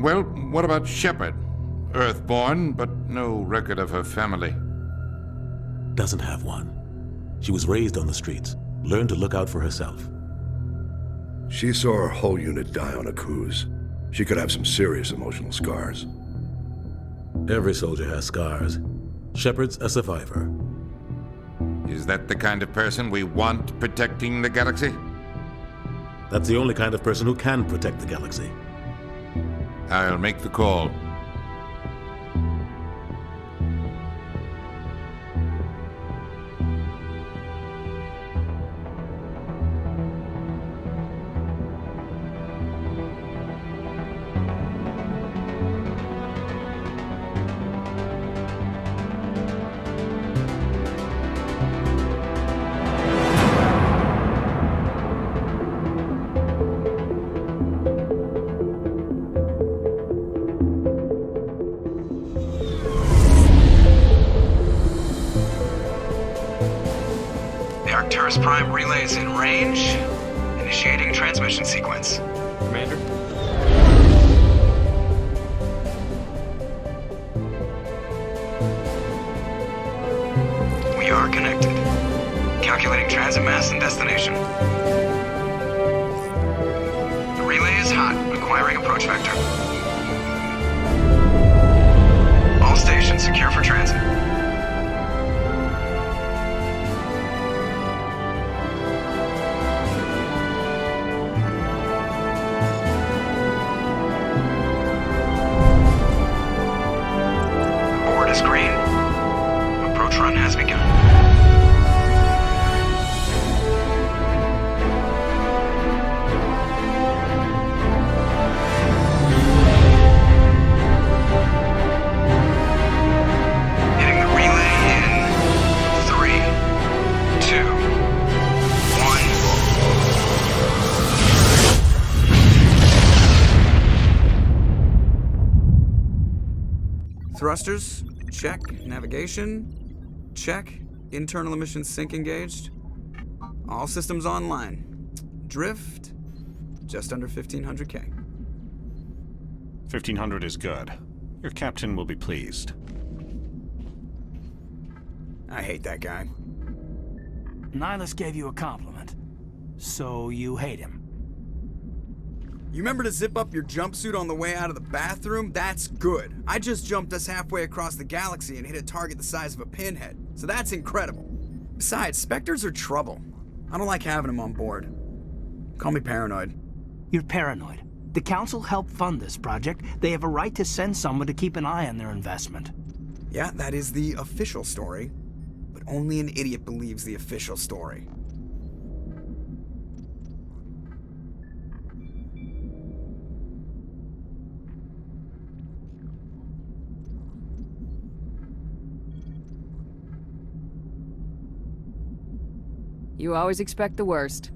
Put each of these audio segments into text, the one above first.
Well, what about Shepard? Earthborn, but no record of her family. Doesn't have one. She was raised on the streets, learned to look out for herself. She saw her whole unit die on a cruise. She could have some serious emotional scars. Every soldier has scars. Shepard's a survivor. Is that the kind of person we want protecting the galaxy? That's the only kind of person who can protect the galaxy. I'll make the call. Prime relay is in range. Initiating transmission sequence. Commander? We are connected. Calculating transit mass and destination. The relay is hot, requiring approach vector. All stations secure for transit. Green. Approach run has begun. Hitting the relay in 3, 2, 1. Thrusters. Check. Navigation. Check. Internal emission sync engaged. All systems online. Drift. Just under 1500K. 1500 is good. Your captain will be pleased. I hate that guy. Nihilus gave you a compliment. So you hate him. You remember to zip up your jumpsuit on the way out of the bathroom? That's good. I just jumped us halfway across the galaxy and hit a target the size of a pinhead. So that's incredible. Besides, Spectres are trouble. I don't like having them on board. Call me paranoid. You're paranoid. The Council helped fund this project. They have a right to send someone to keep an eye on their investment. Yeah, that is the official story. But only an idiot believes the official story. You always expect the worst.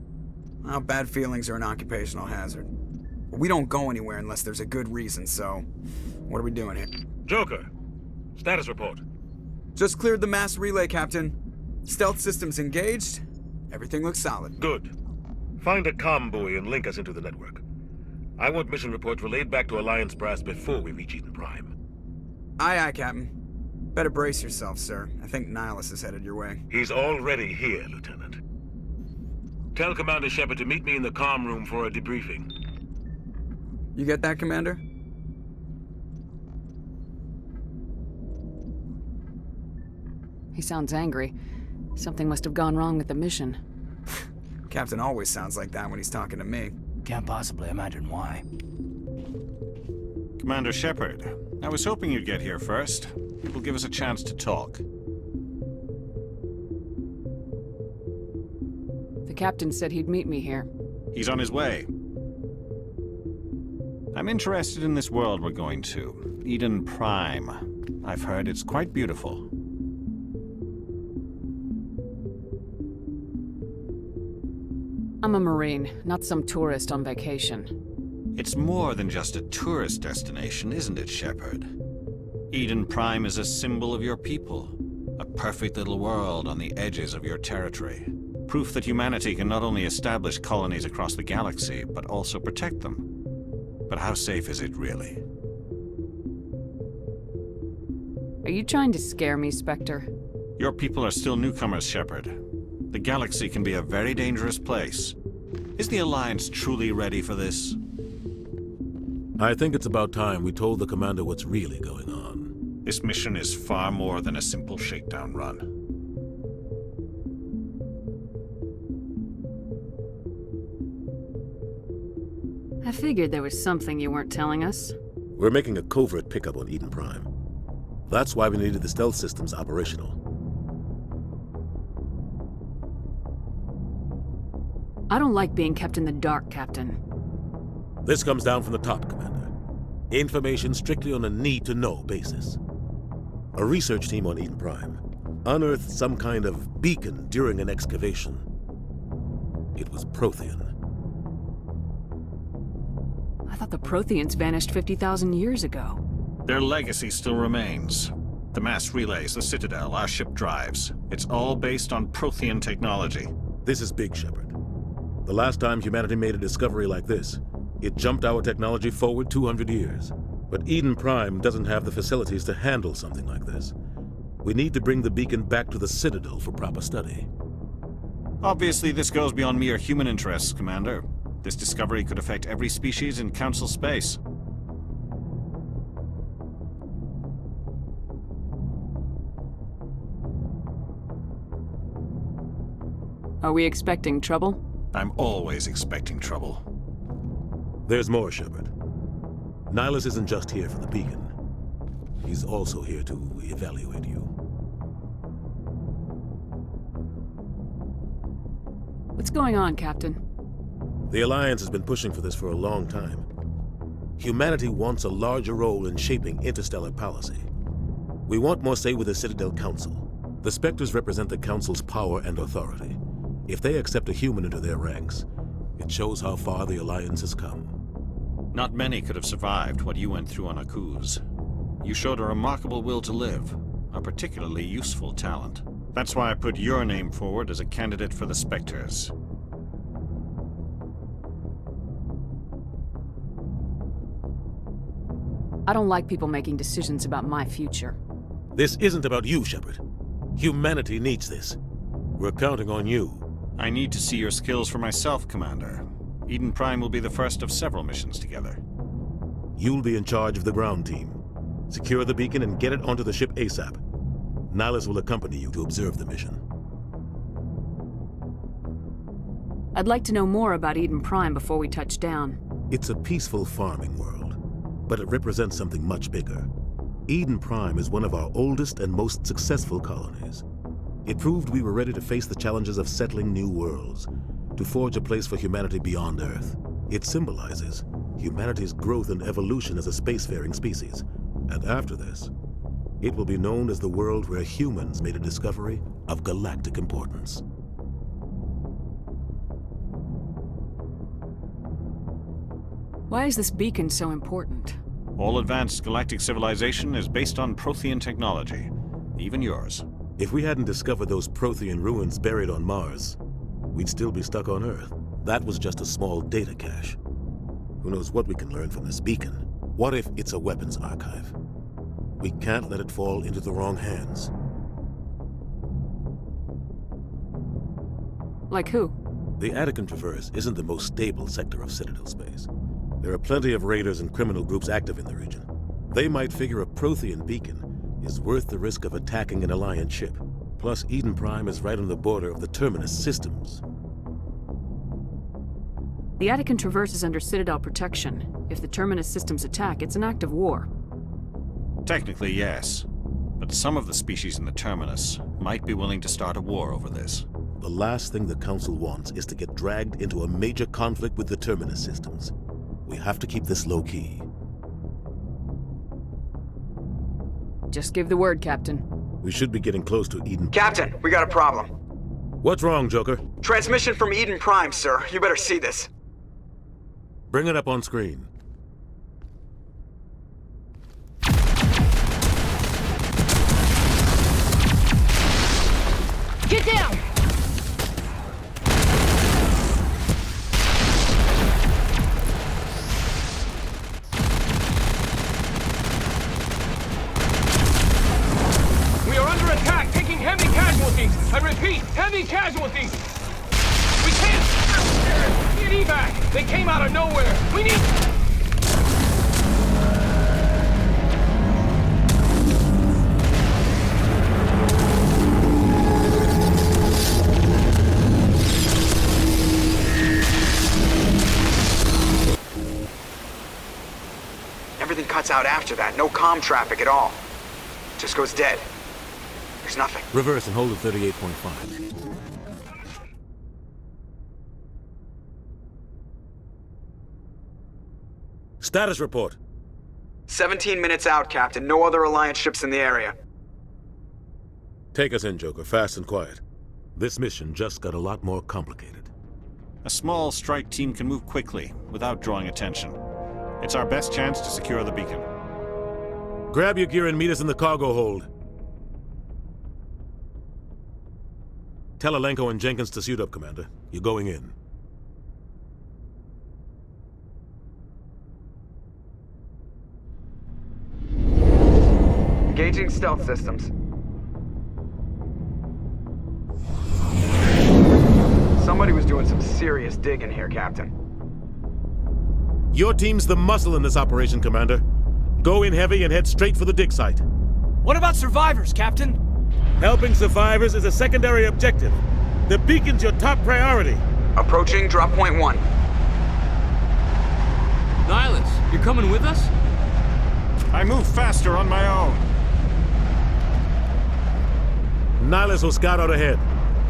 Well, bad feelings are an occupational hazard. We don't go anywhere unless there's a good reason, so what are we doing here? Joker, status report. Just cleared the mass relay, Captain. Stealth systems engaged. Everything looks solid. Good. Find a comm buoy and link us into the network. I want mission reports relayed back to Alliance brass before we reach Eden Prime. Aye, aye, Captain. Better brace yourself, sir. I think Nihilus is headed your way. He's already here, Lieutenant. Tell Commander Shepard to meet me in the comm room for a debriefing. You get that, Commander? He sounds angry. Something must have gone wrong with the mission. Captain always sounds like that when he's talking to me. Can't possibly imagine why. Commander Shepard, I was hoping you'd get here first. It will give us a chance to talk. The captain said he'd meet me here. He's on his way. I'm interested in this world we're going to, Eden Prime. I've heard it's quite beautiful. I'm a Marine, not some tourist on vacation. It's more than just a tourist destination, isn't it, Shepard? Eden Prime is a symbol of your people. A perfect little world on the edges of your territory. Proof that humanity can not only establish colonies across the galaxy, but also protect them. But how safe is it really? Are you trying to scare me, Spectre? Your people are still newcomers, Shepard. The galaxy can be a very dangerous place. Is the Alliance truly ready for this? I think it's about time we told the Commander what's really going on. This mission is far more than a simple shakedown run. I figured there was something you weren't telling us. We're making a covert pickup on Eden Prime. That's why we needed the stealth systems operational. I don't like being kept in the dark, Captain. This comes down from the top, Commander. Information strictly on a need-to-know basis. A research team on Eden Prime unearthed some kind of beacon during an excavation. It was Prothean. I thought the Protheans vanished 50,000 years ago. Their legacy still remains. The mass relays, the Citadel, our ship drives. It's all based on Prothean technology. This is big, Shepard. The last time humanity made a discovery like this, it jumped our technology forward 200 years. But Eden Prime doesn't have the facilities to handle something like this. We need to bring the beacon back to the Citadel for proper study. Obviously, this goes beyond mere human interests, Commander. This discovery could affect every species in Council space. Are we expecting trouble? I'm always expecting trouble. There's more, Shepard. Nihilus isn't just here for the beacon. He's also here to evaluate you. What's going on, Captain? The Alliance has been pushing for this for a long time. Humanity wants a larger role in shaping interstellar policy. We want more say with the Citadel Council. The Spectres represent the Council's power and authority. If they accept a human into their ranks, it shows how far the Alliance has come. Not many could have survived what you went through on Akuz. You showed a remarkable will to live, a particularly useful talent. That's why I put your name forward as a candidate for the Spectres. I don't like people making decisions about my future. This isn't about you, Shepard. Humanity needs this. We're counting on you. I need to see your skills for myself, Commander. Eden Prime will be the first of several missions together. You'll be in charge of the ground team. Secure the beacon and get it onto the ship ASAP. Nihilus will accompany you to observe the mission. I'd like to know more about Eden Prime before we touch down. It's a peaceful farming world, but it represents something much bigger. Eden Prime is one of our oldest and most successful colonies. It proved we were ready to face the challenges of settling new worlds, to forge a place for humanity beyond Earth. It symbolizes humanity's growth and evolution as a spacefaring species. And after this, it will be known as the world where humans made a discovery of galactic importance. Why is this beacon so important? All advanced galactic civilization is based on Prothean technology, even yours. If we hadn't discovered those Prothean ruins buried on Mars, we'd still be stuck on Earth. That was just a small data cache. Who knows what we can learn from this beacon? What if it's a weapons archive? We can't let it fall into the wrong hands. Like who? The Attican Traverse isn't the most stable sector of Citadel space. There are plenty of raiders and criminal groups active in the region. They might figure a Prothean beacon is worth the risk of attacking an Alliance ship. Plus, Eden Prime is right on the border of the Terminus systems. The Attican Traverse is under Citadel protection. If the Terminus systems attack, it's an act of war. Technically, yes. But some of the species in the Terminus might be willing to start a war over this. The last thing the Council wants is to get dragged into a major conflict with the Terminus systems. We have to keep this low-key. Just give the word, Captain. We should be getting close to Eden. Captain, we got a problem. What's wrong, Joker? Transmission from Eden Prime, sir. You better see this. Bring it up on screen. Get down! Heavy casualties! We can't... Need evac! They came out of nowhere! We need... Everything cuts out after that. No comm traffic at all. Just goes dead. There's nothing. Reverse and hold at 38.5. Status report. 17 minutes out, Captain. No other Alliance ships in the area. Take us in, Joker, fast and quiet. This mission just got a lot more complicated. A small strike team can move quickly, without drawing attention. It's our best chance to secure the beacon. Grab your gear and meet us in the cargo hold. Tell Alenko and Jenkins to suit up, Commander. You're going in. Engaging stealth systems. Somebody was doing some serious digging here, Captain. Your team's the muscle in this operation, Commander. Go in heavy and head straight for the dig site. What about survivors, Captain? Helping survivors is a secondary objective. The beacon's your top priority. Approaching drop point 1. Nihilus, you're coming with us? I move faster on my own. Nihilus will scout out ahead.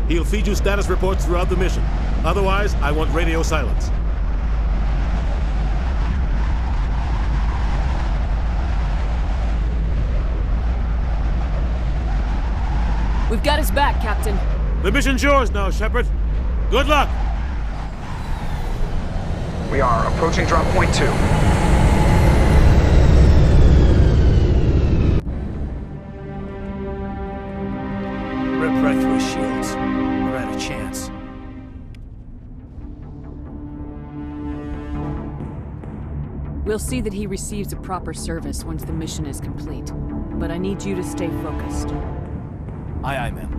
He'll feed you status reports throughout the mission. Otherwise, I want radio silence. We've got his back, Captain. The mission's yours now, Shepard. Good luck! We are approaching drop point 2. Rip right through his shields. We're at a chance. We'll see that he receives a proper service once the mission is complete. But I need you to stay focused. Aye, aye, ma'am.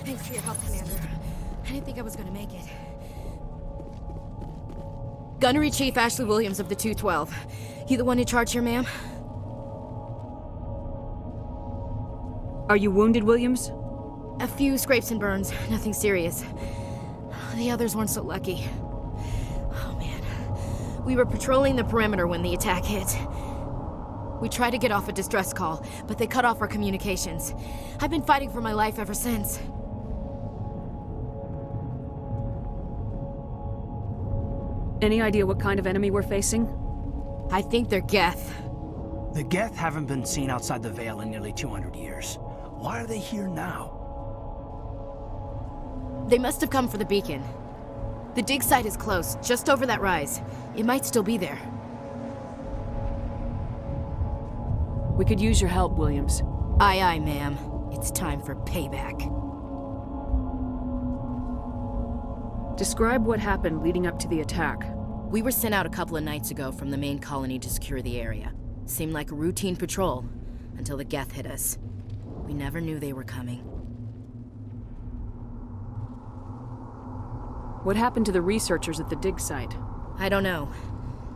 Thanks for your help, Commander. I didn't think I was gonna make it. Gunnery Chief Ashley Williams of the 212. You the one in charge here, ma'am? Are you wounded, Williams? A few scrapes and burns, nothing serious. The others weren't so lucky. Oh man. We were patrolling the perimeter when the attack hit. We tried to get off a distress call, but they cut off our communications. I've been fighting for my life ever since. Any idea what kind of enemy we're facing? I think they're Geth. The Geth haven't been seen outside the Veil in nearly 200 years. Why are they here now? They must have come for the beacon. The dig site is close, just over that rise. It might still be there. We could use your help, Williams. Aye, aye, ma'am. It's time for payback. Describe what happened leading up to the attack. We were sent out a couple of nights ago from the main colony to secure the area. Seemed like a routine patrol, until the Geth hit us. We never knew they were coming. What happened to the researchers at the dig site? I don't know.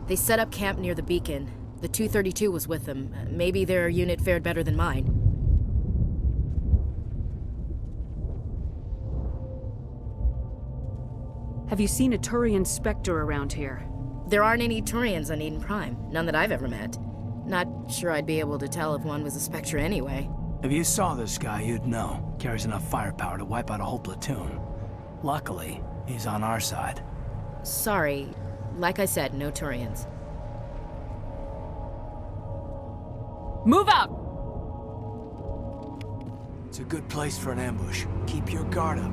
They set up camp near the beacon. The 232 was with them. Maybe their unit fared better than mine. Have you seen a Turian Spectre around here? There aren't any Turians on Eden Prime. None that I've ever met. Not sure I'd be able to tell if one was a Spectre anyway. If you saw this guy, you'd know. Carries enough firepower to wipe out a whole platoon. Luckily, he's on our side. Sorry. Like I said, no Turians. Move out! It's a good place for an ambush. Keep your guard up.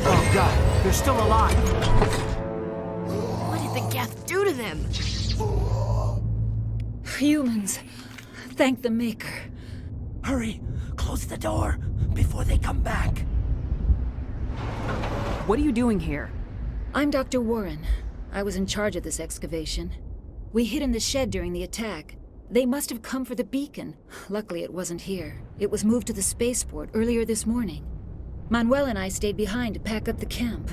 Oh god, they're still alive! What did the Geth do to them? Humans. Thank the Maker. Hurry! Close the door before they come back. What are you doing here? I'm Dr. Warren. I was in charge of this excavation. We hid in the shed during the attack. They must have come for the beacon. Luckily, it wasn't here. It was moved to the spaceport earlier this morning. Manuel and I stayed behind to pack up the camp.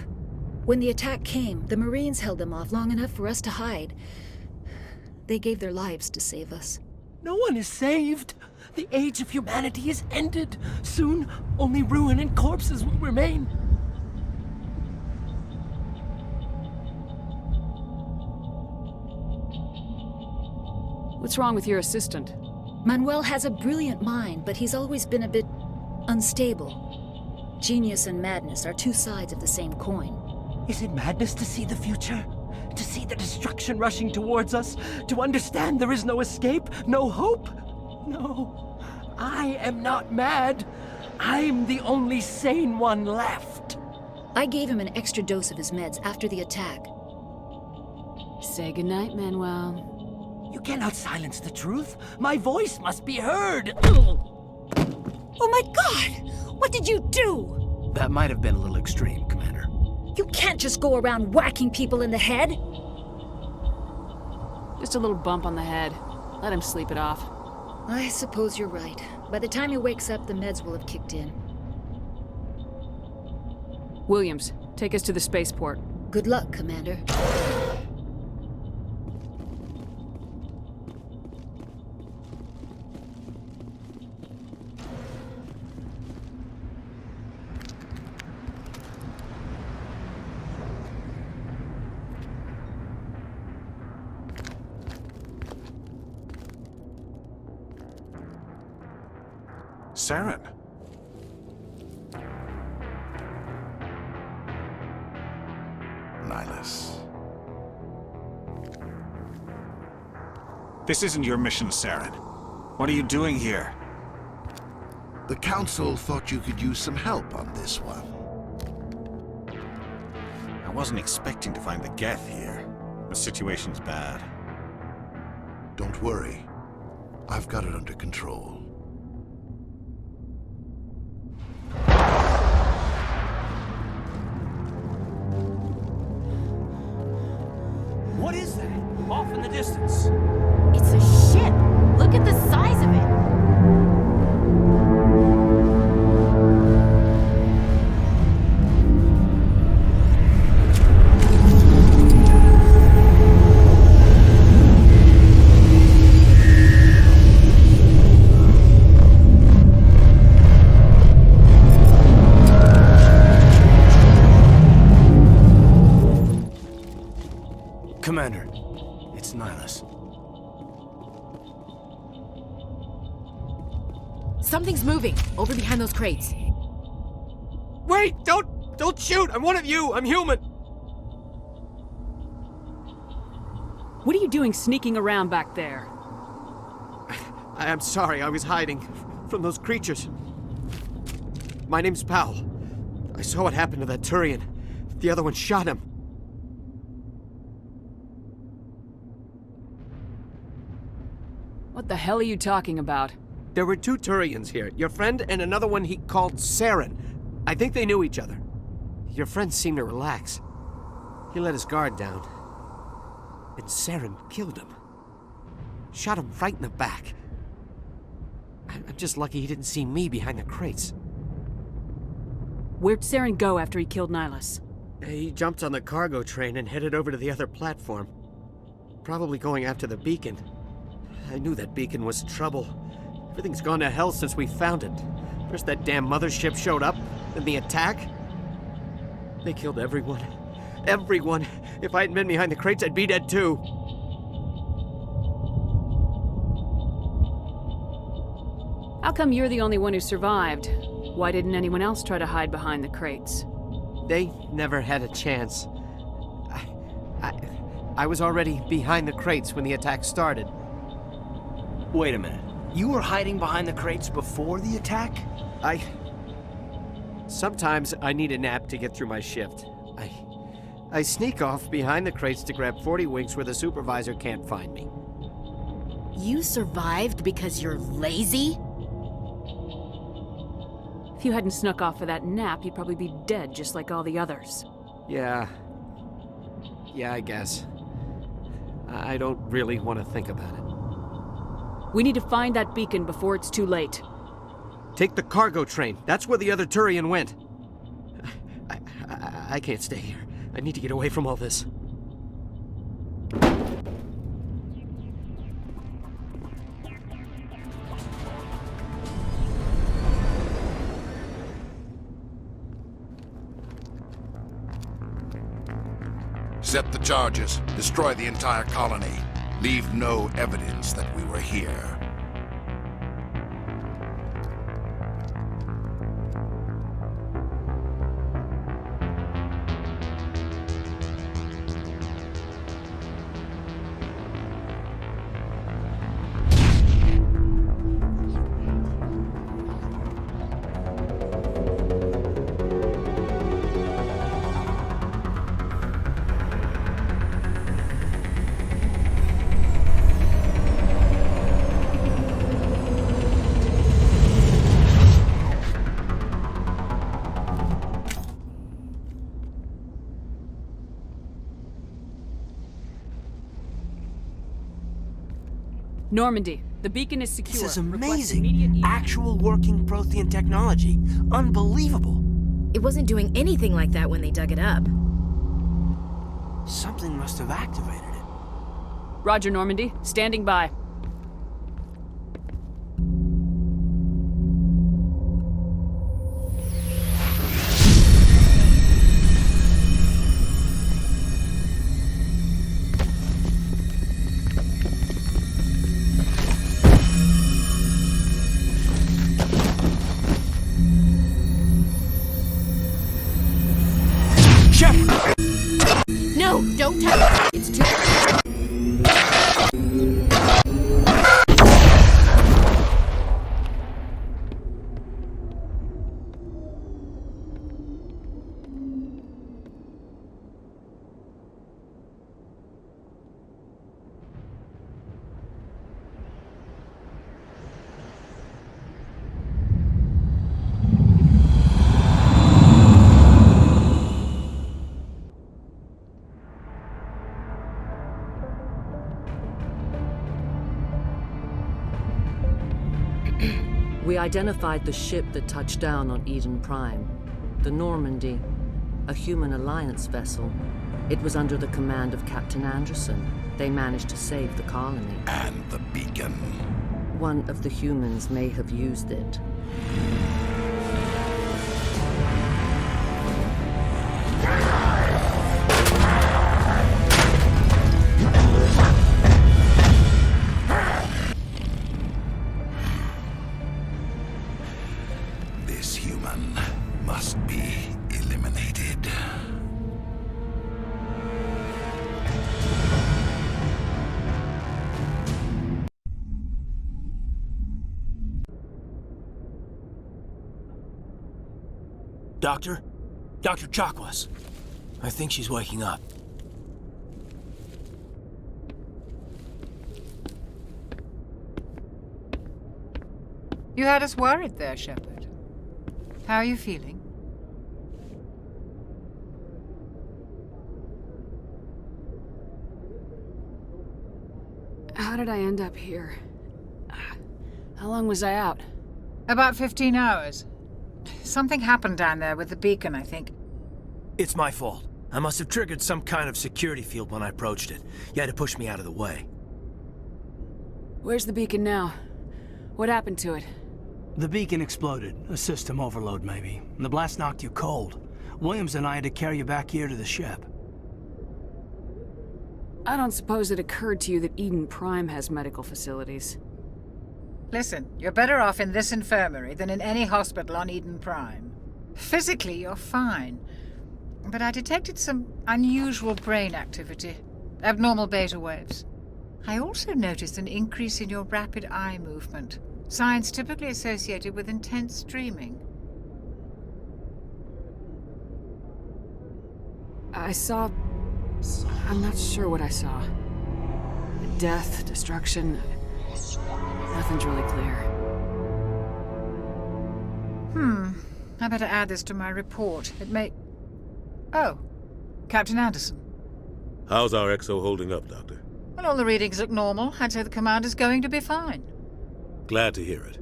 When the attack came, the Marines held them off long enough for us to hide. They gave their lives to save us. No one is saved. The age of humanity is ended. Soon, only ruin and corpses will remain. What's wrong with your assistant? Manuel has a brilliant mind, but he's always been a bit unstable. Genius and madness are two sides of the same coin. Is it madness to see the future? To see the destruction rushing towards us? To understand there is no escape? No hope? No. I am not mad. I'm the only sane one left. I gave him an extra dose of his meds after the attack. Say goodnight, Manuel. You cannot silence the truth. My voice must be heard. Oh my god! What did you do? That might have been a little extreme, Commander. You can't just go around whacking people in the head. Just a little bump on the head. Let him sleep it off. I suppose you're right. By the time he wakes up, the meds will have kicked in. Williams, take us to the spaceport. Good luck, Commander. Saren. Nihilus. This isn't your mission, Saren. What are you doing here? The Council thought you could use some help on this one. I wasn't expecting to find the Geth here. The situation's bad. Don't worry. I've got it under control. What is that? Off in the distance. It's a ship! Look at the size of it! Commander, it's Nihilus. Something's moving, over behind those crates. Wait! Don't shoot! I'm one of you! I'm human! What are you doing sneaking around back there? I'm sorry, I was hiding from those creatures. My name's Powell. I saw what happened to that Turian. The other one shot him. What the hell are you talking about? There were two Turians here. Your friend and another one he called Saren. I think they knew each other. Your friend seemed to relax. He let his guard down. And Saren killed him. Shot him right in the back. I'm just lucky he didn't see me behind the crates. Where'd Saren go after he killed Nihilus? He jumped on the cargo train and headed over to the other platform. Probably going after the beacon. I knew that beacon was trouble. Everything's gone to hell since we found it. First that damn mothership showed up, then the attack. They killed everyone. Everyone. If I hadn't been behind the crates, I'd be dead too. How come you're the only one who survived? Why didn't anyone else try to hide behind the crates? They never had a chance. I was already behind the crates when the attack started. Wait a minute. You were hiding behind the crates before the attack? Sometimes I need a nap to get through my shift. I sneak off behind the crates to grab 40 winks where the supervisor can't find me. You survived because you're lazy? If you hadn't snuck off for that nap, you'd probably be dead just like all the others. Yeah, I guess. I don't really want to think about it. We need to find that beacon before it's too late. Take the cargo train. That's where the other Turian went. I can't stay here. I need to get away from all this. Set the charges. Destroy the entire colony. Leave no evidence that we were here. Normandy, the beacon is secure. This is Request amazing. immediate Actual working Prothean technology. Unbelievable. It wasn't doing anything like that when they dug it up. Something must have activated it. Roger, Normandy. Standing by. No, don't touch it. It's too... We identified the ship that touched down on Eden Prime, the Normandy, a human alliance vessel. It was under the command of Captain Anderson. They managed to save the colony. And the beacon. One of the humans may have used it. This human must be eliminated. Doctor? Dr. Chakwas. I think she's waking up. You had us worried there, Shepard. How are you feeling? How did I end up here? How long was I out? About 15 hours. Something happened down there with the beacon, I think. It's my fault. I must have triggered some kind of security field when I approached it. You had to push me out of the way. Where's the beacon now? What happened to it? The beacon exploded. A system overload, maybe. The blast knocked you cold. Williams and I had to carry you back here to the ship. I don't suppose it occurred to you that Eden Prime has medical facilities. Listen, you're better off in this infirmary than in any hospital on Eden Prime. Physically, you're fine. But I detected some unusual brain activity. Abnormal beta waves. I also noticed an increase in your rapid eye movement. Signs typically associated with intense dreaming. I saw... I'm not sure what I saw. Death, destruction... Nothing's really clear. I better add this to my report. It may... Oh, Captain Anderson. How's our XO holding up, Doctor? Well, all the readings look normal. I'd say the commander's going to be fine. Glad to hear it.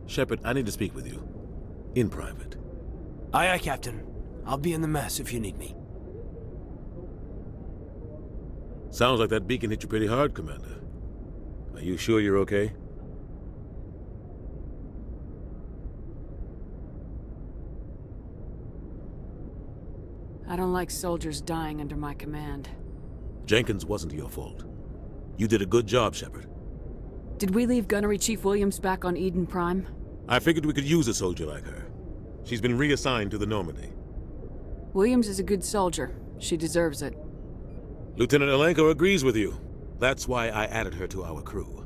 Shepard, I need to speak with you. In private. Aye, Captain. I'll be in the mess if you need me. Sounds like that beacon hit you pretty hard, Commander. Are you sure you're okay? I don't like soldiers dying under my command. Jenkins wasn't your fault. You did a good job, Shepard. Did we leave Gunnery Chief Williams back on Eden Prime? I figured we could use a soldier like her. She's been reassigned to the Normandy. Williams is a good soldier. She deserves it. Lieutenant Alenko agrees with you. That's why I added her to our crew.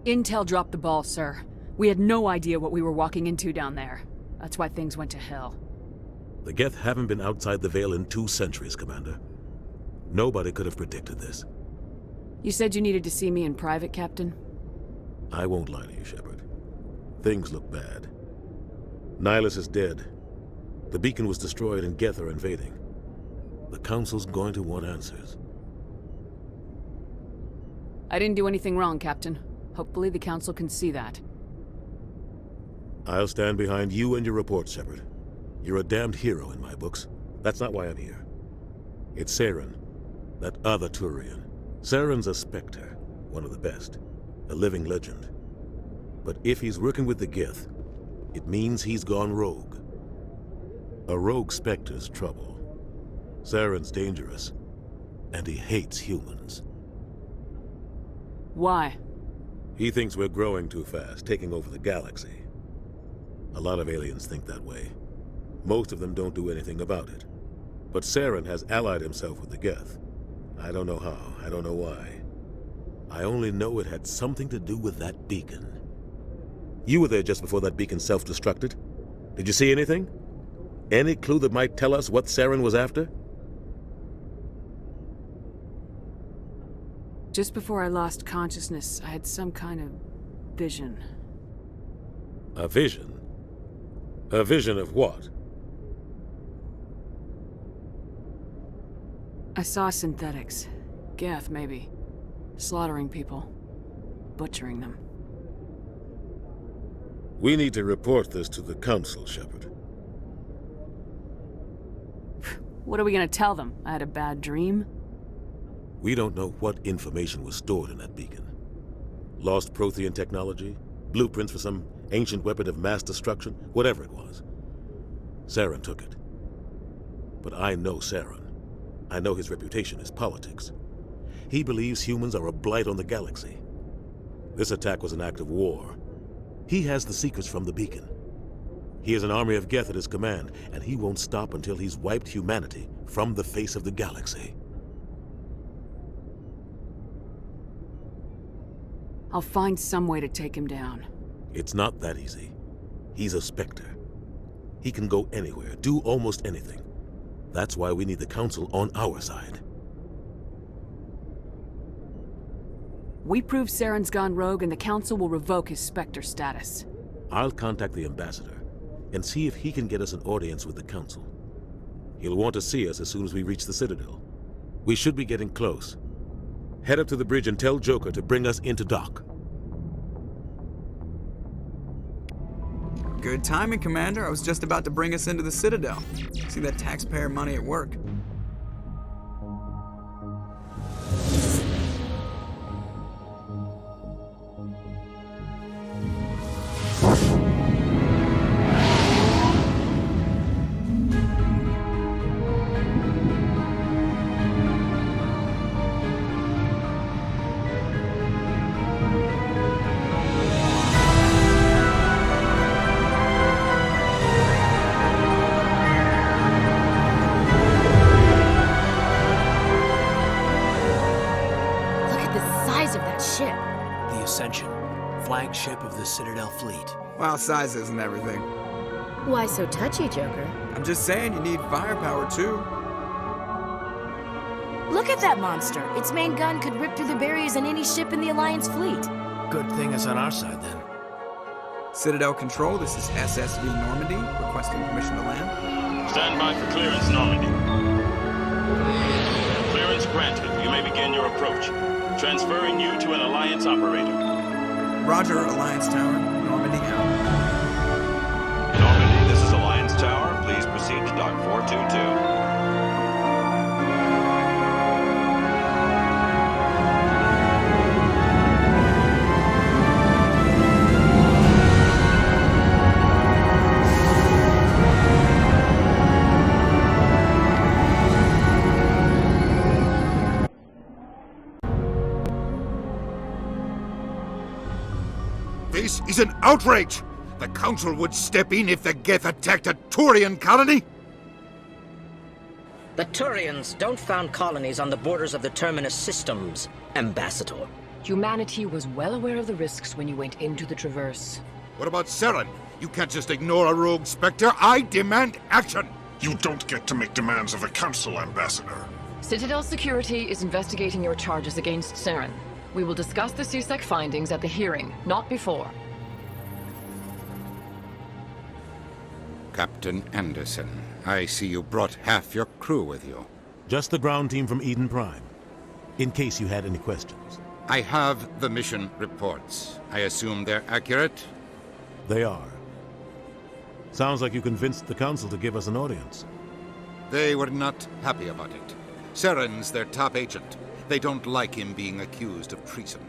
Intel dropped the ball, sir. We had no idea what we were walking into down there. That's why things went to hell. The Geth haven't been outside the Veil in 2 centuries, Commander. Nobody could have predicted this. You said you needed to see me in private, Captain? I won't lie to you, Shepard. Things look bad. Nihilus is dead. The beacon was destroyed and Geth are invading. The Council's going to want answers. I didn't do anything wrong, Captain. Hopefully the Council can see that. I'll stand behind you and your report, Shepard. You're a damned hero in my books. That's not why I'm here. It's Saren, that other Turian. Saren's a Spectre, one of the best. A living legend. But if he's working with the Geth, it means he's gone rogue. A rogue Spectre's trouble. Saren's dangerous, and he hates humans. Why? He thinks we're growing too fast, taking over the galaxy. A lot of aliens think that way. Most of them don't do anything about it. But Saren has allied himself with the Geth. I don't know how, I don't know why. I only know it had something to do with that beacon. You were there just before that beacon self-destructed. Did you see anything? Any clue that might tell us what Saren was after? Just before I lost consciousness, I had some kind of vision. A vision? A vision of what? I saw synthetics. Geth, maybe. Slaughtering people. Butchering them. We need to report this to the Council, Shepard. What are we gonna tell them? I had a bad dream? We don't know what information was stored in that beacon. Lost Prothean technology? Blueprints for some ancient weapon of mass destruction? Whatever it was. Saren took it. But I know Saren. I know his reputation is politics. He believes humans are a blight on the galaxy. This attack was an act of war. He has the secrets from the beacon. He has an army of Geth at his command, and he won't stop until he's wiped humanity from the face of the galaxy. I'll find some way to take him down. It's not that easy. He's a Spectre. He can go anywhere, do almost anything. That's why we need the Council on our side. We prove Saren's gone rogue and the Council will revoke his Spectre status. I'll contact the Ambassador and see if he can get us an audience with the Council. He'll want to see us as soon as we reach the Citadel. We should be getting close. Head up to the bridge and tell Joker to bring us into dock. Good timing, Commander. I was just about to bring us into the Citadel. See that taxpayer money at work. the Citadel fleet. Well, size isn't everything. Why so touchy, Joker? I'm just saying you need firepower too. Look at that monster. Its main gun could rip through the barriers in any ship in the Alliance fleet. Good thing it's on our side, then. Citadel Control, this is SSV Normandy, requesting permission to land. Stand by for clearance, Normandy. Clearance granted. You may begin your approach. Transferring you to an Alliance operator. Roger, Alliance Tower. Normandy out. Normandy, this is Alliance Tower. Please proceed to Dock 422. This is an outrage! The Council would step in if the Geth attacked a Turian colony? The Turians don't found colonies on the borders of the Terminus systems, Ambassador. Humanity was well aware of the risks when you went into the Traverse. What about Saren? You can't just ignore a rogue Spectre. I demand action! You don't get to make demands of the Council, Ambassador. Citadel Security is investigating your charges against Saren. We will discuss the CSEC findings at the hearing, not before. Captain Anderson, I see you brought half your crew with you. Just the ground team from Eden Prime, in case you had any questions. I have the mission reports. I assume they're accurate? They are. Sounds like you convinced the Council to give us an audience. They were not happy about it. Saren's their top agent. They don't like him being accused of treason.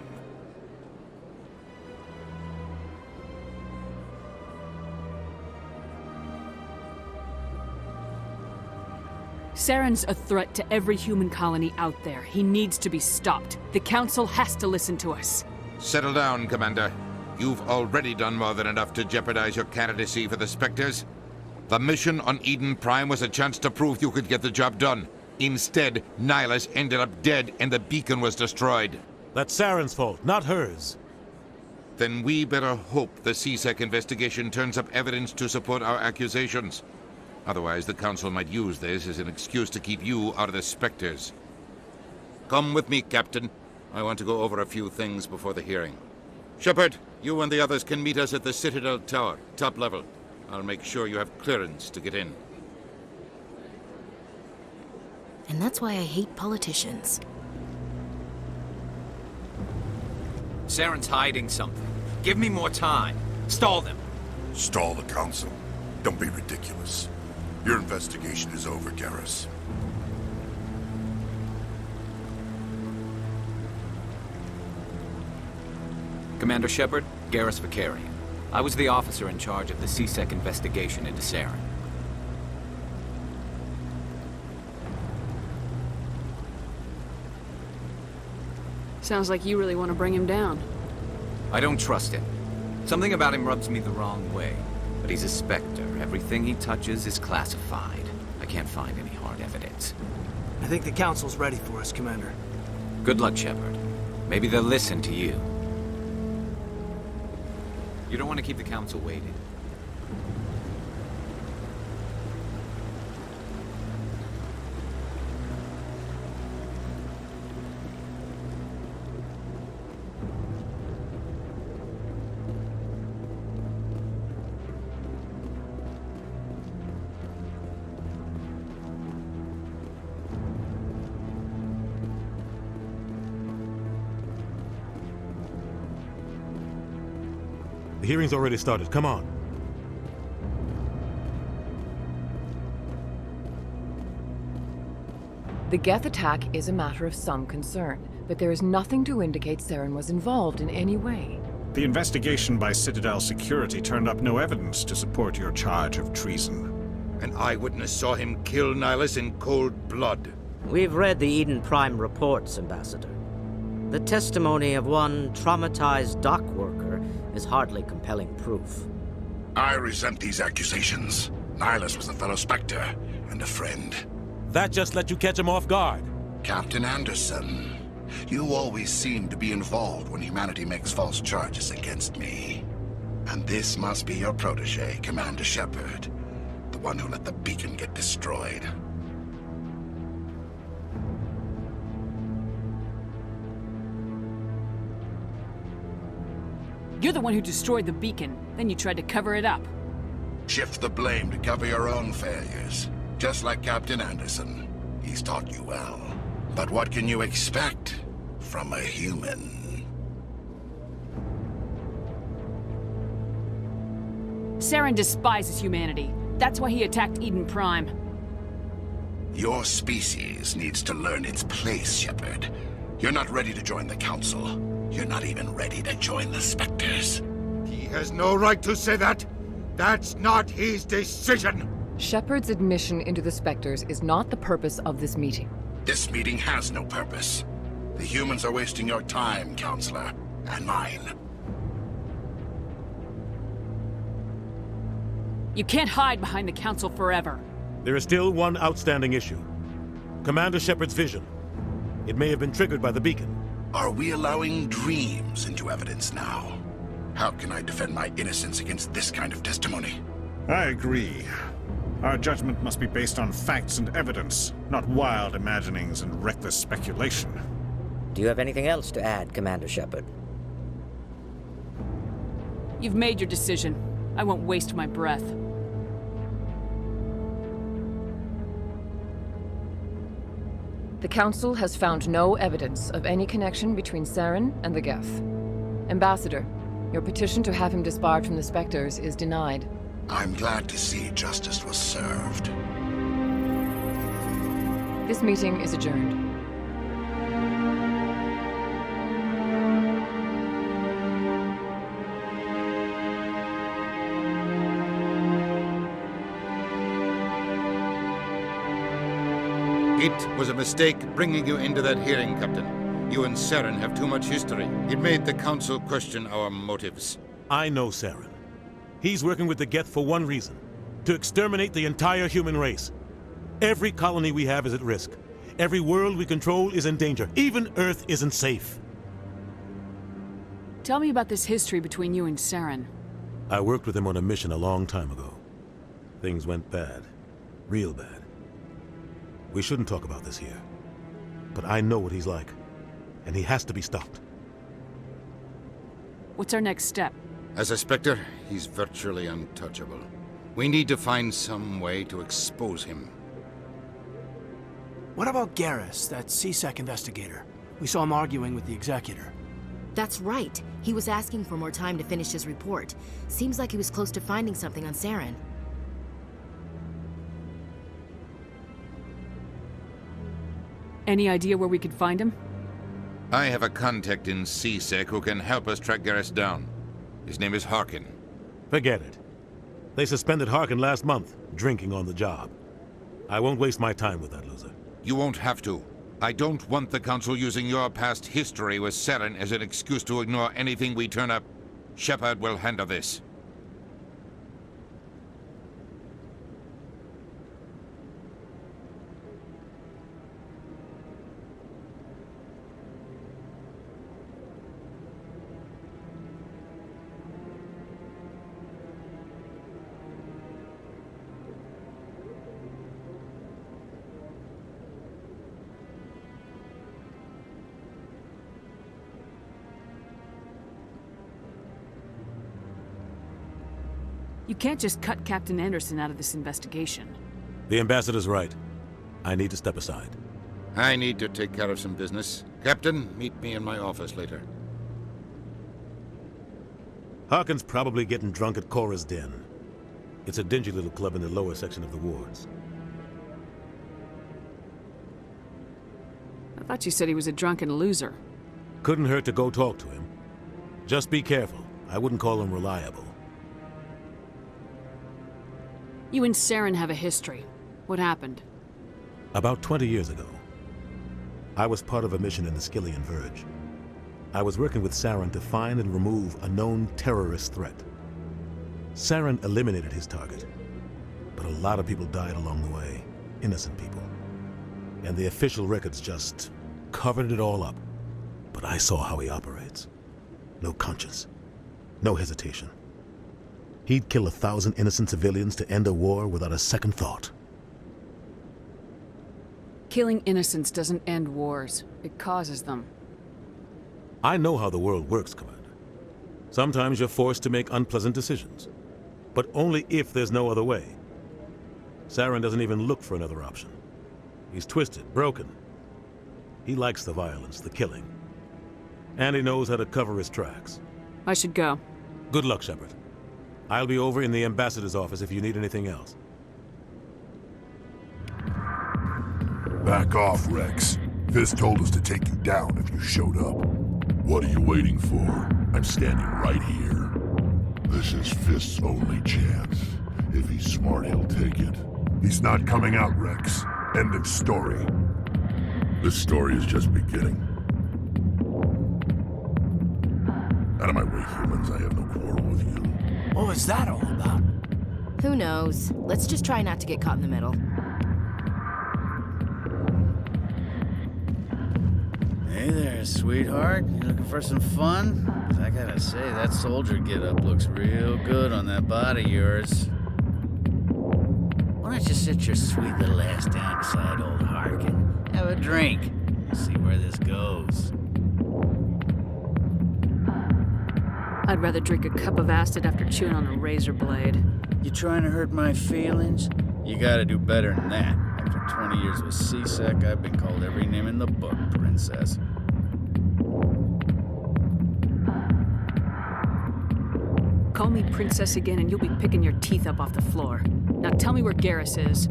Saren's a threat to every human colony out there. He needs to be stopped. The Council has to listen to us. Settle down, Commander. You've already done more than enough to jeopardize your candidacy for the Spectres. The mission on Eden Prime was a chance to prove you could get the job done. Instead, Nihilus ended up dead and the beacon was destroyed. That's Saren's fault, not hers. Then we better hope the CSEC investigation turns up evidence to support our accusations. Otherwise, the Council might use this as an excuse to keep you out of the Spectres. Come with me, Captain. I want to go over a few things before the hearing. Shepard, you and the others can meet us at the Citadel Tower, top level. I'll make sure you have clearance to get in. And that's why I hate politicians. Saren's hiding something. Give me more time. Stall them. Stall the Council. Don't be ridiculous. Your investigation is over, Garrus. Commander Shepard, Garrus Vicarian. I was the officer in charge of the CSEC investigation into Saren. Sounds like you really want to bring him down. I don't trust him. Something about him rubs me the wrong way. But he's a Spectre. Everything he touches is classified. I can't find any hard evidence. I think the Council's ready for us, Commander. Good luck, Shepard. Maybe they'll listen to you. You don't want to keep the Council waiting. The hearing's already started. Come on. The Geth attack is a matter of some concern, but there is nothing to indicate Saren was involved in any way. The investigation by Citadel Security turned up no evidence to support your charge of treason. An eyewitness saw him kill Nihilus in cold blood. We've read the Eden Prime reports, Ambassador. The testimony of one traumatized dock worker is hardly compelling proof. I resent these accusations. Nihilus was a fellow Spectre and a friend. That just let you catch him off guard. Captain Anderson, you always seem to be involved when humanity makes false charges against me. And this must be your protege, Commander Shepard. The one who let the beacon get destroyed. You're the one who destroyed the beacon. Then you tried to cover it up. Shift the blame to cover your own failures. Just like Captain Anderson. He's taught you well. But what can you expect from a human? Saren despises humanity. That's why he attacked Eden Prime. Your species needs to learn its place, Shepard. You're not ready to join the Council. You're not even ready to join the Spectres. He has no right to say that. That's not his decision. Shepard's admission into the Spectres is not the purpose of this meeting. This meeting has no purpose. The humans are wasting your time, Counselor, and mine. You can't hide behind the Council forever. There is still one outstanding issue. Commander Shepard's vision. It may have been triggered by the beacon. Are we allowing dreams into evidence now? How can I defend my innocence against this kind of testimony? I agree. Our judgment must be based on facts and evidence, not wild imaginings and reckless speculation. Do you have anything else to add, Commander Shepard? You've made your decision. I won't waste my breath. The Council has found no evidence of any connection between Saren and the Geth. Ambassador, your petition to have him disbarred from the Spectres is denied. I'm glad to see justice was served. This meeting is adjourned. It was a mistake bringing you into that hearing, Captain. You and Saren have too much history. It made the Council question our motives. I know Saren. He's working with the Geth for one reason. To exterminate the entire human race. Every colony we have is at risk. Every world we control is in danger. Even Earth isn't safe. Tell me about this history between you and Saren. I worked with him on a mission a long time ago. Things went bad. Real bad. We shouldn't talk about this here. But I know what he's like. And he has to be stopped. What's our next step? As a Spectre, he's virtually untouchable. We need to find some way to expose him. What about Garrus, that CSEC investigator? We saw him arguing with the Executor. That's right. He was asking for more time to finish his report. Seems like he was close to finding something on Saren. Any idea where we could find him? I have a contact in CSEC who can help us track Garrus down. His name is Harkin. Forget it. They suspended Harkin last month, drinking on the job. I won't waste my time with that loser. You won't have to. I don't want the Council using your past history with Saren as an excuse to ignore anything we turn up. Shepard will handle this. You can't just cut Captain Anderson out of this investigation. The Ambassador's right. I need to step aside. I need to take care of some business. Captain, meet me in my office later. Harkin's probably getting drunk at Cora's Den. It's a dingy little club in the lower section of the wards. I thought you said he was a drunken loser. Couldn't hurt to go talk to him. Just be careful. I wouldn't call him reliable. You and Saren have a history. What happened? About 20 years ago, I was part of a mission in the Skillian Verge. I was working with Saren to find and remove a known terrorist threat. Saren eliminated his target, but a lot of people died along the way, innocent people. And the official records just covered it all up. But I saw how he operates. No conscience, no hesitation. He'd kill 1,000 innocent civilians to end a war without a second thought. Killing innocents doesn't end wars. It causes them. I know how the world works, Commander. Sometimes you're forced to make unpleasant decisions, but only if there's no other way. Saren doesn't even look for another option. He's twisted, broken. He likes the violence, the killing. And he knows how to cover his tracks. I should go. Good luck, Shepard. I'll be over in the ambassador's office if you need anything else. Back off, Rex. Fist told us to take you down if you showed up. What are you waiting for? I'm standing right here. This is Fist's only chance. If he's smart, he'll take it. He's not coming out, Rex. End of story. This story is just beginning. Out of my way, humans. I have no quarrel with you. What was that all about? Who knows? Let's just try not to get caught in the middle. Hey there, sweetheart. You looking for some fun? 'Cause I gotta say, that soldier get-up looks real good on that body of yours. Why don't you sit your sweet little ass down beside old Harkin? Have a drink. See where this goes. I'd rather drink a cup of acid after chewing on a razor blade. You trying to hurt my feelings? You gotta do better than that. After 20 years with C-Sec, I've been called every name in the book, princess. Call me princess again and you'll be picking your teeth up off the floor. Now tell me where Garrus is.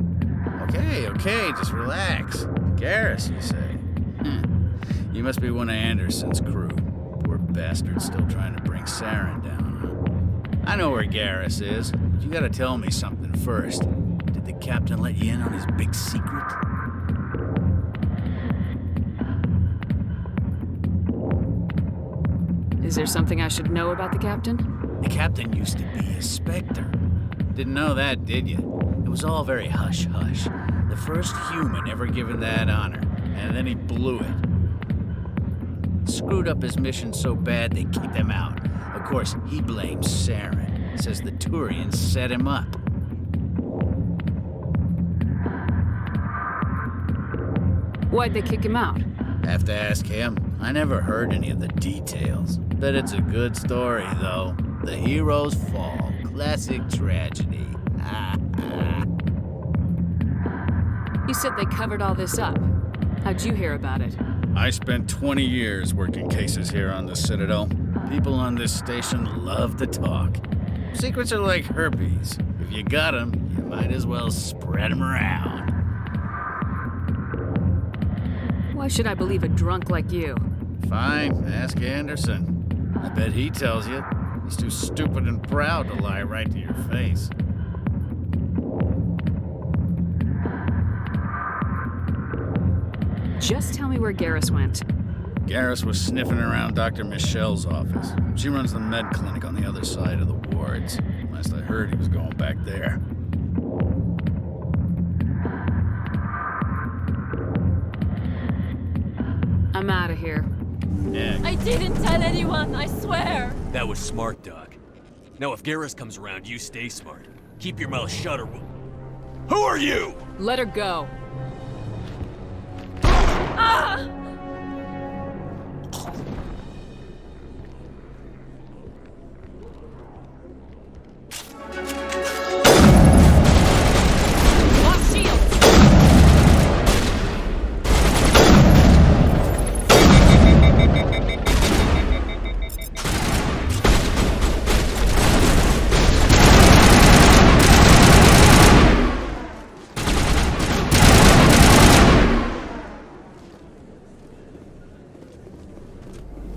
Okay, just relax. Garrus, you say? You must be one of Anderson's crew. Poor bastard still trying to bring Saren down, huh? I know where Garrus is, but you gotta tell me something first. Did the captain let you in on his big secret? Is there something I should know about the captain? The captain used to be a Spectre. Didn't know that, did you? It was all very hush-hush. The first human ever given that honor, and then he blew it. Screwed up his mission so bad they kicked him out. Of course, he blames Saren. Says the Turians set him up. Why'd they kick him out? Have to ask him. I never heard any of the details. Bet it's a good story, though. The heroes fall. Classic tragedy. You said they covered all this up. How'd you hear about it? I spent 20 years working cases here on the Citadel. People on this station love to talk. Secrets are like herpes. If you got them, you might as well spread them around. Why should I believe a drunk like you? Fine, ask Anderson. I bet he tells you. He's too stupid and proud to lie right to your face. Just tell me where Garrus went. Garrus was sniffing around Dr. Michelle's office. She runs the med clinic on the other side of the wards. Last I heard, he was going back there. I'm out of here. Yeah. I didn't tell anyone, I swear! That was smart, Doc. Now if Garrus comes around, you stay smart. Keep your mouth shut or we'll... Who are you? Let her go. Ah! Lost shield!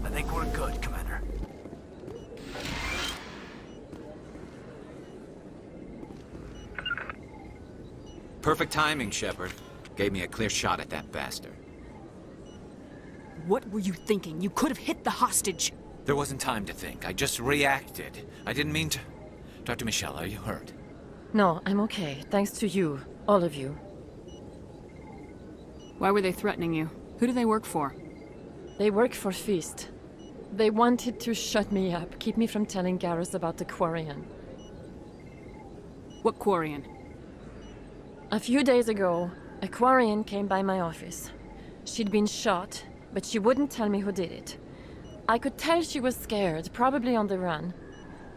I think we're good, Commander. Perfect timing, Shepard. Gave me a clear shot at that bastard. What were you thinking? You could have hit the hostage. There wasn't time to think. I just reacted. I didn't mean to... Dr. Michelle, are you hurt? No, I'm okay. Thanks to you. All of you. Why were they threatening you? Who do they work for? They work for Feast. They wanted to shut me up, keep me from telling Garrus about the Quarian. What Quarian? A few days ago, a Quarian came by my office. She'd been shot, but she wouldn't tell me who did it. I could tell she was scared, probably on the run.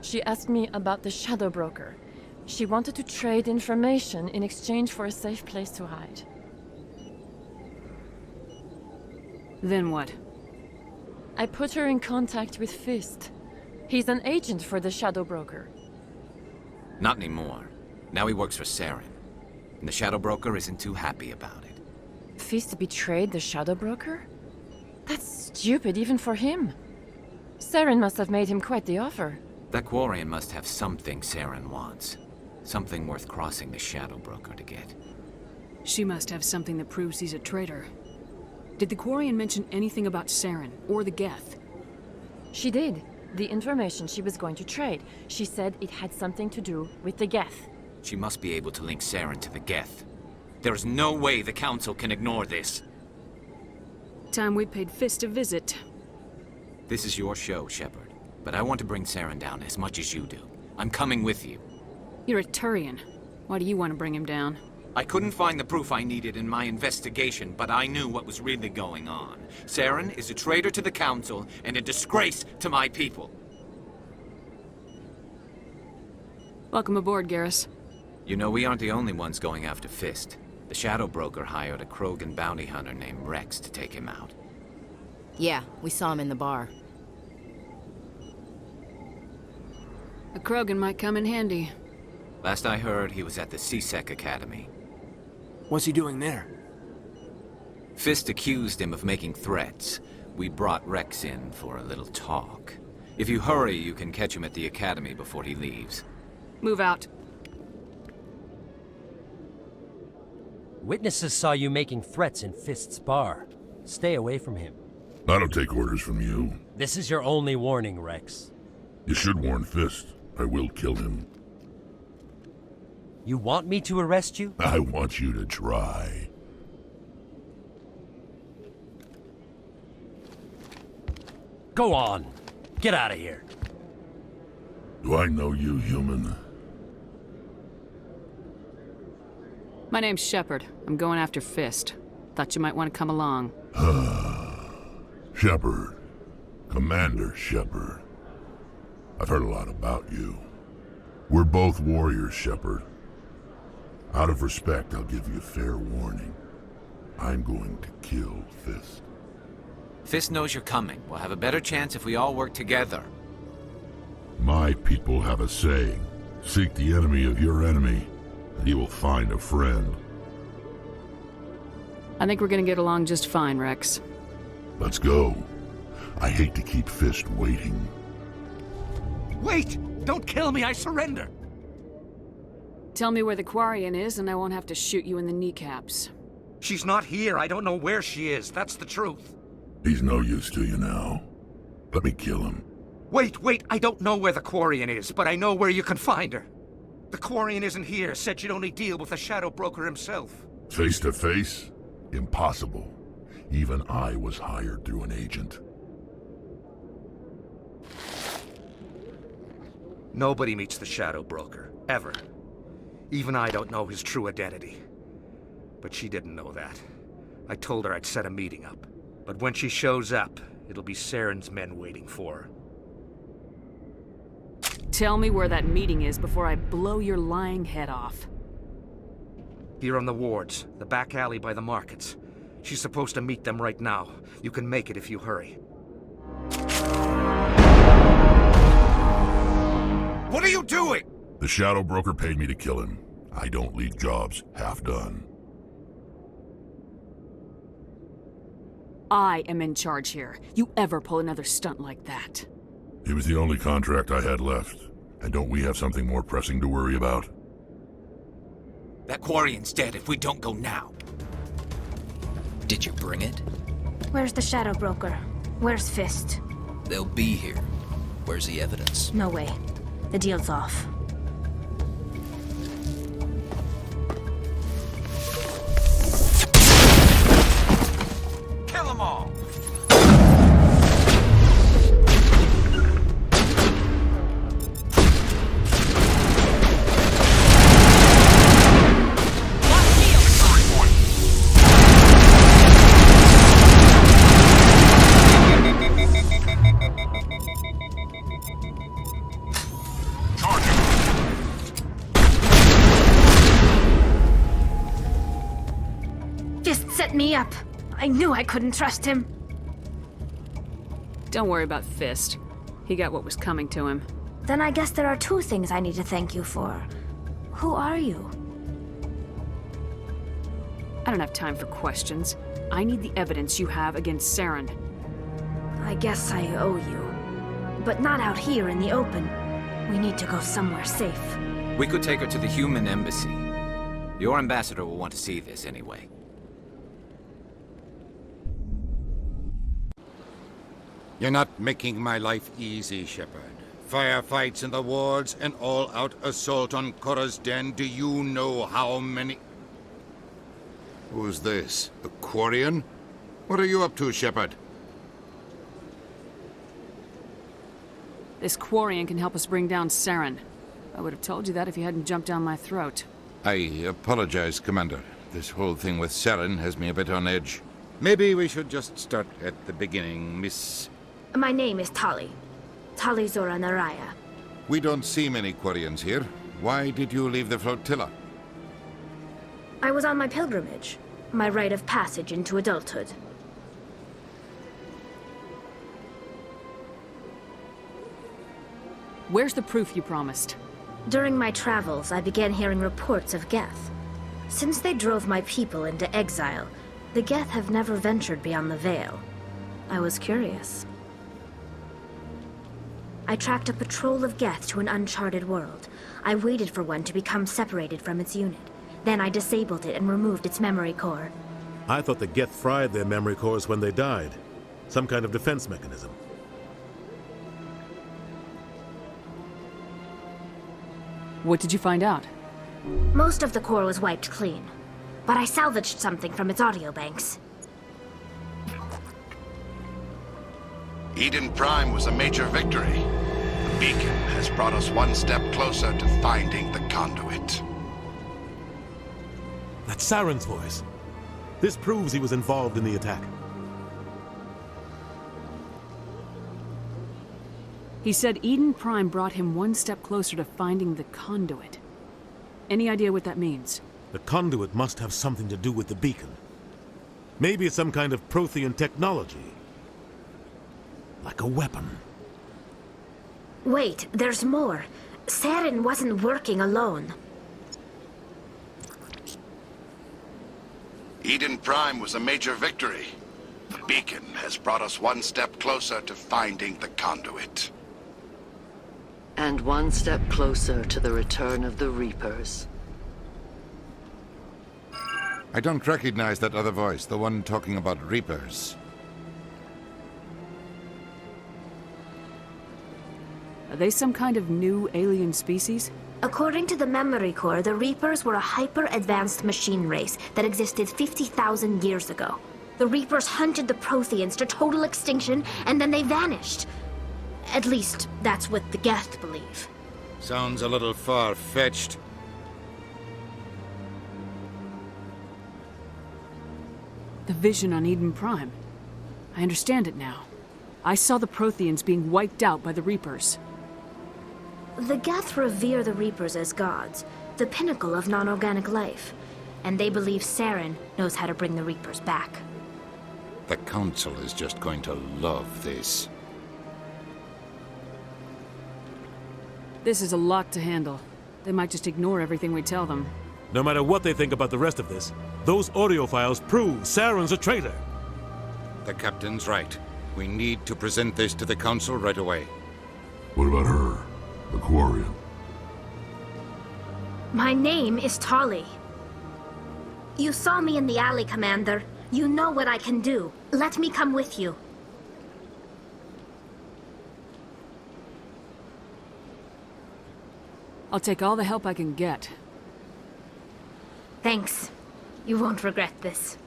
She asked me about the Shadow Broker. She wanted to trade information in exchange for a safe place to hide. Then what? I put her in contact with Fist. He's an agent for the Shadow Broker. Not anymore. Now he works for Saren. And the Shadow Broker isn't too happy about it. Fist betrayed the Shadow Broker? That's stupid even for him. Saren must have made him quite the offer. That Quarian must have something Saren wants. Something worth crossing the Shadow Broker to get. She must have something that proves he's a traitor. Did the Quarian mention anything about Saren or the Geth? She did. The information she was going to trade. She said it had something to do with the Geth. She must be able to link Saren to the Geth. There is no way the Council can ignore this. Time we paid Fist a visit. This is your show, Shepard. But I want to bring Saren down as much as you do. I'm coming with you. You're a Turian. Why do you want to bring him down? I couldn't find the proof I needed in my investigation, but I knew what was really going on. Saren is a traitor to the Council and a disgrace to my people. Welcome aboard, Garrus. You know, we aren't the only ones going after Fist. The Shadow Broker hired a Krogan bounty hunter named Rex to take him out. Yeah, we saw him in the bar. A Krogan might come in handy. Last I heard, he was at the CSEC Academy. What's he doing there? Fist accused him of making threats. We brought Rex in for a little talk. If you hurry, you can catch him at the Academy before he leaves. Move out. Witnesses saw you making threats in Fist's bar. Stay away from him. I don't take orders from you. This is your only warning, Rex. You should warn Fist. I will kill him. You want me to arrest you? I want you to try. Go on. Get out of here. Do I know you, human? My name's Shepard. I'm going after Fist. Thought you might want to come along. Shepard. Commander Shepard. I've heard a lot about you. We're both warriors, Shepard. Out of respect, I'll give you a fair warning. I'm going to kill Fist. Fist knows you're coming. We'll have a better chance if we all work together. My people have a saying. Seek the enemy of your enemy, and you will find a friend. I think we're gonna get along just fine, Rex. Let's go. I hate to keep Fist waiting. Wait! Don't kill me, I surrender! Tell me where the Quarian is and I won't have to shoot you in the kneecaps. She's not here. I don't know where she is. That's the truth. He's no use to you now. Let me kill him. Wait! I don't know where the Quarian is, but I know where you can find her. The Quarian isn't here. Said she'd only deal with the Shadow Broker himself. Face to face? Impossible. Even I was hired through an agent. Nobody meets the Shadow Broker. Ever. Even I don't know his true identity. But she didn't know that. I told her I'd set a meeting up. But when she shows up, it'll be Saren's men waiting for her. Tell me where that meeting is before I blow your lying head off. Here on the wards, the back alley by the markets. She's supposed to meet them right now. You can make it if you hurry. What are you doing? The Shadow Broker paid me to kill him. I don't leave jobs half done. I am in charge here. You ever pull another stunt like that? It was the only contract I had left. And don't we have something more pressing to worry about? That Quarian's dead if we don't go now. Did you bring it? Where's the Shadow Broker? Where's Fist? They'll be here. Where's the evidence? No way. The deal's off. Kill them all! set me up. I knew I couldn't trust him. Don't worry about Fist. He got what was coming to him. Then I guess there are two things I need to thank you for. Who are you? I don't have time for questions. I need the evidence you have against Saren. I guess I owe you. But not out here in the open. We need to go somewhere safe. We could take her to the human embassy. Your ambassador will want to see this anyway. You're not making my life easy, Shepard. Firefights in the wards, an all-out assault on Korra's den. Do you know how many... Who's this? A Quarian? What are you up to, Shepard? This Quarian can help us bring down Saren. I would have told you that if you hadn't jumped down my throat. I apologize, Commander. This whole thing with Saren has me a bit on edge. Maybe we should just start at the beginning, Miss... My name is Tali. Tali Zora Naraya. We don't see many Quarians here. Why did you leave the flotilla? I was on my pilgrimage. My rite of passage into adulthood. Where's the proof you promised? During my travels, I began hearing reports of Geth. Since they drove my people into exile, the Geth have never ventured beyond the Veil. I was curious. I tracked a patrol of Geth to an uncharted world. I waited for one to become separated from its unit. Then I disabled it and removed its memory core. I thought the Geth fried their memory cores when they died. Some kind of defense mechanism. What did you find out? Most of the core was wiped clean, but I salvaged something from its audio banks. Eden Prime was a major victory. The beacon has brought us one step closer to finding the conduit. That's Saren's voice. This proves he was involved in the attack. He said Eden Prime brought him one step closer to finding the conduit. Any idea what that means? The conduit must have something to do with the beacon. Maybe it's some kind of Prothean technology. Like a weapon. Wait, there's more. Saren wasn't working alone. Eden Prime was a major victory. The beacon has brought us one step closer to finding the conduit. And one step closer to the return of the Reapers. I don't recognize that other voice, the one talking about Reapers. Are they some kind of new alien species? According to the memory core, the Reapers were a hyper-advanced machine race that existed 50,000 years ago. The Reapers hunted the Protheans to total extinction, and then they vanished. At least, that's what the Geth believe. Sounds a little far-fetched. The vision on Eden Prime. I understand it now. I saw the Protheans being wiped out by the Reapers. The Geth revere the Reapers as gods, the pinnacle of non-organic life. And they believe Saren knows how to bring the Reapers back. The Council is just going to love this. This is a lot to handle. They might just ignore everything we tell them. No matter what they think about the rest of this, those audio files prove Saren's a traitor. The Captain's right. We need to present this to the Council right away. What about her? The Quarian? My name is Tali. You saw me in the alley, Commander. You know what I can do. Let me come with you. I'll take all the help I can get. Thanks. You won't regret this.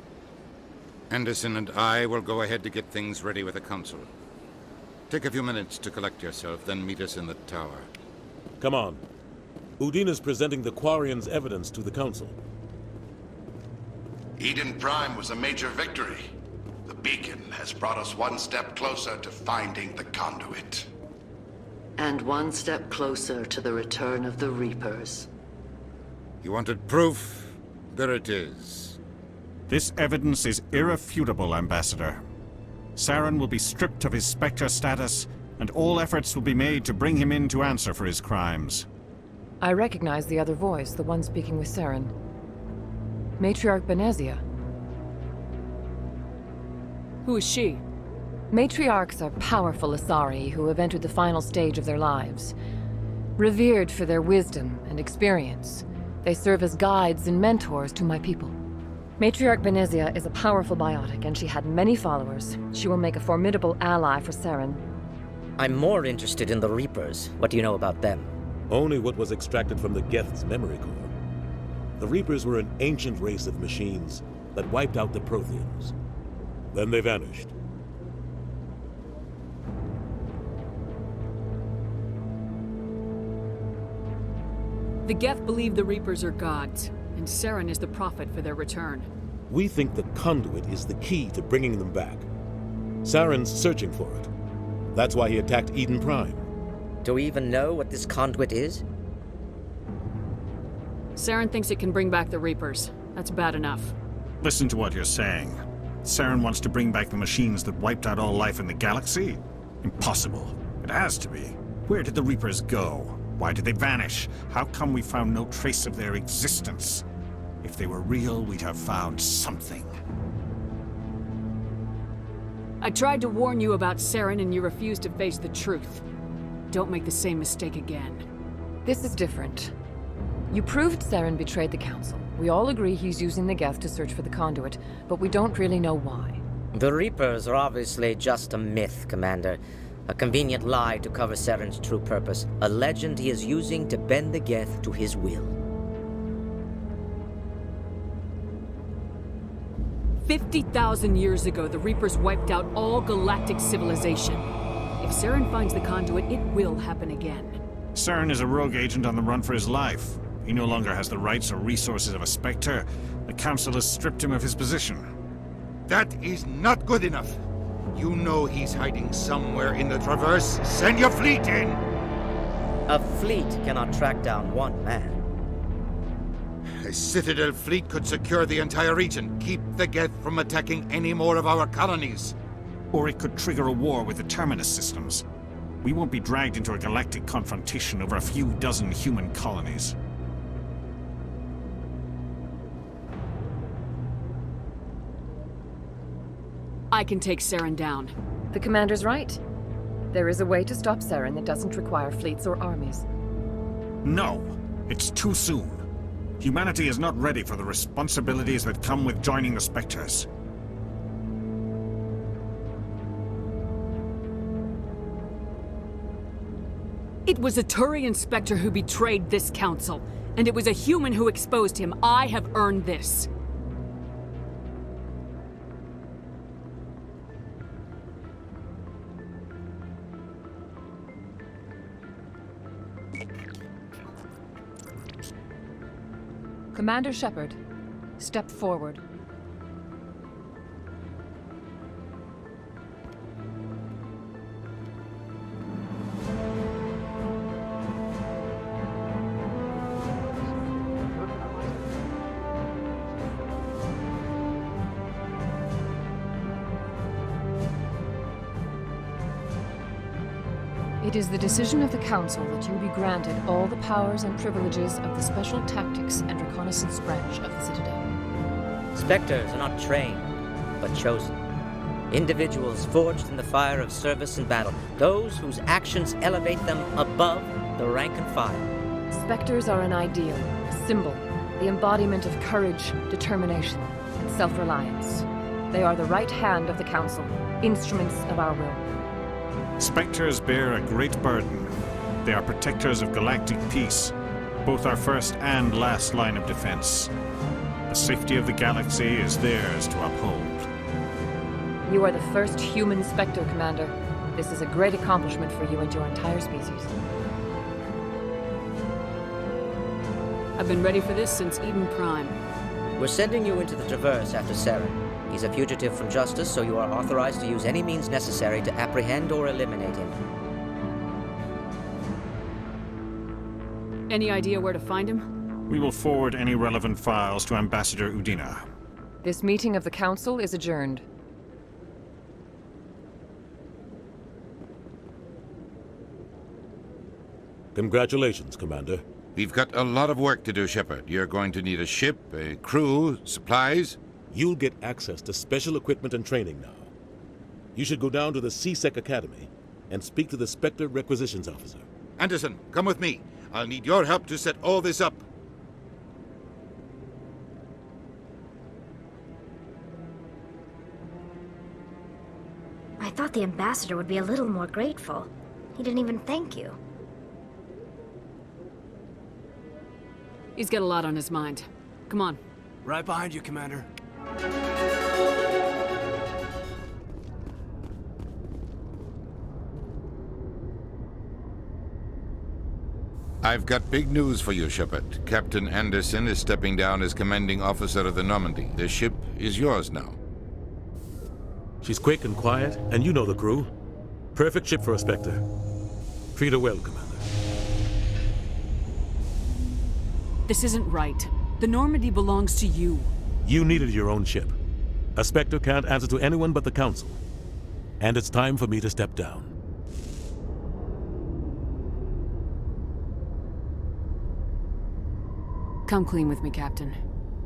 Anderson and I will go ahead to get things ready with the Council. Take a few minutes to collect yourself, then meet us in the tower. Come on. Udina's presenting the Quarian's evidence to the Council. Eden Prime was a major victory. The beacon has brought us one step closer to finding the conduit. And one step closer to the return of the Reapers. You wanted proof? There it is. This evidence is irrefutable, Ambassador. Saren will be stripped of his Spectre status, and all efforts will be made to bring him in to answer for his crimes. I recognize the other voice, the one speaking with Saren. Matriarch Benezia. Who is she? Matriarchs are powerful Asari who have entered the final stage of their lives. Revered for their wisdom and experience, they serve as guides and mentors to my people. Matriarch Benezia is a powerful biotic, and she had many followers. She will make a formidable ally for Saren. I'm more interested in the Reapers. What do you know about them? Only what was extracted from the Geth's memory core. The Reapers were an ancient race of machines that wiped out the Protheans. Then they vanished. The Geth believe the Reapers are gods, and Saren is the prophet for their return. We think the conduit is the key to bringing them back. Saren's searching for it. That's why he attacked Eden Prime. Do we even know what this conduit is? Saren thinks it can bring back the Reapers. That's bad enough. Listen to what you're saying. Saren wants to bring back the machines that wiped out all life in the galaxy? Impossible. It has to be. Where did the Reapers go? Why did they vanish? How come we found no trace of their existence? If they were real, we'd have found something. I tried to warn you about Saren and you refused to face the truth. Don't make the same mistake again. This is different. You proved Saren betrayed the Council. We all agree he's using the Geth to search for the conduit, but we don't really know why. The Reapers are obviously just a myth, Commander. A convenient lie to cover Saren's true purpose. A legend he is using to bend the Geth to his will. 50,000 years ago, the Reapers wiped out all galactic civilization. If Saren finds the conduit, it will happen again. Saren is a rogue agent on the run for his life. He no longer has the rights or resources of a Spectre. The Council has stripped him of his position. That is not good enough. You know he's hiding somewhere in the Traverse. Send your fleet in! A fleet cannot track down one man. A Citadel fleet could secure the entire region, keep the Geth from attacking any more of our colonies. Or it could trigger a war with the Terminus systems. We won't be dragged into a galactic confrontation over a few dozen human colonies. I can take Saren down. The Commander's right. There is a way to stop Saren that doesn't require fleets or armies. No, it's too soon. Humanity is not ready for the responsibilities that come with joining the Spectres. It was a Turian Spectre who betrayed this council, and it was a human who exposed him. I have earned this. Commander Shepard, step forward. It is the decision of the Council that you be granted all the powers and privileges of the Special Tactics and Reconnaissance branch of the Citadel. Spectres are not trained, but chosen. Individuals forged in the fire of service and battle. Those whose actions elevate them above the rank and file. Spectres are an ideal, a symbol, the embodiment of courage, determination, and self-reliance. They are the right hand of the Council, instruments of our will. Spectres bear a great burden. They are protectors of galactic peace, both our first and last line of defense. The safety of the galaxy is theirs to uphold. You are the first human Spectre, Commander. This is a great accomplishment for you and your entire species. I've been ready for this since Eden Prime. We're sending you into the Traverse after Saren. He's a fugitive from justice, so you are authorized to use any means necessary to apprehend or eliminate him. Any idea where to find him? We will forward any relevant files to Ambassador Udina. This meeting of the Council is adjourned. Congratulations, Commander. We've got a lot of work to do, Shepard. You're going to need a ship, a crew, supplies. You'll get access to special equipment and training now. You should go down to the C-Sec Academy and speak to the Spectre Requisitions Officer. Anderson, come with me. I'll need your help to set all this up. I thought the ambassador would be a little more grateful. He didn't even thank you. He's got a lot on his mind. Come on. Right behind you, Commander. I've got big news for you, Shepard. Captain Anderson is stepping down as commanding officer of the Normandy. The ship is yours now. She's quick and quiet, and you know the crew. Perfect ship for a Spectre. Treat her well, Commander. This isn't right. The Normandy belongs to you. You needed your own ship. A Spectre can't answer to anyone but the Council. And it's time for me to step down. Come clean with me, Captain.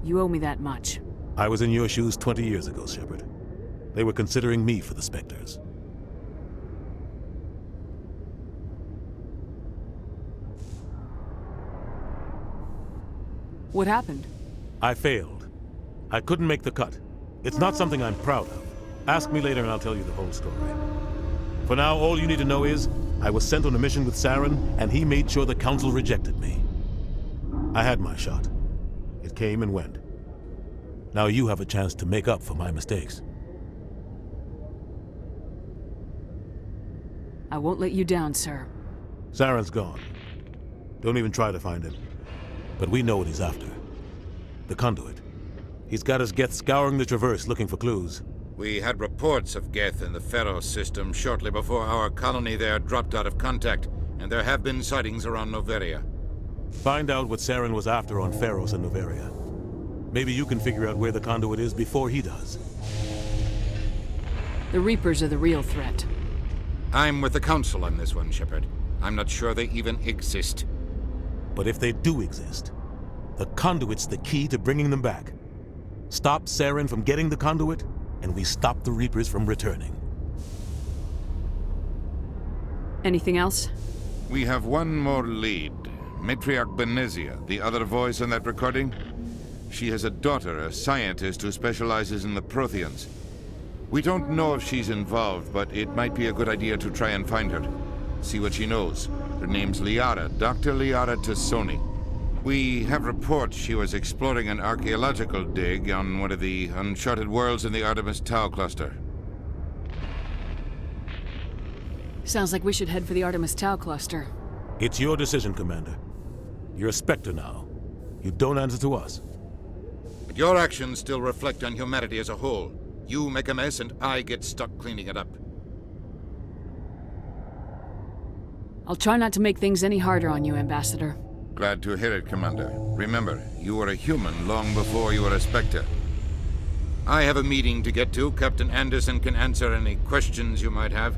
You owe me that much. I was in your shoes 20 years ago, Shepard. They were considering me for the Spectres. What happened? I failed. I couldn't make the cut. It's not something I'm proud of. Ask me later and I'll tell you the whole story. For now, all you need to know is, I was sent on a mission with Saren, and he made sure the Council rejected me. I had my shot. It came and went. Now you have a chance to make up for my mistakes. I won't let you down, sir. Saren's gone. Don't even try to find him. But we know what he's after. The conduit. He's got his Geth scouring the Traverse looking for clues. We had reports of Geth in the Pharos system shortly before our colony there dropped out of contact, and there have been sightings around Noveria. Find out what Saren was after on Pharos and Noveria. Maybe you can figure out where the conduit is before he does. The Reapers are the real threat. I'm with the Council on this one, Shepard. I'm not sure they even exist. But if they do exist, the conduit's the key to bringing them back. Stop Saren from getting the conduit, and we stop the Reapers from returning. Anything else? We have one more lead. Matriarch Benezia, the other voice on that recording. She has a daughter, a scientist who specializes in the Protheans. We don't know if she's involved, but it might be a good idea to try and find her. See what she knows. Her name's Liara, Dr. Liara Tassoni. We have reports she was exploring an archaeological dig on one of the uncharted worlds in the Artemis Tau cluster. Sounds like we should head for the Artemis Tau cluster. It's your decision, Commander. You're a Spectre now. You don't answer to us. But your actions still reflect on humanity as a whole. You make a mess and I get stuck cleaning it up. I'll try not to make things any harder on you, Ambassador. Glad to hear it, Commander. Remember, you were a human long before you were a Spectre. I have a meeting to get to. Captain Anderson can answer any questions you might have.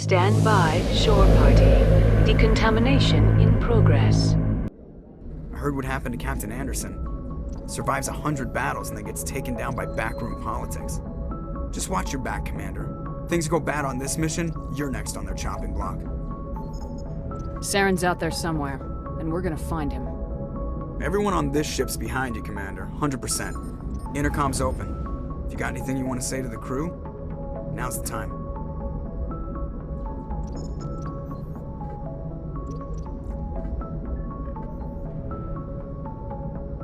Stand by, shore party. Decontamination in progress. I heard what happened to Captain Anderson. Survives 100 battles and then gets taken down by backroom politics. Just watch your back, Commander. Things go bad on this mission, you're next on their chopping block. Saren's out there somewhere, and we're gonna find him. Everyone on this ship's behind you, Commander. 100%. Intercom's open. If you got anything you want to say to the crew, now's the time.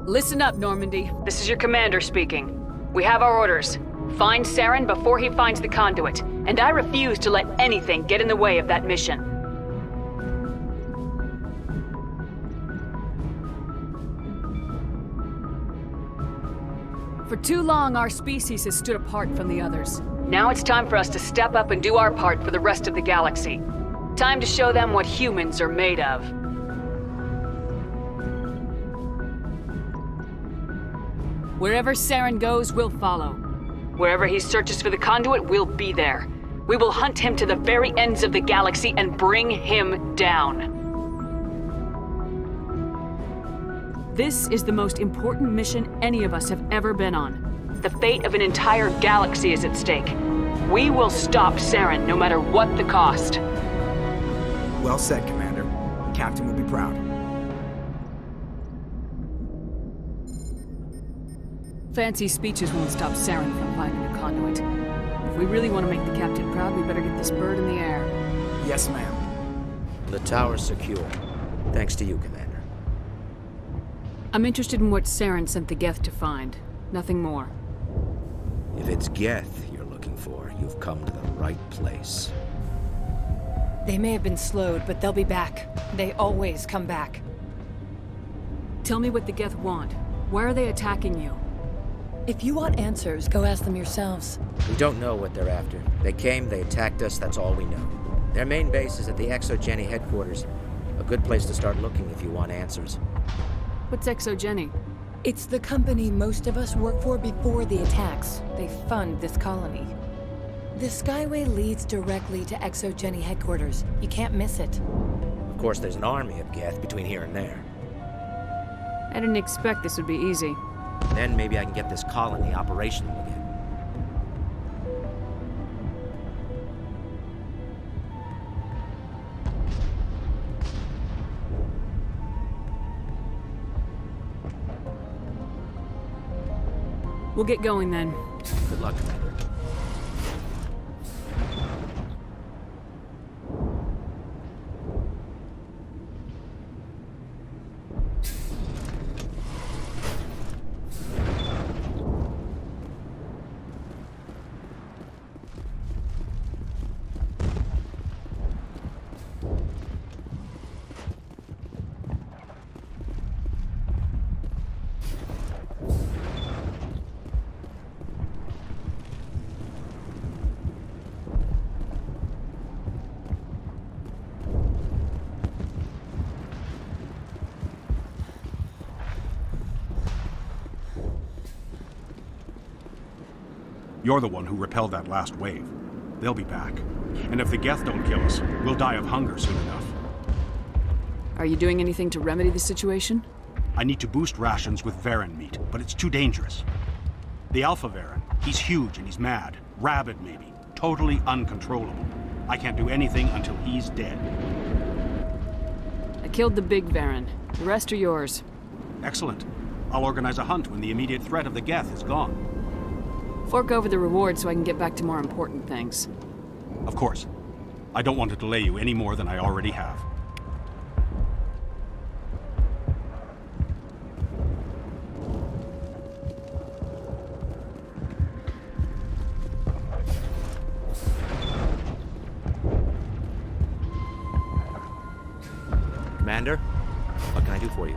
Listen up, Normandy. This is your commander speaking. We have our orders. Find Saren before he finds the conduit, and I refuse to let anything get in the way of that mission. For too long, our species has stood apart from the others. Now it's time for us to step up and do our part for the rest of the galaxy. Time to show them what humans are made of. Wherever Saren goes, we'll follow. Wherever he searches for the conduit, we'll be there. We will hunt him to the very ends of the galaxy and bring him down. This is the most important mission any of us have ever been on. The fate of an entire galaxy is at stake. We will stop Saren no matter what the cost. Well said, Commander. Captain will be proud. Fancy speeches won't stop Saren from finding a conduit. If we really want to make the captain proud, we better get this bird in the air. Yes, ma'am. The tower's secure. Thanks to you, Commander. I'm interested in what Saren sent the Geth to find. Nothing more. If it's Geth you're looking for, you've come to the right place. They may have been slowed, but they'll be back. They always come back. Tell me what the Geth want. Why are they attacking you? If you want answers, go ask them yourselves. We don't know what they're after. They came, they attacked us, that's all we know. Their main base is at the Exogeny headquarters. A good place to start looking if you want answers. What's Exogeny? It's the company most of us worked for before the attacks. They fund this colony. The Skyway leads directly to Exogeny headquarters. You can't miss it. Of course, there's an army of Geth between here and there. I didn't expect this would be easy. Then maybe I can get this colony operational again. We'll get going then. Good luck, Commander. You're the one who repelled that last wave. They'll be back. And if the Geth don't kill us, we'll die of hunger soon enough. Are you doing anything to remedy the situation? I need to boost rations with Varen meat, but it's too dangerous. The Alpha Varen, he's huge and he's mad. Rabid, maybe. Totally uncontrollable. I can't do anything until he's dead. I killed the big Varen. The rest are yours. Excellent. I'll organize a hunt when the immediate threat of the Geth is gone. Fork over the reward so I can get back to more important things. Of course. I don't want to delay you any more than I already have. Commander, what can I do for you?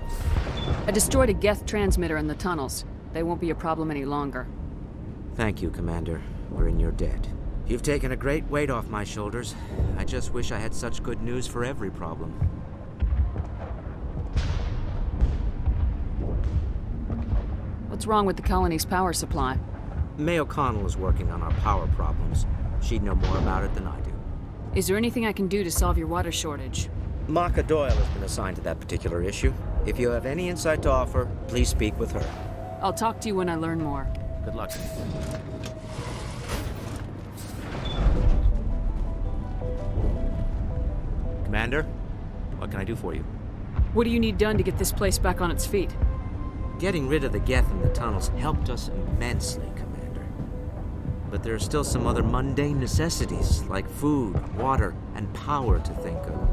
I destroyed a Geth transmitter in the tunnels. They won't be a problem any longer. Thank you, Commander. We're in your debt. You've taken a great weight off my shoulders. I just wish I had such good news for every problem. What's wrong with the colony's power supply? May O'Connell is working on our power problems. She'd know more about it than I do. Is there anything I can do to solve your water shortage? Maka Doyle has been assigned to that particular issue. If you have any insight to offer, please speak with her. I'll talk to you when I learn more. Good luck. Commander, what can I do for you? What do you need done to get this place back on its feet? Getting rid of the Geth in the tunnels helped us immensely, Commander. But there are still some other mundane necessities, like food, water, and power to think of.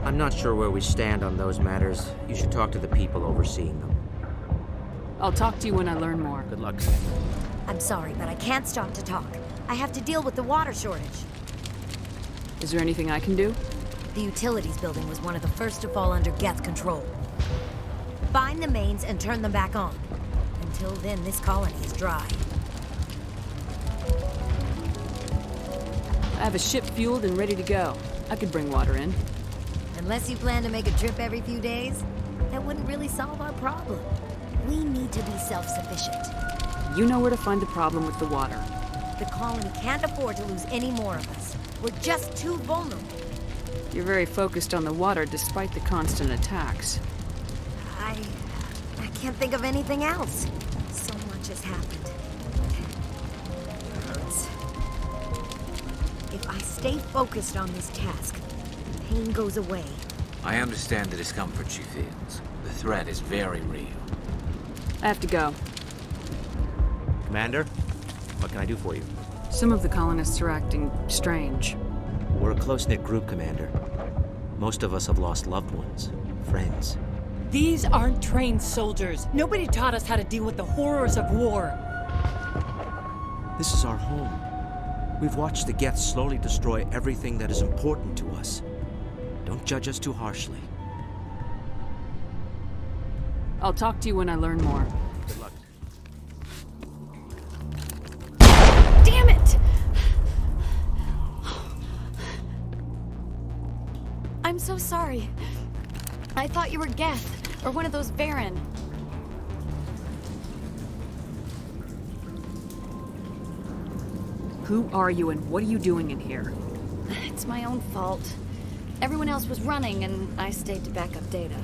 I'm not sure where we stand on those matters. You should talk to the people overseeing them. I'll talk to you when I learn more. Good luck. I'm sorry, but I can't stop to talk. I have to deal with the water shortage. Is there anything I can do? The utilities building was one of the first to fall under Geth control. Find the mains and turn them back on. Until then, this colony is dry. I have a ship fueled and ready to go. I could bring water in. Unless you plan to make a trip every few days, that wouldn't really solve our problem. We need to be self-sufficient. You know where to find the problem with the water. The colony can't afford to lose any more of us. We're just too vulnerable. You're very focused on the water despite the constant attacks. I can't think of anything else. So much has happened. It hurts. If I stay focused on this task, pain goes away. I understand the discomfort she feels. The threat is very real. I have to go. Commander, what can I do for you? Some of the colonists are acting strange. We're a close-knit group, Commander. Most of us have lost loved ones, friends. These aren't trained soldiers. Nobody taught us how to deal with the horrors of war. This is our home. We've watched the Geth slowly destroy everything that is important to us. Don't judge us too harshly. I'll talk to you when I learn more. Good luck. Damn it! I'm so sorry. I thought you were Geth, or one of those Varen. Who are you and what are you doing in here? It's my own fault. Everyone else was running, and I stayed to back up data.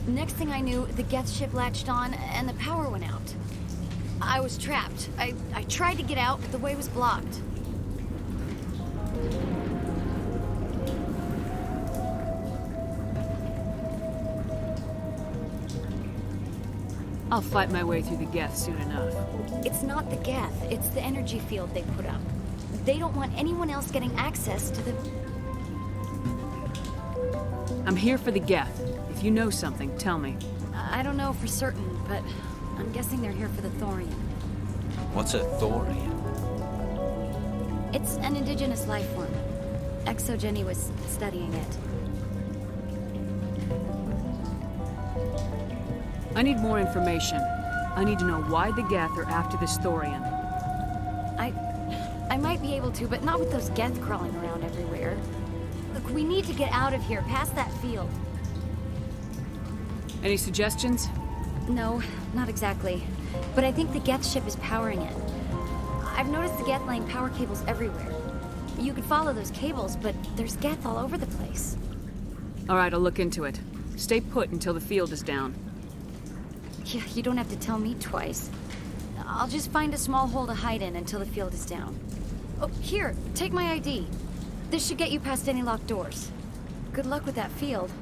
Next thing I knew, the Geth ship latched on, and the power went out. I was trapped. I tried to get out, but the way was blocked. I'll fight my way through the Geth soon enough. It's not the Geth, it's the energy field they put up. They don't want anyone else getting access to the... I'm here for the Geth. If you know something, tell me. I don't know for certain, but I'm guessing they're here for the Thorian. What's a Thorian? It's an indigenous life form. Exogeny was studying it. I need more information. I need to know why the Geth are after this Thorian. I might be able to, but not with those Geth crawling around everywhere. Look, we need to get out of here, past that field. Any suggestions? No, not exactly. But I think the Geth ship is powering it. I've noticed the Geth laying power cables everywhere. You could follow those cables, but there's Geth all over the place. All right, I'll look into it. Stay put until the field is down. Yeah, you don't have to tell me twice. I'll just find a small hole to hide in until the field is down. Oh, here, take my ID. This should get you past any locked doors. Good luck with that field.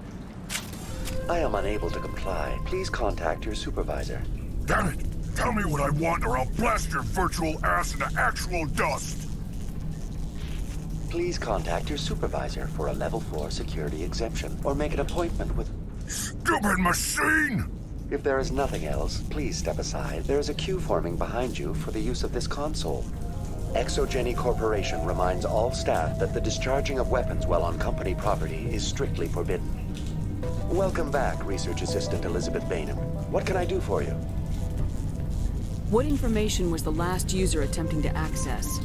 I am unable to comply. Please contact your supervisor. Damn it! Tell me what I want or I'll blast your virtual ass into actual dust! Please contact your supervisor for a level 4 security exemption, or make an appointment with... Stupid machine! If there is nothing else, please step aside. There is a queue forming behind you for the use of this console. Exogeny Corporation reminds all staff that the discharging of weapons while on company property is strictly forbidden. Welcome back, Research Assistant Elizabeth Bainham. What can I do for you? What information was the last user attempting to access?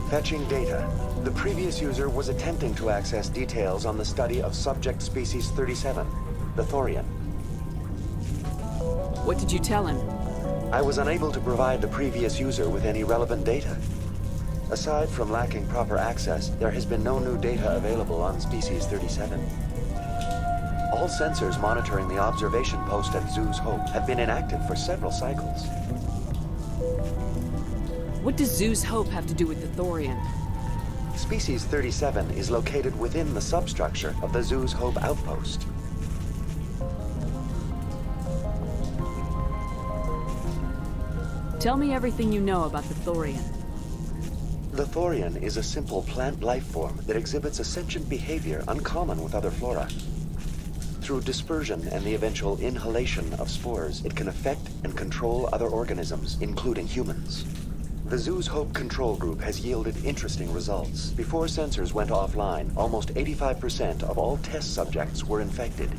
Fetching data. The previous user was attempting to access details on the study of subject species 37, the Thorian. What did you tell him? I was unable to provide the previous user with any relevant data. Aside from lacking proper access, there has been no new data available on species 37. All sensors monitoring the observation post at Zoo's Hope have been inactive for several cycles. What does Zoo's Hope have to do with the Thorian? Species 37 is located within the substructure of the Zoo's Hope outpost. Tell me everything you know about the Thorian. The Thorian is a simple plant life form that exhibits a sentient behavior uncommon with other flora. Through Through dispersion and the eventual inhalation of spores, it can affect and control other organisms, including humans. The Zoo's Hope control group has yielded interesting results. Before sensors went offline, almost 85% of all test subjects were infected.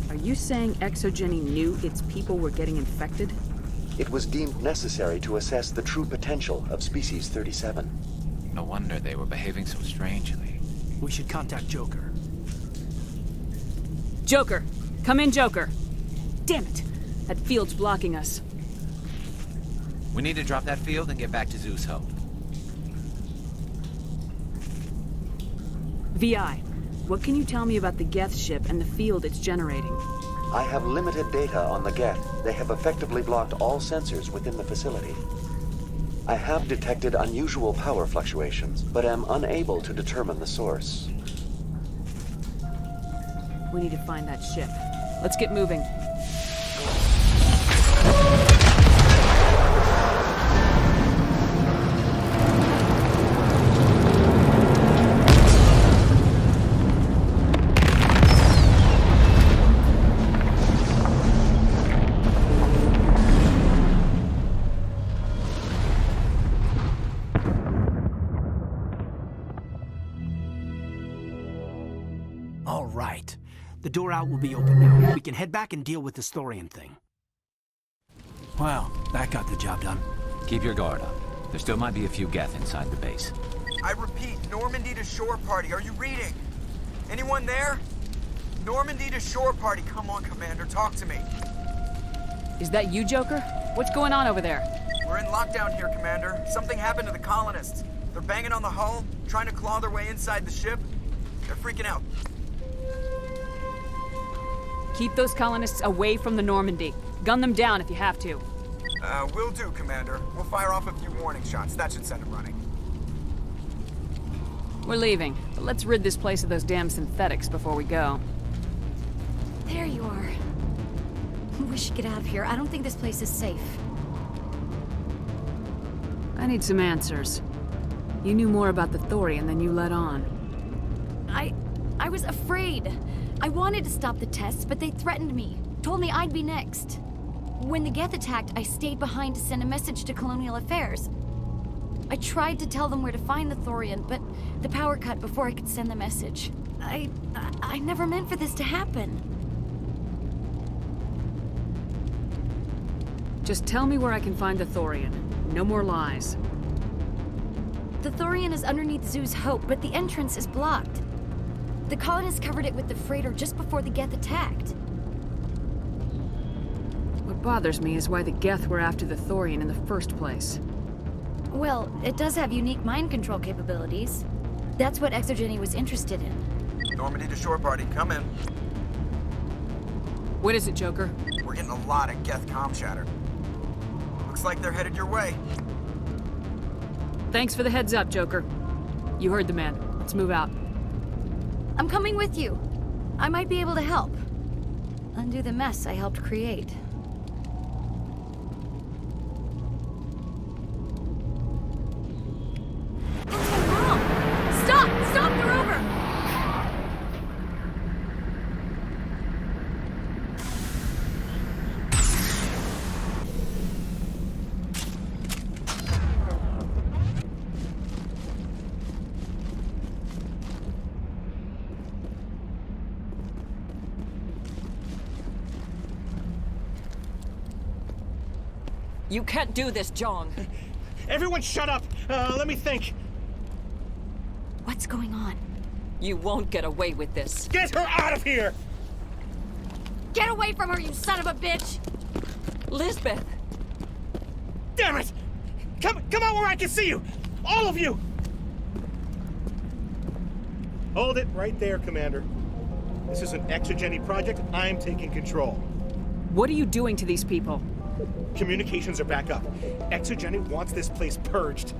Are you saying Exogeny knew its people were getting infected? It was deemed necessary to assess the true potential of Species 37. No wonder they were behaving so strangely. We should contact Joker. Joker! Come in, Joker! Damn it! That field's blocking us. We need to drop that field and get back to Zeus Hope. VI, what can you tell me about the Geth ship and the field it's generating? I have limited data on the Geth. They have effectively blocked all sensors within the facility. I have detected unusual power fluctuations, but am unable to determine the source. We need to find that ship. Let's get moving. All right. The door out will be open now. We can head back and deal with this thorium thing. Well, that got the job done. Keep your guard up. There still might be a few Geth inside the base. I repeat, Normandy to shore party. Are you reading? Anyone there? Normandy to shore party. Come on, Commander, talk to me. Is that you, Joker? What's going on over there? We're in lockdown here, Commander. Something happened to the colonists. They're banging on the hull, trying to claw their way inside the ship. They're freaking out. Keep those colonists away from the Normandy. Gun them down if you have to. Will do, Commander. We'll fire off a few warning shots. That should send them running. We're leaving, but let's rid this place of those damn synthetics before we go. There you are. We should get out of here. I don't think this place is safe. I need some answers. You knew more about the thorium than you let on. I was afraid. I wanted to stop the tests, but they threatened me. Told me I'd be next. When the Geth attacked, I stayed behind to send a message to Colonial Affairs. I tried to tell them where to find the thorium, but the power cut before I could send the message. I never meant for this to happen. Just tell me where I can find the thorium. No more lies. The thorium is underneath Zoo's Hope, but the entrance is blocked. The colonists covered it with the freighter just before the Geth attacked. What bothers me is why the Geth were after the thorium in the first place. Well, it does have unique mind control capabilities. That's what Exogeny was interested in. Normandy to shore party, come in. What is it, Joker? We're getting a lot of Geth comm chatter. Looks like they're headed your way. Thanks for the heads up, Joker. You heard the man. Let's move out. I'm coming with you. I might be able to help. Undo the mess I helped create. Stop! Stop! They're over! You can't do this, John. Everyone shut up! Let me think. What's going on? You won't get away with this. Get her out of here! Get away from her, you son of a bitch! Lisbeth! Damn it! Come out where I can see you! All of you! Hold it right there, Commander. This is an Exogeny project. I'm taking control. What are you doing to these people? Communications are back up. Exogeny wants this place purged.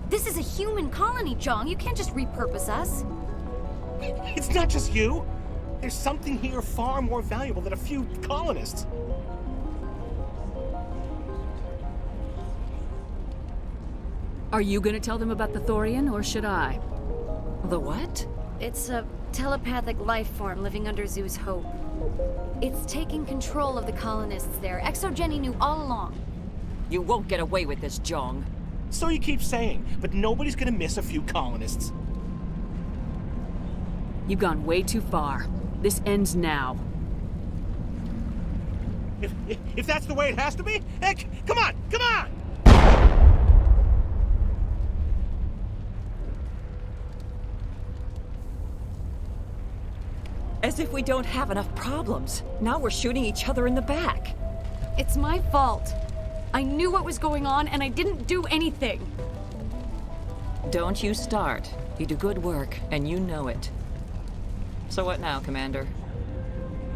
This is a human colony, Jong. You can't just repurpose us. It's not just you. There's something here far more valuable than a few colonists. Are you gonna tell them about the thorium, or should I? The what? It's a telepathic life form living under Zoo's Hope. It's taking control of the colonists there. Exogeny knew all along. You won't get away with this, Jong. So you keep saying, but nobody's gonna miss a few colonists. You've gone way too far. This ends now. If that's the way it has to be, heck, come on, come on! As if we don't have enough problems. Now we're shooting each other in the back. It's my fault. I knew what was going on and I didn't do anything. Don't you start. You do good work, and you know it. So what now, Commander?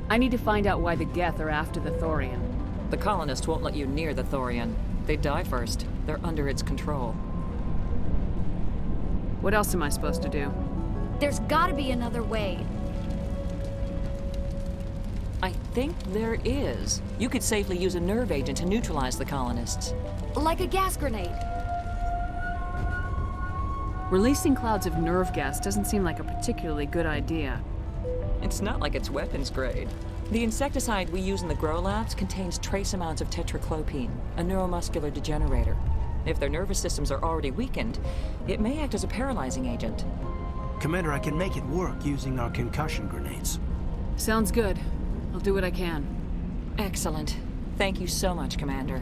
I need to find out why the Geth are after the Thorian. The colonists won't let you near the Thorian. They'd die first. They're under its control. What else am I supposed to do? There's gotta be another way. I think there is. You could safely use a nerve agent to neutralize the colonists. Like a gas grenade. Releasing clouds of nerve gas doesn't seem like a particularly good idea. It's not like it's weapons grade. The insecticide we use in the grow labs contains trace amounts of tetraclopine, a neuromuscular degenerator. If their nervous systems are already weakened, it may act as a paralyzing agent. Commander, I can make it work using our concussion grenades. Sounds good. I'll do what I can. Excellent. Thank you so much, Commander.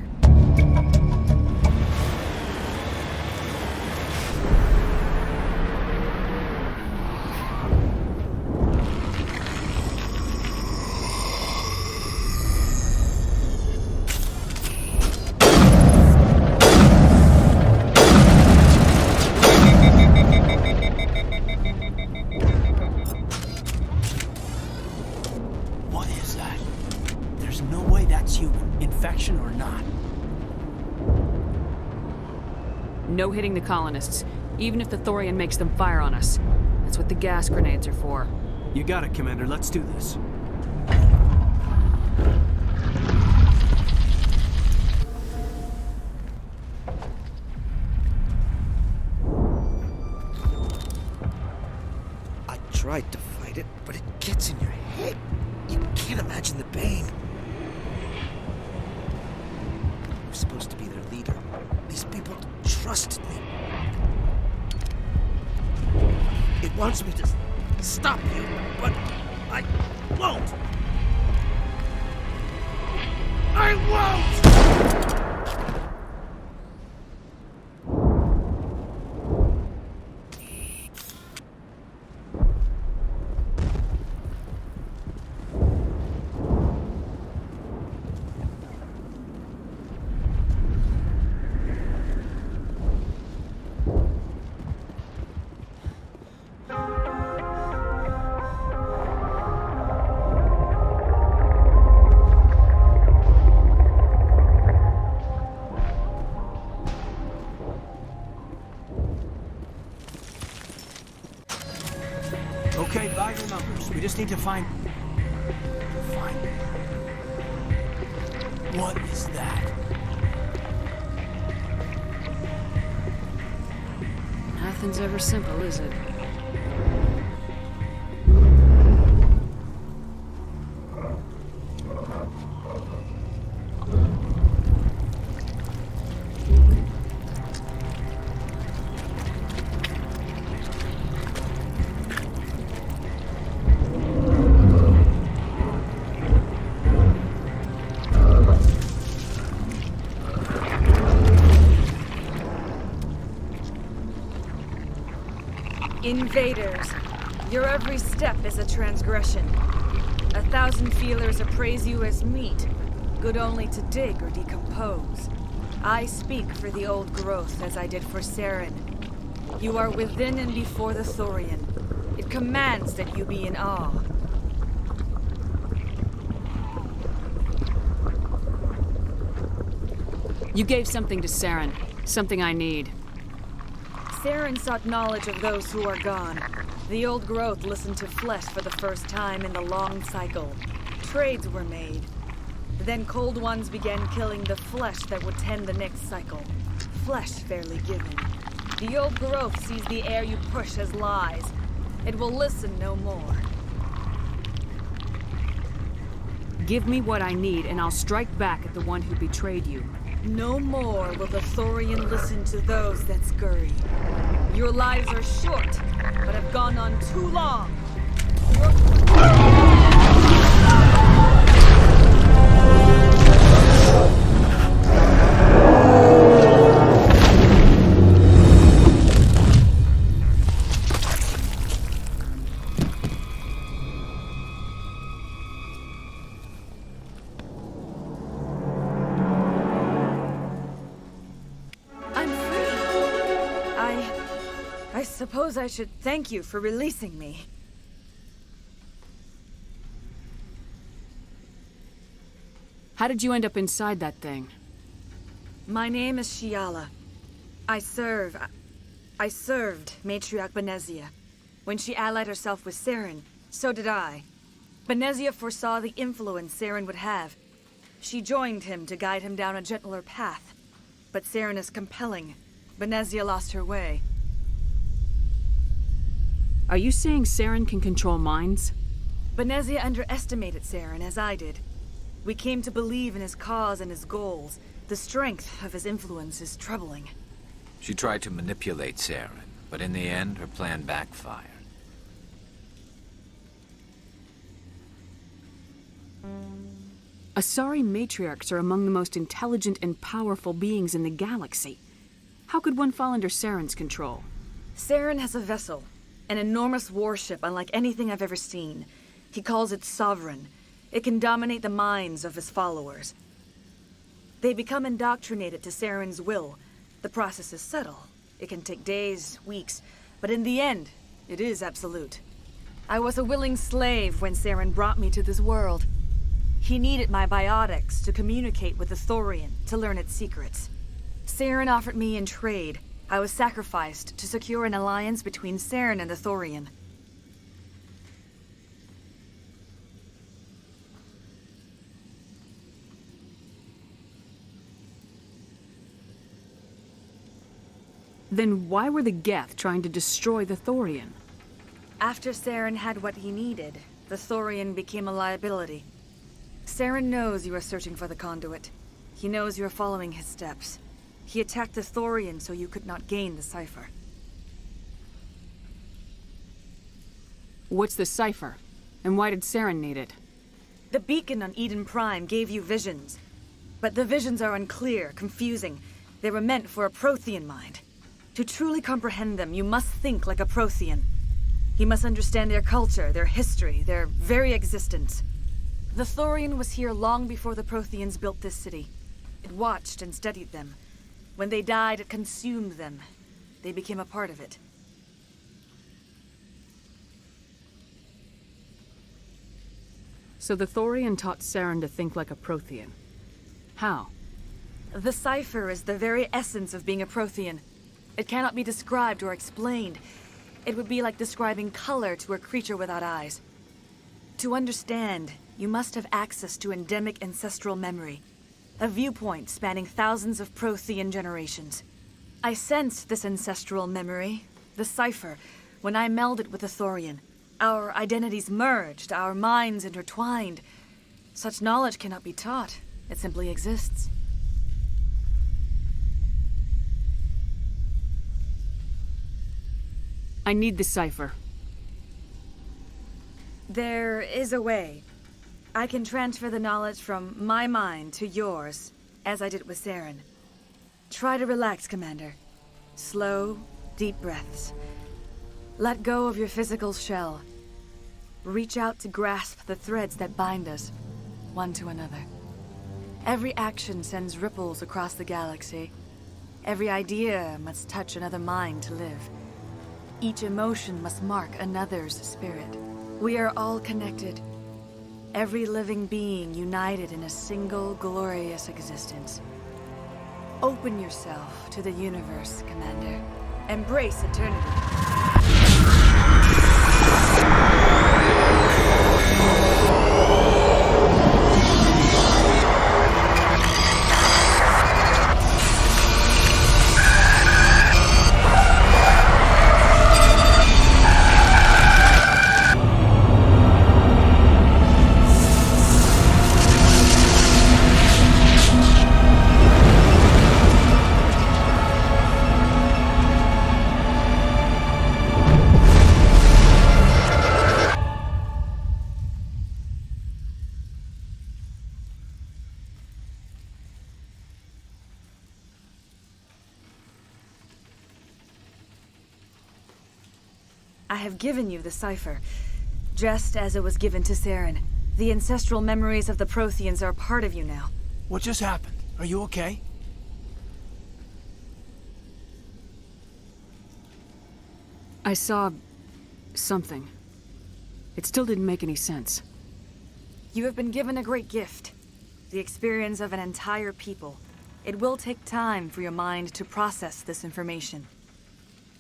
No hitting the colonists, even if the Thorian makes them fire on us. That's what the gas grenades are for. You got it, Commander. Let's do this. I tried to fight it, but it gets in your head. You can't imagine the pain. I'm supposed to be their leader. These people trusted me. It wants me to stop you, but I won't. I won't! Okay, by your numbers. We just need to find... What is that? Nothing's ever simple, is it? Invaders, your every step is a transgression. 1,000 feelers appraise you as meat, good only to dig or decompose. I speak for the old growth as I did for Saren. You are within and before the Thorian. It commands that you be in awe. You gave something to Saren, something I need. Saren sought knowledge of those who are gone. The old growth listened to flesh for the first time in the long cycle. Trades were made. Then cold ones began killing the flesh that would tend the next cycle. Flesh fairly given. The old growth sees the air you push as lies. It will listen no more. Give me what I need, and I'll strike back at the one who betrayed you. No more will the Thorian listen to those that scurry. Your lives are short, but have gone on too long. I suppose I should thank you for releasing me. How did you end up inside that thing? My name is Shiala. I served Matriarch Benezia. When she allied herself with Saren, so did I. Benezia foresaw the influence Saren would have. She joined him to guide him down a gentler path. But Saren is compelling. Benezia lost her way. Are you saying Saren can control minds? Benezia underestimated Saren, as I did. We came to believe in his cause and his goals. The strength of his influence is troubling. She tried to manipulate Saren, but in the end, her plan backfired. Asari matriarchs are among the most intelligent and powerful beings in the galaxy. How could one fall under Saren's control? Saren has a vessel. An enormous warship unlike anything I've ever seen. He calls it Sovereign. It can dominate the minds of his followers. They become indoctrinated to Saren's will. The process is subtle. It can take days, weeks, but in the end, it is absolute. I was a willing slave when Saren brought me to this world. He needed my biotics to communicate with the Thorian, to learn its secrets. Saren offered me in trade. I was sacrificed to secure an alliance between Saren and the Thorian. Then why were the Geth trying to destroy the Thorian? After Saren had what he needed, the Thorian became a liability. Saren knows you are searching for the conduit. He knows you are following his steps. He attacked the Thorian so you could not gain the cipher. What's the cipher? And why did Saren need it? The beacon on Eden Prime gave you visions. But the visions are unclear, confusing. They were meant for a Prothean mind. To truly comprehend them, you must think like a Prothean. You must understand their culture, their history, their very existence. The Thorian was here long before the Protheans built this city. It watched and studied them. When they died, it consumed them. They became a part of it. So the Thorian taught Saren to think like a Prothean. How? The cipher is the very essence of being a Prothean. It cannot be described or explained. It would be like describing color to a creature without eyes. To understand, you must have access to endemic ancestral memory. A viewpoint spanning thousands of Prothean generations. I sensed this ancestral memory, the cipher, when I melded with the Thorian. Our identities merged, our minds intertwined. Such knowledge cannot be taught. It simply exists. I need the cipher. There is a way. I can transfer the knowledge from my mind to yours, as I did with Saren. Try to relax, Commander. Slow, deep breaths. Let go of your physical shell. Reach out to grasp the threads that bind us, one to another. Every action sends ripples across the galaxy. Every idea must touch another mind to live. Each emotion must mark another's spirit. We are all connected. Every living being united in a single glorious existence. Open yourself to the universe, Commander. Embrace eternity. I have given you the cipher, just as it was given to Saren. The ancestral memories of the Protheans are part of you now. What just happened? Are you okay? I saw something. It still didn't make any sense. You have been given a great gift. The experience of an entire people. It will take time for your mind to process this information.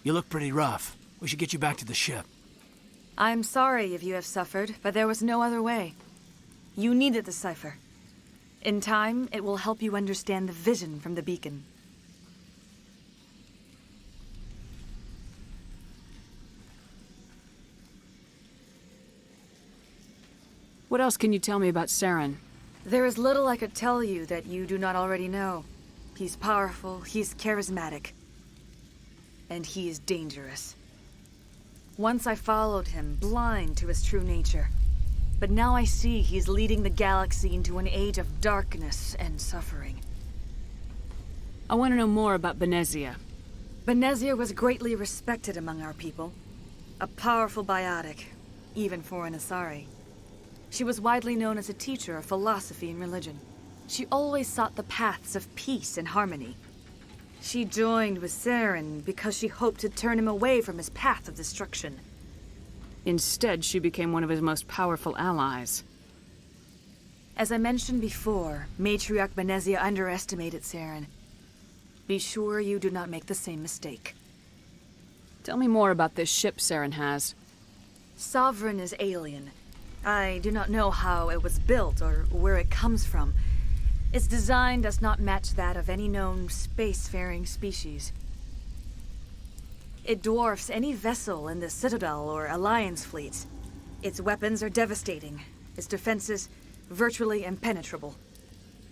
You look pretty rough. We should get you back to the ship. I'm sorry if you have suffered, but there was no other way. You needed the cipher. In time, it will help you understand the vision from the beacon. What else can you tell me about Saren? There is little I could tell you that you do not already know. He's powerful, he's charismatic, and he is dangerous. Once I followed him, blind to his true nature. But now I see he's leading the galaxy into an age of darkness and suffering. I want to know more about Benezia. Benezia was greatly respected among our people. A powerful biotic, even for an Asari. She was widely known as a teacher of philosophy and religion. She always sought the paths of peace and harmony. She joined with Saren because she hoped to turn him away from his path of destruction. Instead, she became one of his most powerful allies. As I mentioned before, Matriarch Benezia underestimated Saren. Be sure you do not make the same mistake. Tell me more about this ship Saren has. Sovereign is alien. I do not know how it was built or where it comes from. Its design does not match that of any known spacefaring species. It dwarfs any vessel in the Citadel or Alliance fleets. Its weapons are devastating, its defenses virtually impenetrable.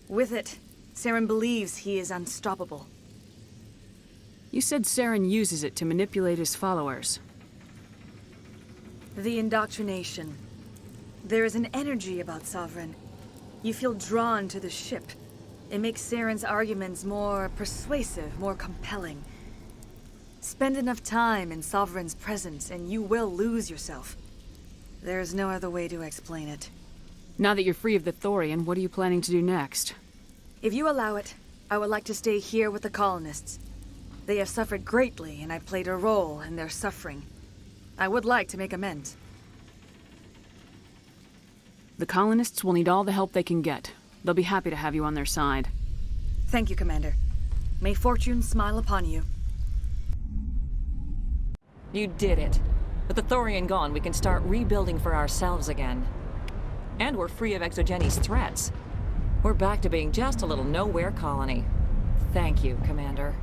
With it, Saren believes he is unstoppable. You said Saren uses it to manipulate his followers. The indoctrination. There is an energy about Sovereign. You feel drawn to the ship. It makes Saren's arguments more persuasive, more compelling. Spend enough time in Sovereign's presence and you will lose yourself. There is no other way to explain it. Now that you're free of the Thorian, what are you planning to do next? If you allow it, I would like to stay here with the colonists. They have suffered greatly and I played a role in their suffering. I would like to make amends. The colonists will need all the help they can get. They'll be happy to have you on their side. Thank you, Commander. May fortune smile upon you. You did it. With the Thorian gone, we can start rebuilding for ourselves again. And we're free of Exogeni's threats. We're back to being just a little nowhere colony. Thank you, Commander.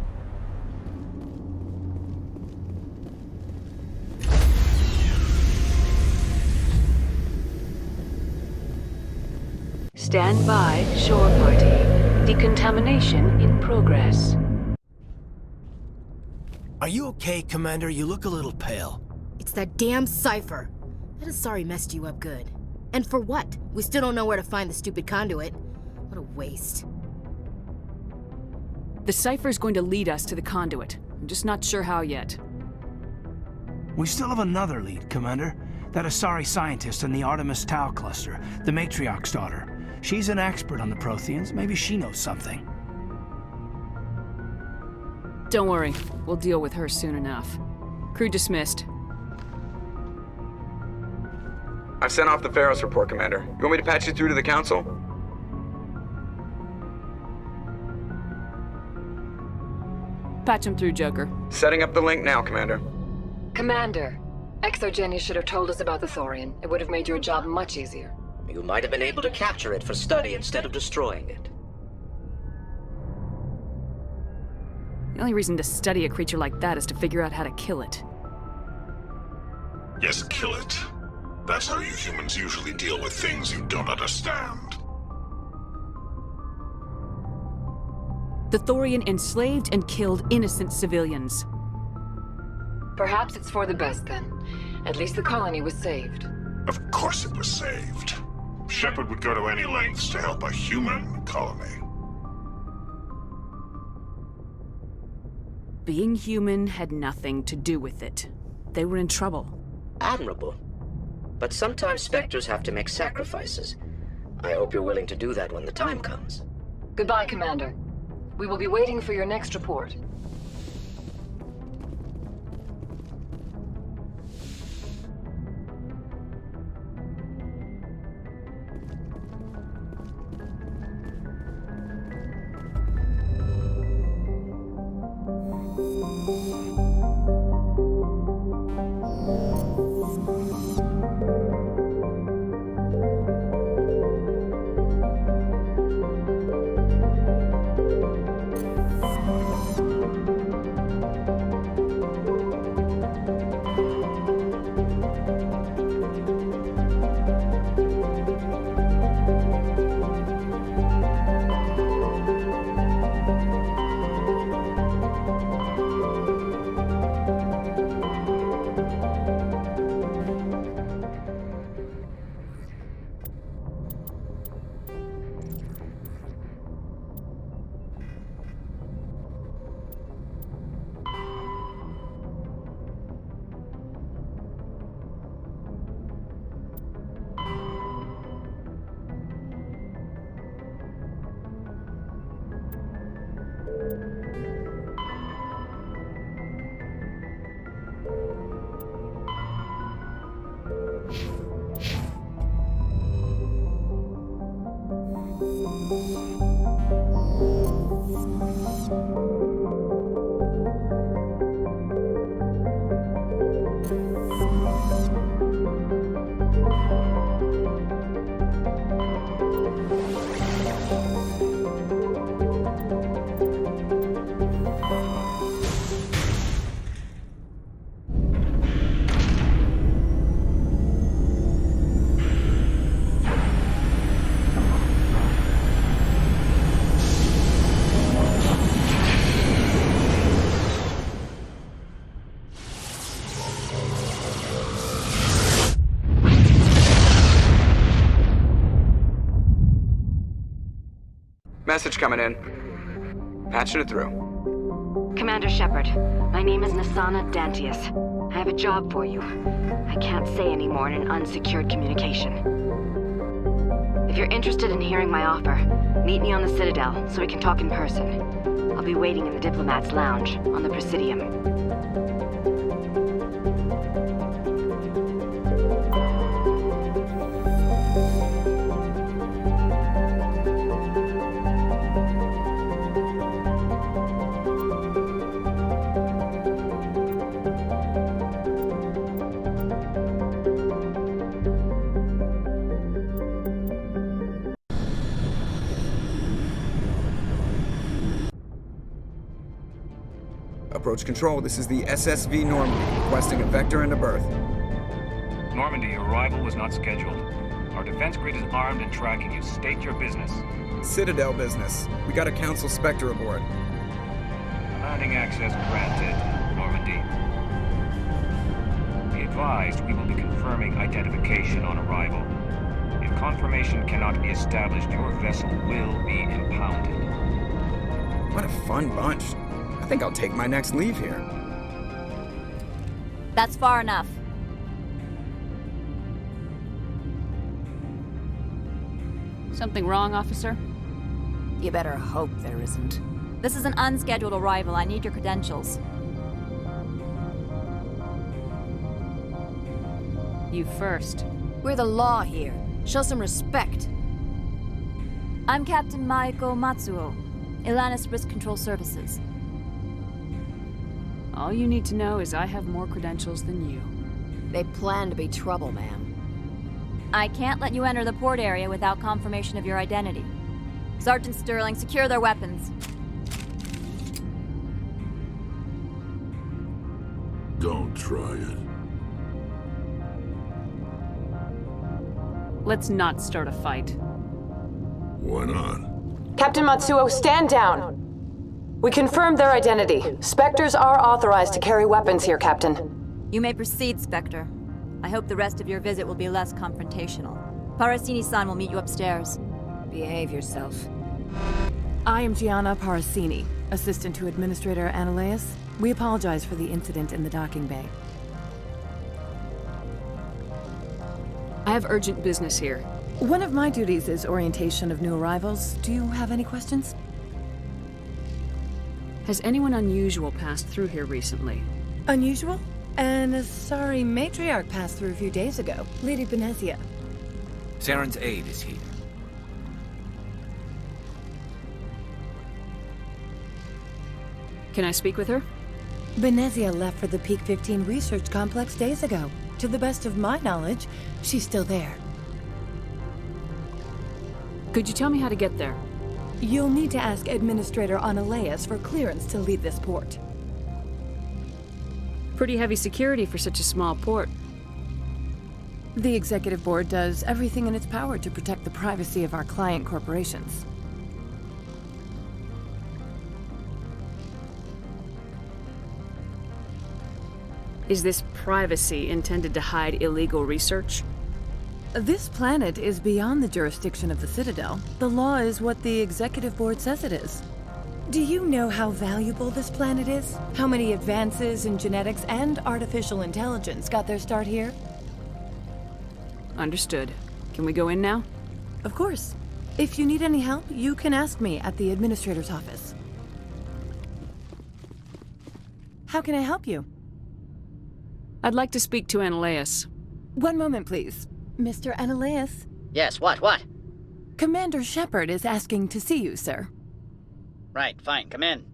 Stand by, shore party. Decontamination in progress. Are you okay, Commander? You look a little pale. It's that damn cipher. That Asari messed you up good. And for what? We still don't know where to find the stupid conduit. What a waste. The cipher's going to lead us to the conduit. I'm just not sure how yet. We still have another lead, Commander. That Asari scientist in the Artemis Tau cluster, the Matriarch's daughter. She's an expert on the Protheans. Maybe she knows something. Don't worry. We'll deal with her soon enough. Crew dismissed. I've sent off the Pharos report, Commander. You want me to patch you through to the Council? Patch him through, Joker. Setting up the link now, Commander. Commander, Exogeny should have told us about the Thorian. It would have made your job much easier. You might have been able to capture it for study instead of destroying it. The only reason to study a creature like that is to figure out how to kill it. Yes, kill it. That's how you humans usually deal with things you don't understand. The Thorian enslaved and killed innocent civilians. Perhaps it's for the best then. At least the colony was saved. Of course it was saved. Shepard would go to any lengths to help a human colony. Being human had nothing to do with it. They were in trouble. admirable. But sometimes Spectres have to make sacrifices. I hope you're willing to do that when the time comes. Goodbye, Commander. We will be waiting for your next report. Message coming in. Patching it through. Commander Shepard, my name is Nasana Dantius. I have a job for you. I can't say any more in an unsecured communication. If you're interested in hearing my offer, meet me on the Citadel so we can talk in person. I'll be waiting in the Diplomat's Lounge on the Presidium. Approach control, this is the SSV Normandy, requesting a vector and a berth. Normandy, your arrival was not scheduled. Our defense grid is armed and tracking you. State your business. Citadel business. We got a Council Spectre aboard. Landing access granted, Normandy. Be advised, we will be confirming identification on arrival. If confirmation cannot be established, your vessel will be impounded. What a fun bunch. I think I'll take my next leave here. That's far enough. Something wrong, officer? You better hope there isn't. This is an unscheduled arrival. I need your credentials. You first. We're the law here. Show some respect. I'm Captain Maiko Matsuo, Ilanis Risk Control Services. All you need to know is I have more credentials than you. They plan to be trouble, ma'am. I can't let you enter the port area without confirmation of your identity. Sergeant Sterling, secure their weapons. Don't try it. Let's not start a fight. Why not? Captain Matsuo, stand down! We confirmed their identity. Spectres are authorized to carry weapons here, Captain. You may proceed, Spectre. I hope the rest of your visit will be less confrontational. Parasini-san will meet you upstairs. Behave yourself. I am Gianna Parasini, assistant to Administrator Ananias. We apologize for the incident in the docking bay. I have urgent business here. One of my duties is orientation of new arrivals. Do you have any questions? Has anyone unusual passed through here recently? Unusual? And sorry, matriarch passed through a few days ago. Lady Benezia. Saren's aide is here. Can I speak with her? Benezia left for the Peak 15 research complex days ago. To the best of my knowledge, she's still there. Could you tell me how to get there? You'll need to ask Administrator Analeas for clearance to leave this port. Pretty heavy security for such a small port. The Executive Board does everything in its power to protect the privacy of our client corporations. Is this privacy intended to hide illegal research? This planet is beyond the jurisdiction of the Citadel. The law is what the Executive Board says it is. Do you know how valuable this planet is? How many advances in genetics and artificial intelligence got their start here? Understood. Can we go in now? Of course. If you need any help, you can ask me at the Administrator's office. How can I help you? I'd like to speak to Analeas. One moment, please. Mr. Analeas? Yes, what? Commander Shepard is asking to see you, sir. Right, fine, come in.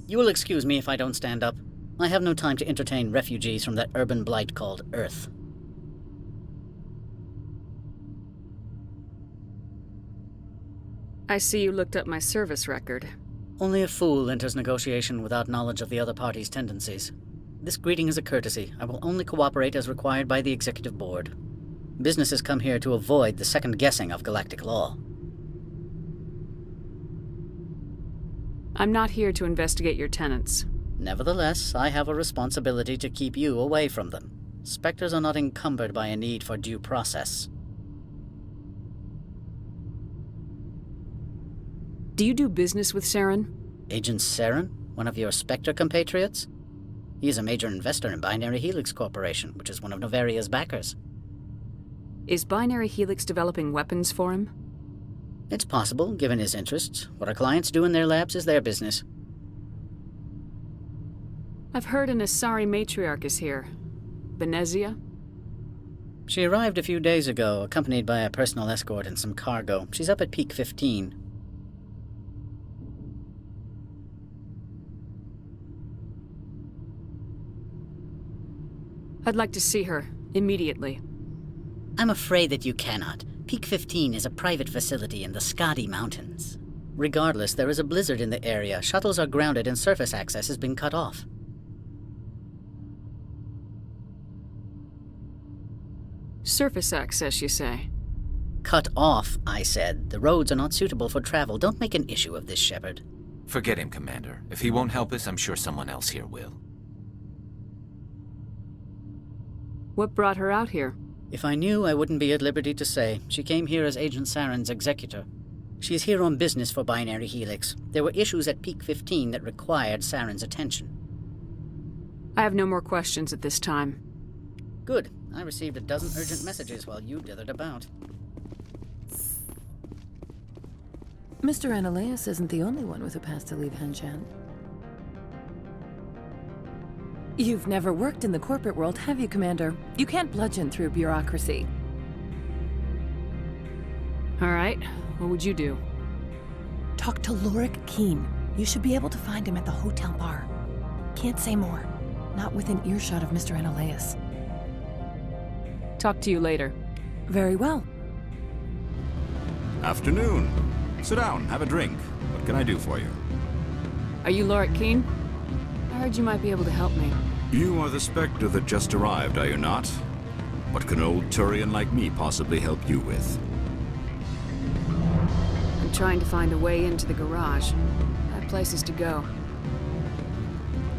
You will excuse me if I don't stand up. I have no time to entertain refugees from that urban blight called Earth. I see you looked up my service record. Only a fool enters negotiation without knowledge of the other party's tendencies. This greeting is a courtesy. I will only cooperate as required by the Executive Board. Businesses come here to avoid the second guessing of galactic law. I'm not here to investigate your tenants. Nevertheless, I have a responsibility to keep you away from them. Spectres are not encumbered by a need for due process. Do you do business with Saren? Agent Saren? One of your Spectre compatriots? He is a major investor in Binary Helix Corporation, which is one of Novaria's backers. Is Binary Helix developing weapons for him? It's possible, given his interests. What our clients do in their labs is their business. I've heard an Asari matriarch is here. Benezia? She arrived a few days ago, accompanied by a personal escort and some cargo. She's up at Peak 15. I'd like to see her, immediately. I'm afraid that you cannot. Peak 15 is a private facility in the Skadi Mountains. Regardless, there is a blizzard in the area, shuttles are grounded, and surface access has been cut off. Surface access, you say? Cut off, I said. The roads are not suitable for travel. Don't make an issue of this, Shepard. Forget him, Commander. If he won't help us, I'm sure someone else here will. What brought her out here? If I knew, I wouldn't be at liberty to say. She came here as Agent Saren's executor. She is here on business for Binary Helix. There were issues at Peak 15 that required Saren's attention. I have no more questions at this time. Good. I received a dozen urgent messages while you dithered about. Mr. Analeas isn't the only one with a past to leave Hanshan. You've never worked in the corporate world, have you, Commander? You can't bludgeon through bureaucracy. All right. What would you do? Talk to Lorik Keen. You should be able to find him at the hotel bar. Can't say more. Not within earshot of Mr. Analeas. Talk to you later. Very well. Afternoon. Sit down, have a drink. What can I do for you? Are you Lorik Keen? I heard you might be able to help me. You are the Spectre that just arrived, are you not? What can an old Turian like me possibly help you with? I'm trying to find a way into the garage. I have places to go.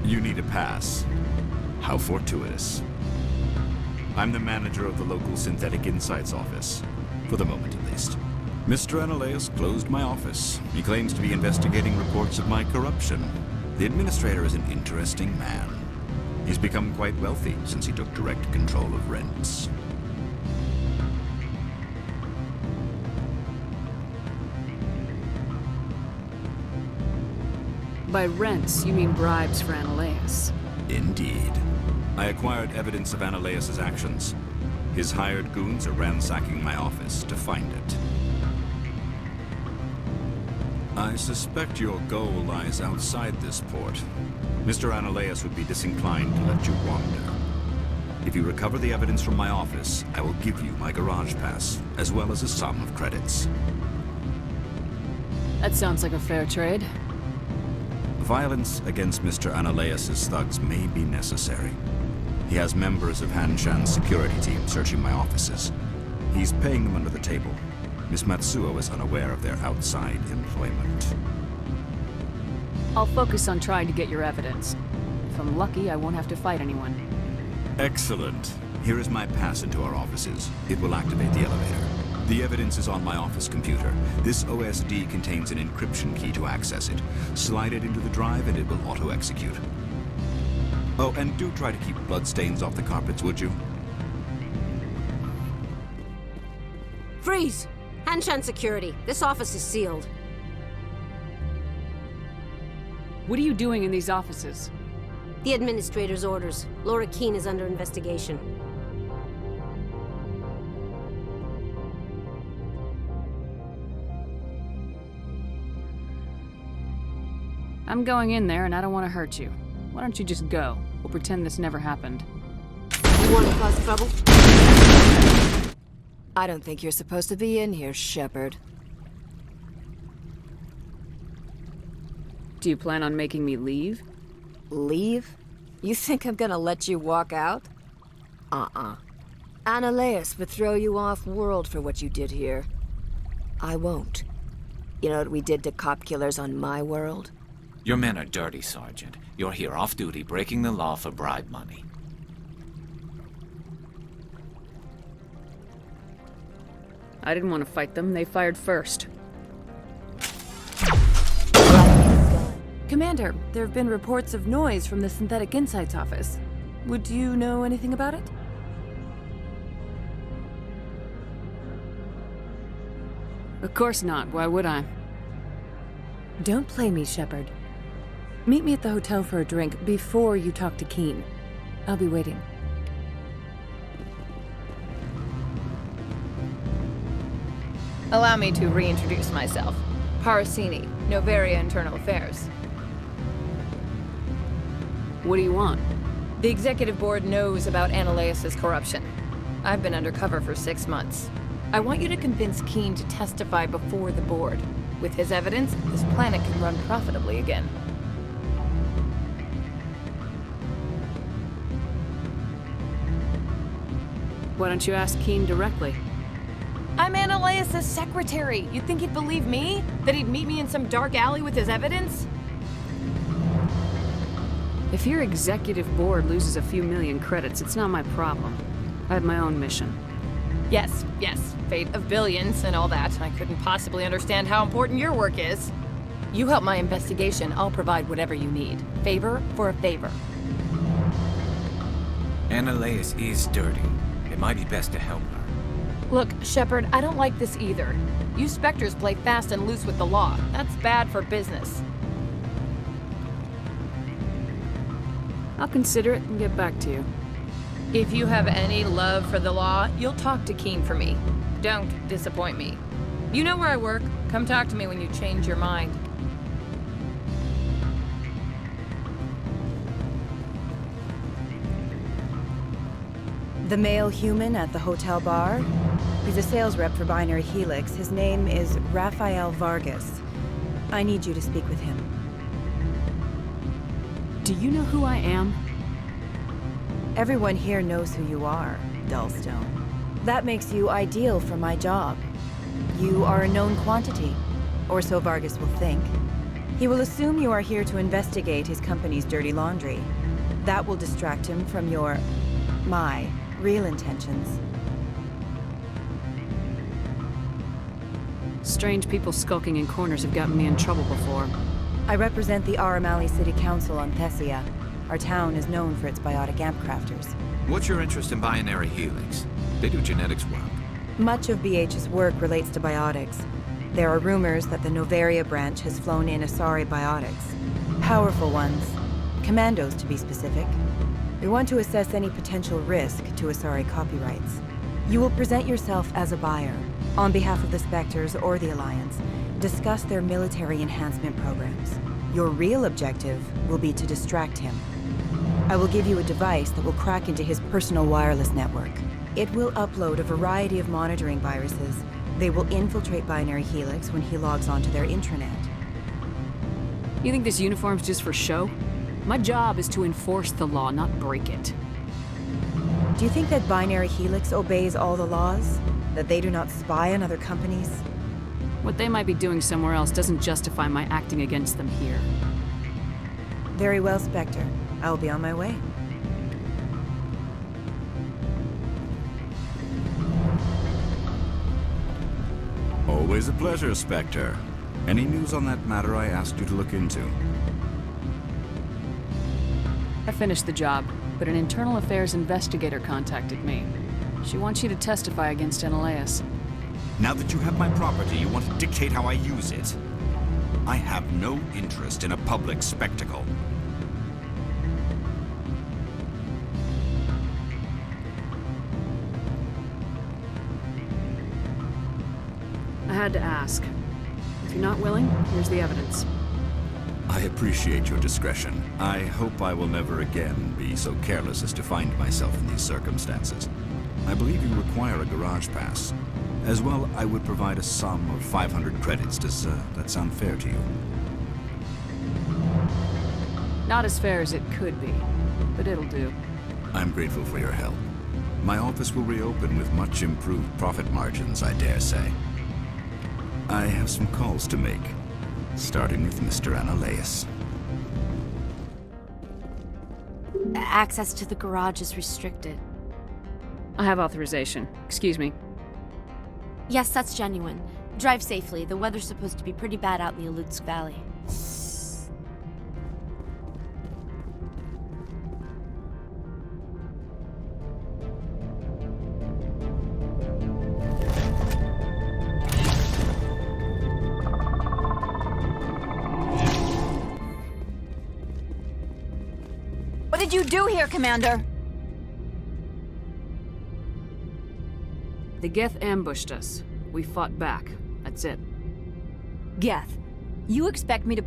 You need a pass. How fortuitous. I'm the manager of the local Synthetic Insights office. For the moment, at least. Mr. Analaeus closed my office. He claims to be investigating reports of my corruption. The administrator is an interesting man. He's become quite wealthy since he took direct control of rents. By rents, you mean bribes for Analaeus. Indeed. I acquired evidence of Analaeus' actions. His hired goons are ransacking my office to find it. I suspect your goal lies outside this port. Mr. Analaeus would be disinclined to let you wander. If you recover the evidence from my office, I will give you my garage pass, as well as a sum of credits. That sounds like a fair trade. Violence against Mr. Analaeus' thugs may be necessary. He has members of Han-Shan's security team searching my offices. He's paying them under the table. Miss Matsuo is unaware of their outside employment. I'll focus on trying to get your evidence. If I'm lucky, I won't have to fight anyone. Excellent. Here is my pass into our offices. It will activate the elevator. The evidence is on my office computer. This OSD contains an encryption key to access it. Slide it into the drive and it will auto-execute. Oh, and do try to keep bloodstains off the carpets, would you? Freeze! Han-Shan security. This office is sealed. What are you doing in these offices? The administrator's orders. Laura Keene is under investigation. I'm going in there and I don't want to hurt you. Why don't you just go? We'll pretend this never happened. You want to cause trouble? I don't think you're supposed to be in here, Shepard. Do you plan on making me leave? Leave? You think I'm gonna let you walk out? Analaeus would throw you off-world for what you did here. I won't. You know what we did to cop killers on my world? Your men are dirty, Sergeant. You're here off-duty, breaking the law for bribe money. I didn't want to fight them. They fired first. Commander, there have been reports of noise from the Synthetic Insights office. Would you know anything about it? Of course not. Why would I? Don't play me, Shepard. Meet me at the hotel for a drink before you talk to Keene. I'll be waiting. Allow me to reintroduce myself. Parasini, Novaria Internal Affairs. What do you want? The Executive Board knows about Analaeus' corruption. I've been undercover for 6 months. I want you to convince Keene to testify before the Board. With his evidence, this planet can run profitably again. Why don't you ask Keene directly? I'm Analaeus' secretary. You'd think he'd believe me? That he'd meet me in some dark alley with his evidence? If your executive board loses a few million credits, it's not my problem. I have my own mission. Yes, fate of billions and all that. I couldn't possibly understand how important your work is. You help my investigation, I'll provide whatever you need. Favor for a favor. Analaeus is dirty. It might be best to help her. Look, Shepard, I don't like this either. You Spectres play fast and loose with the law. That's bad for business. I'll consider it and get back to you. If you have any love for the law, you'll talk to Keene for me. Don't disappoint me. You know where I work. Come talk to me when you change your mind. The male human at the hotel bar? He's a sales rep for Binary Helix. His name is Rafael Vargas. I need you to speak with him. Do you know who I am? Everyone here knows who you are, Dullstone. That makes you ideal for my job. You are a known quantity, or so Vargas will think. He will assume you are here to investigate his company's dirty laundry. That will distract him from my real intentions. Strange people skulking in corners have gotten me in trouble before. I represent the Aramali City Council on Thessia. Our town is known for its biotic amp crafters. What's your interest in binary helix? They do genetics work. Much of BH's work relates to biotics. There are rumors that the Novaria branch has flown in Asari biotics. Powerful ones. Commandos, to be specific. We want to assess any potential risk to Asari copyrights. You will present yourself as a buyer, on behalf of the Spectres or the Alliance. Discuss their military enhancement programs. Your real objective will be to distract him. I will give you a device that will crack into his personal wireless network. It will upload a variety of monitoring viruses. They will infiltrate Binary Helix when he logs onto their intranet. You think this uniform's just for show? My job is to enforce the law, not break it. Do you think that Binary Helix obeys all the laws? That they do not spy on other companies? What they might be doing somewhere else doesn't justify my acting against them here. Very well, Spectre. I will be on my way. Always a pleasure, Spectre. Any news on that matter I asked you to look into? I finished the job, but an internal affairs investigator contacted me. She wants you to testify against Eneleus. Now that you have my property, you want to dictate how I use it. I have no interest in a public spectacle. I had to ask. If you're not willing, here's the evidence. I appreciate your discretion. I hope I will never again be so careless as to find myself in these circumstances. I believe you require a garage pass. As well, I would provide a sum of 500 credits. Does that sound fair to you? Not as fair as it could be, but it'll do. I'm grateful for your help. My office will reopen with much improved profit margins, I dare say. I have some calls to make, starting with Mr. Eneleus. Access to the garage is restricted. I have authorization. Excuse me. Yes, that's genuine. Drive safely. The weather's supposed to be pretty bad out in the Alutsk Valley. What did you do here, Commander? The Geth ambushed us. We fought back. That's it. Geth, you expect me to...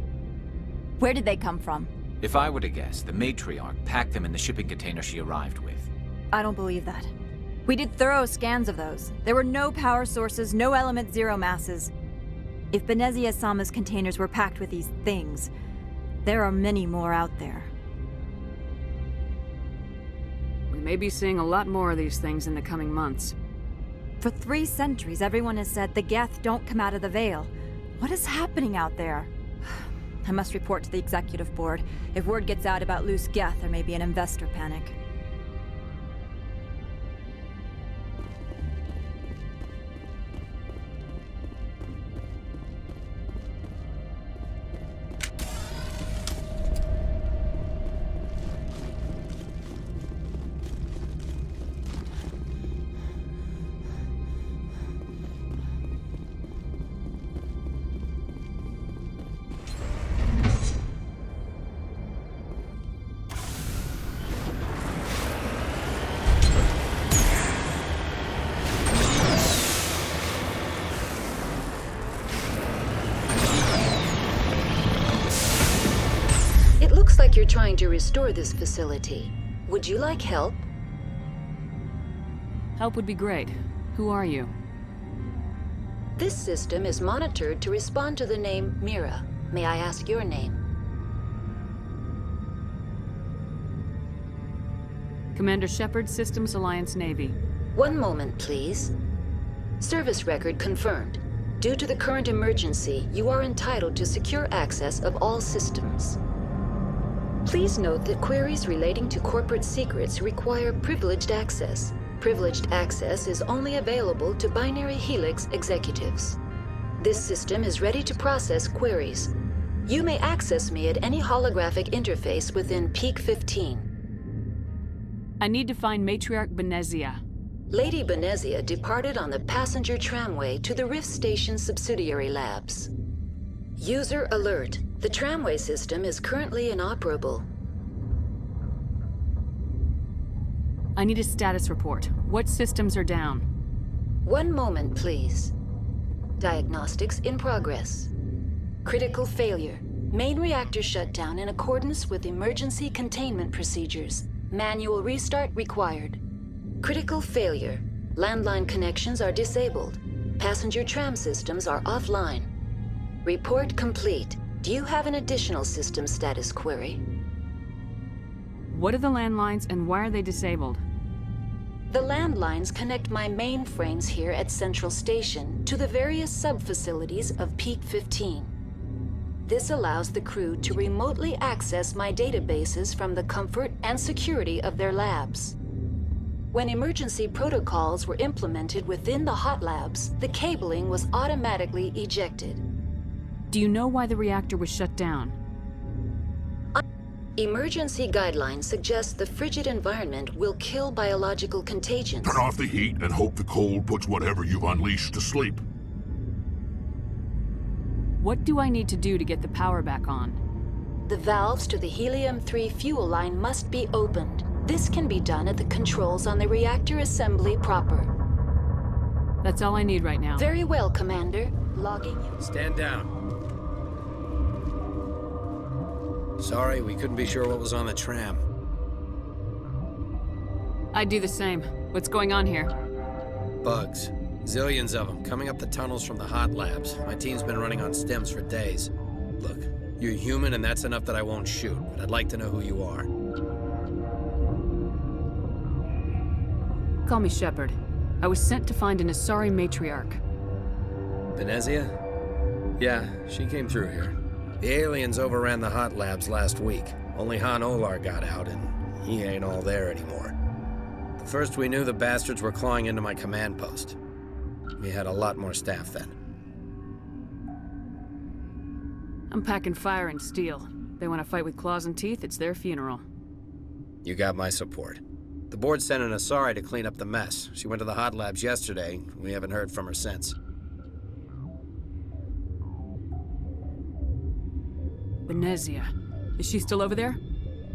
Where did they come from? If I were to guess, the matriarch packed them in the shipping container she arrived with. I don't believe that. We did thorough scans of those. There were no power sources, no element zero masses. If Benezia Sama's containers were packed with these things, there are many more out there. We may be seeing a lot more of these things in the coming months. For 3 centuries, everyone has said the Geth don't come out of the Veil. What is happening out there? I must report to the executive board. If word gets out about loose Geth, there may be an investor panic. Looks like you're trying to restore this facility. Would you like help? Help would be great. Who are you? This system is monitored to respond to the name Mira. May I ask your name? Commander Shepard, Systems Alliance Navy. One moment, please. Service record confirmed. Due to the current emergency, you are entitled to secure access of all systems. Please note that queries relating to corporate secrets require privileged access. Privileged access is only available to Binary Helix executives. This system is ready to process queries. You may access me at any holographic interface within Peak 15. I need to find Matriarch Benezia. Lady Benezia departed on the passenger tramway to the Rift Station subsidiary labs. User alert. The tramway system is currently inoperable. I need a status report. What systems are down? One moment, please. Diagnostics in progress. Critical failure. Main reactor shut down in accordance with emergency containment procedures. Manual restart required. Critical failure. Landline connections are disabled. Passenger tram systems are offline. Report complete. Do you have an additional system status query? What are the landlines and why are they disabled? The landlines connect my mainframes here at Central Station to the various sub-facilities of Peak 15. This allows the crew to remotely access my databases from the comfort and security of their labs. When emergency protocols were implemented within the hot labs, the cabling was automatically ejected. Do you know why the reactor was shut down? Emergency guidelines suggest the frigid environment will kill biological contagions. Turn off the heat and hope the cold puts whatever you've unleashed to sleep. What do I need to do to get the power back on? The valves to the helium-3 fuel line must be opened. This can be done at the controls on the reactor assembly proper. That's all I need right now. Very well, Commander. Logging you. Stand down. Sorry, we couldn't be sure what was on the tram. I'd do the same. What's going on here? Bugs. Zillions of them, coming up the tunnels from the hot labs. My team's been running on stems for days. Look, you're human and that's enough that I won't shoot, but I'd like to know who you are. Call me Shepard. I was sent to find an Asari matriarch. Benezia? Yeah, she came through here. The aliens overran the hot labs last week. Only Han Olar got out, and he ain't all there anymore. The first we knew, the bastards were clawing into my command post. We had a lot more staff then. I'm packing fire and steel. They want to fight with claws and teeth, it's their funeral. You got my support. The board sent an Asari to clean up the mess. She went to the hot labs yesterday. We haven't heard from her since. Benezia. Is she still over there?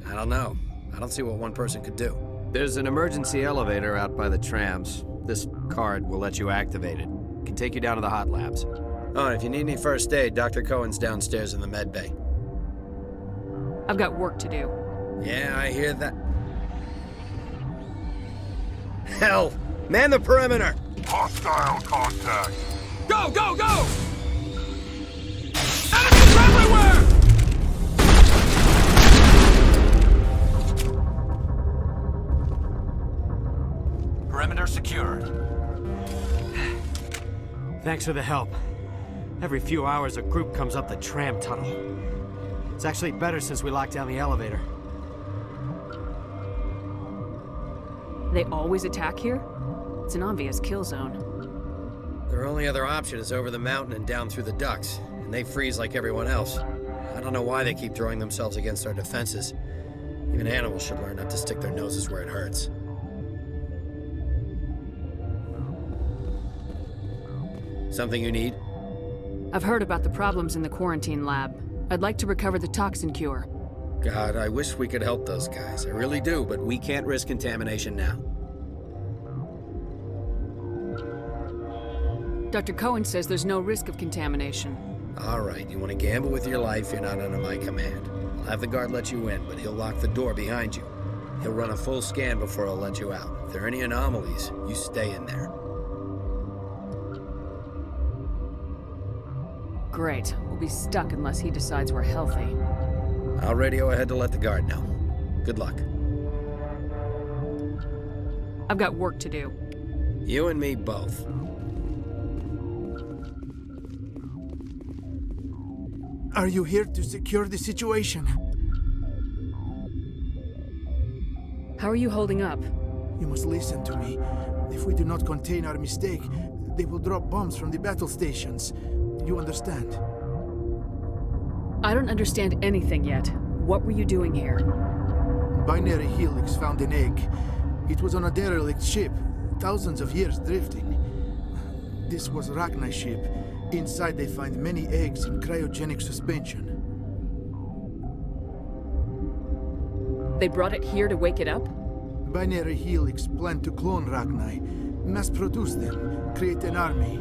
I don't know. I don't see what one person could do. There's an emergency elevator out by the trams. This card will let you activate it. It can take you down to the hot labs. Oh, and if you need any first aid, Dr. Cohen's downstairs in the med bay. I've got work to do. Yeah, I hear that. Hell! Man the perimeter! Hostile contact! Go, go, go! Enemies everywhere! Perimeter secured. Thanks for the help. Every few hours, a group comes up the tram tunnel. It's actually better since we locked down the elevator. They always attack here? It's an obvious kill zone. Their only other option is over the mountain and down through the ducts, and they freeze like everyone else. I don't know why they keep throwing themselves against our defenses. Even animals should learn not to stick their noses where it hurts. Something you need? I've heard about the problems in the quarantine lab. I'd like to recover the toxin cure. God, I wish we could help those guys. I really do, but we can't risk contamination now. Dr. Cohen says there's no risk of contamination. All right, you want to gamble with your life, you're not under my command. I'll have the guard let you in, but he'll lock the door behind you. He'll run a full scan before he'll let you out. If there are any anomalies, you stay in there. Great. We'll be stuck unless he decides we're healthy. I'll radio ahead to let the guard know. Good luck. I've got work to do. You and me both. Are you here to secure the situation? How are you holding up? You must listen to me. If we do not contain our mistake, they will drop bombs from the battle stations. You understand? I don't understand anything yet. What were you doing here? Binary Helix found an egg. It was on a derelict ship, thousands of years drifting. This was Rachni's ship. Inside they find many eggs in cryogenic suspension. They brought it here to wake it up? Binary Helix planned to clone Rachni, mass produce them, create an army.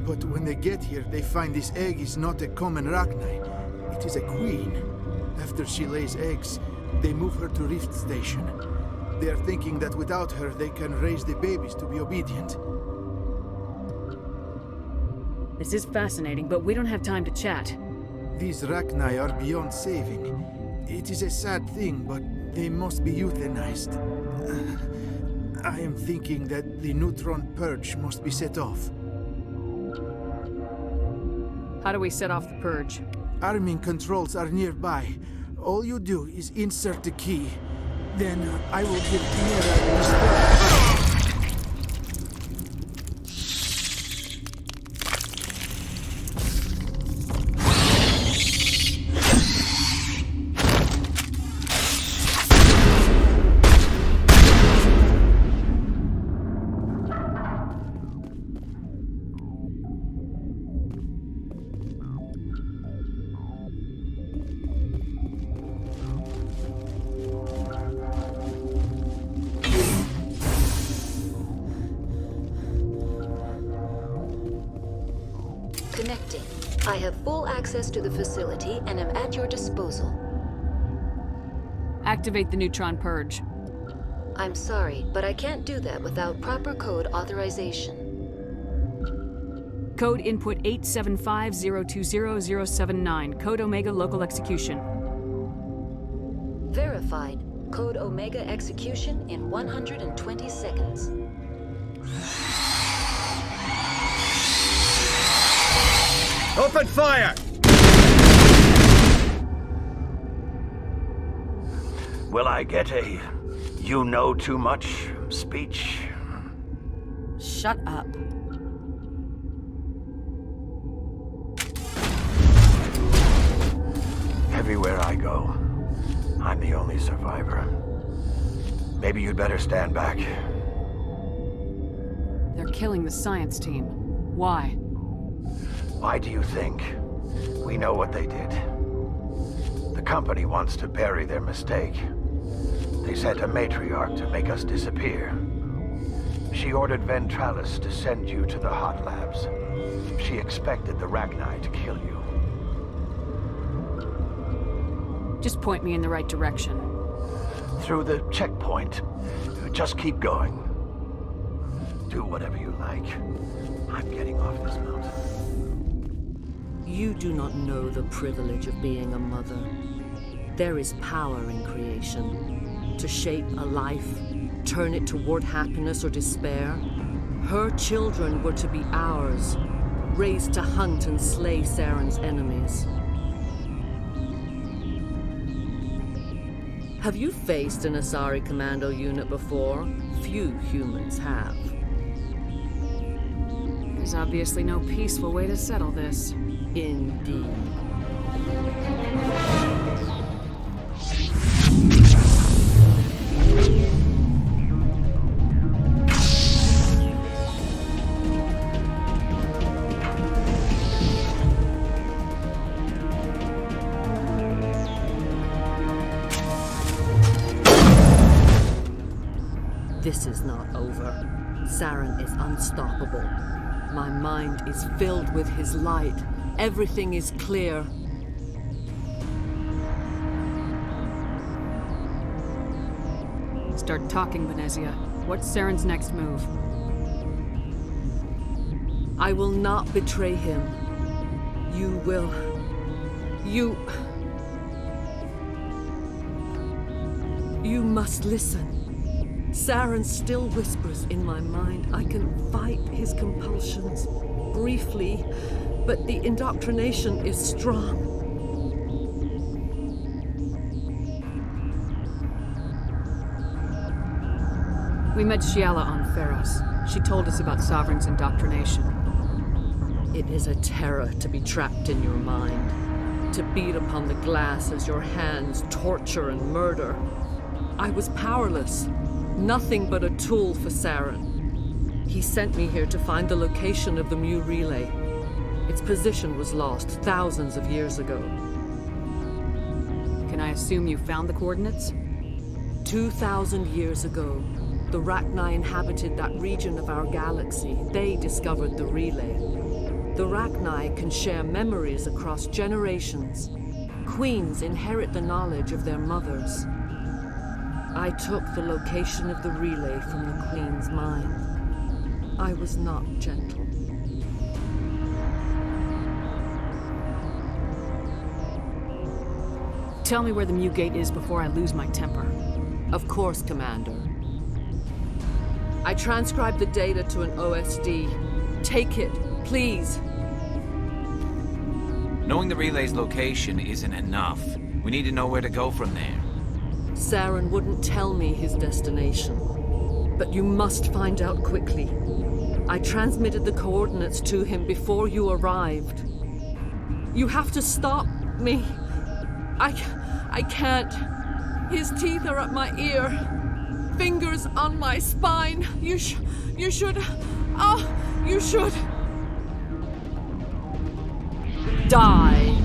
But when they get here, they find this egg is not a common Rachni. It is a queen. After she lays eggs, they move her to Rift Station. They are thinking that without her, they can raise the babies to be obedient. This is fascinating, but we don't have time to chat. These Rachni are beyond saving. It is a sad thing, but they must be euthanized. I am thinking that the neutron purge must be set off. How do we set off the purge? Arming controls are nearby. All you do is insert the key. Then I will give Chimera the Connecting. I have full access to the facility and am at your disposal. Activate the neutron purge. I'm sorry, but I can't do that without proper code authorization. Code input 875020079. Code Omega local execution. Verified. Code Omega execution in 120 seconds. Open fire! Will I get a "you know too much" speech? Shut up. Everywhere I go, I'm the only survivor. Maybe you'd better stand back. They're killing the science team. Why? Why do you think? We know what they did. The company wants to bury their mistake. They sent a matriarch to make us disappear. She ordered Ventralis to send you to the hot labs. She expected the Rachni to kill you. Just point me in the right direction. Through the checkpoint. Just keep going. Do whatever you like. I'm getting off this mountain. You do not know the privilege of being a mother. There is power in creation. To shape a life, turn it toward happiness or despair. Her children were to be ours, raised to hunt and slay Saren's enemies. Have you faced an Asari commando unit before? Few humans have. There's obviously no peaceful way to settle this. Indeed. This is not over. Saren is unstoppable. My mind is filled with his light. Everything is clear. Start talking, Venezia. What's Saren's next move? I will not betray him. You will. You must listen. Saren still whispers in my mind. I can fight his compulsions briefly, but the indoctrination is strong. We met Shiala on Pharos. She told us about Sovereign's indoctrination. It is a terror to be trapped in your mind, to beat upon the glass as your hands torture and murder. I was powerless, nothing but a tool for Saren. He sent me here to find the location of the Mu relay. Its position was lost thousands of years ago. Can I assume you found the coordinates? 2,000 years ago, the Rachni inhabited that region of our galaxy. They discovered the relay. The Rachni can share memories across generations. Queens inherit the knowledge of their mothers. I took the location of the relay from the Queen's mind. I was not gentle. Tell me where the Mu Gate is before I lose my temper. Of course, Commander. I transcribed the data to an OSD. Take it, please. Knowing the relay's location isn't enough. We need to know where to go from there. Saren wouldn't tell me his destination. But you must find out quickly. I transmitted the coordinates to him before you arrived. You have to stop me. I can't. His teeth are at my ear. Fingers on my spine. You should... Oh, you should... die.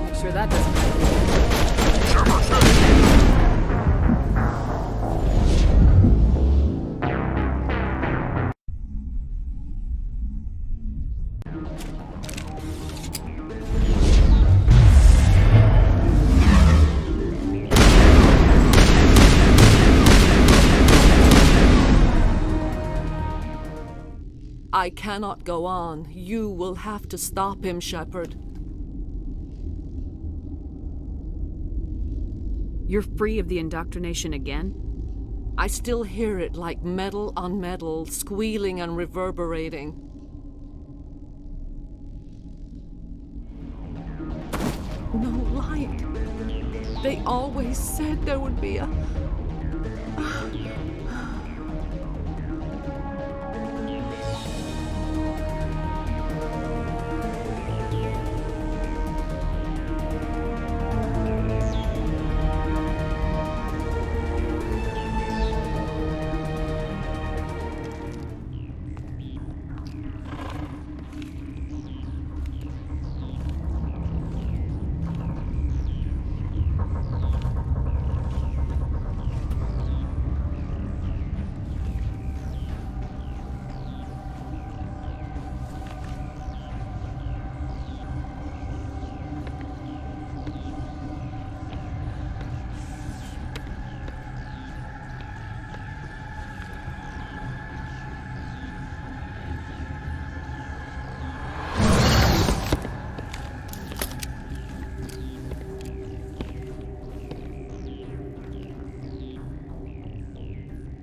Make sure that doesn't happen. I cannot go on. You will have to stop him, Shepard. You're free of the indoctrination again? I still hear it like metal on metal, squealing and reverberating. No light. They always said there would be a...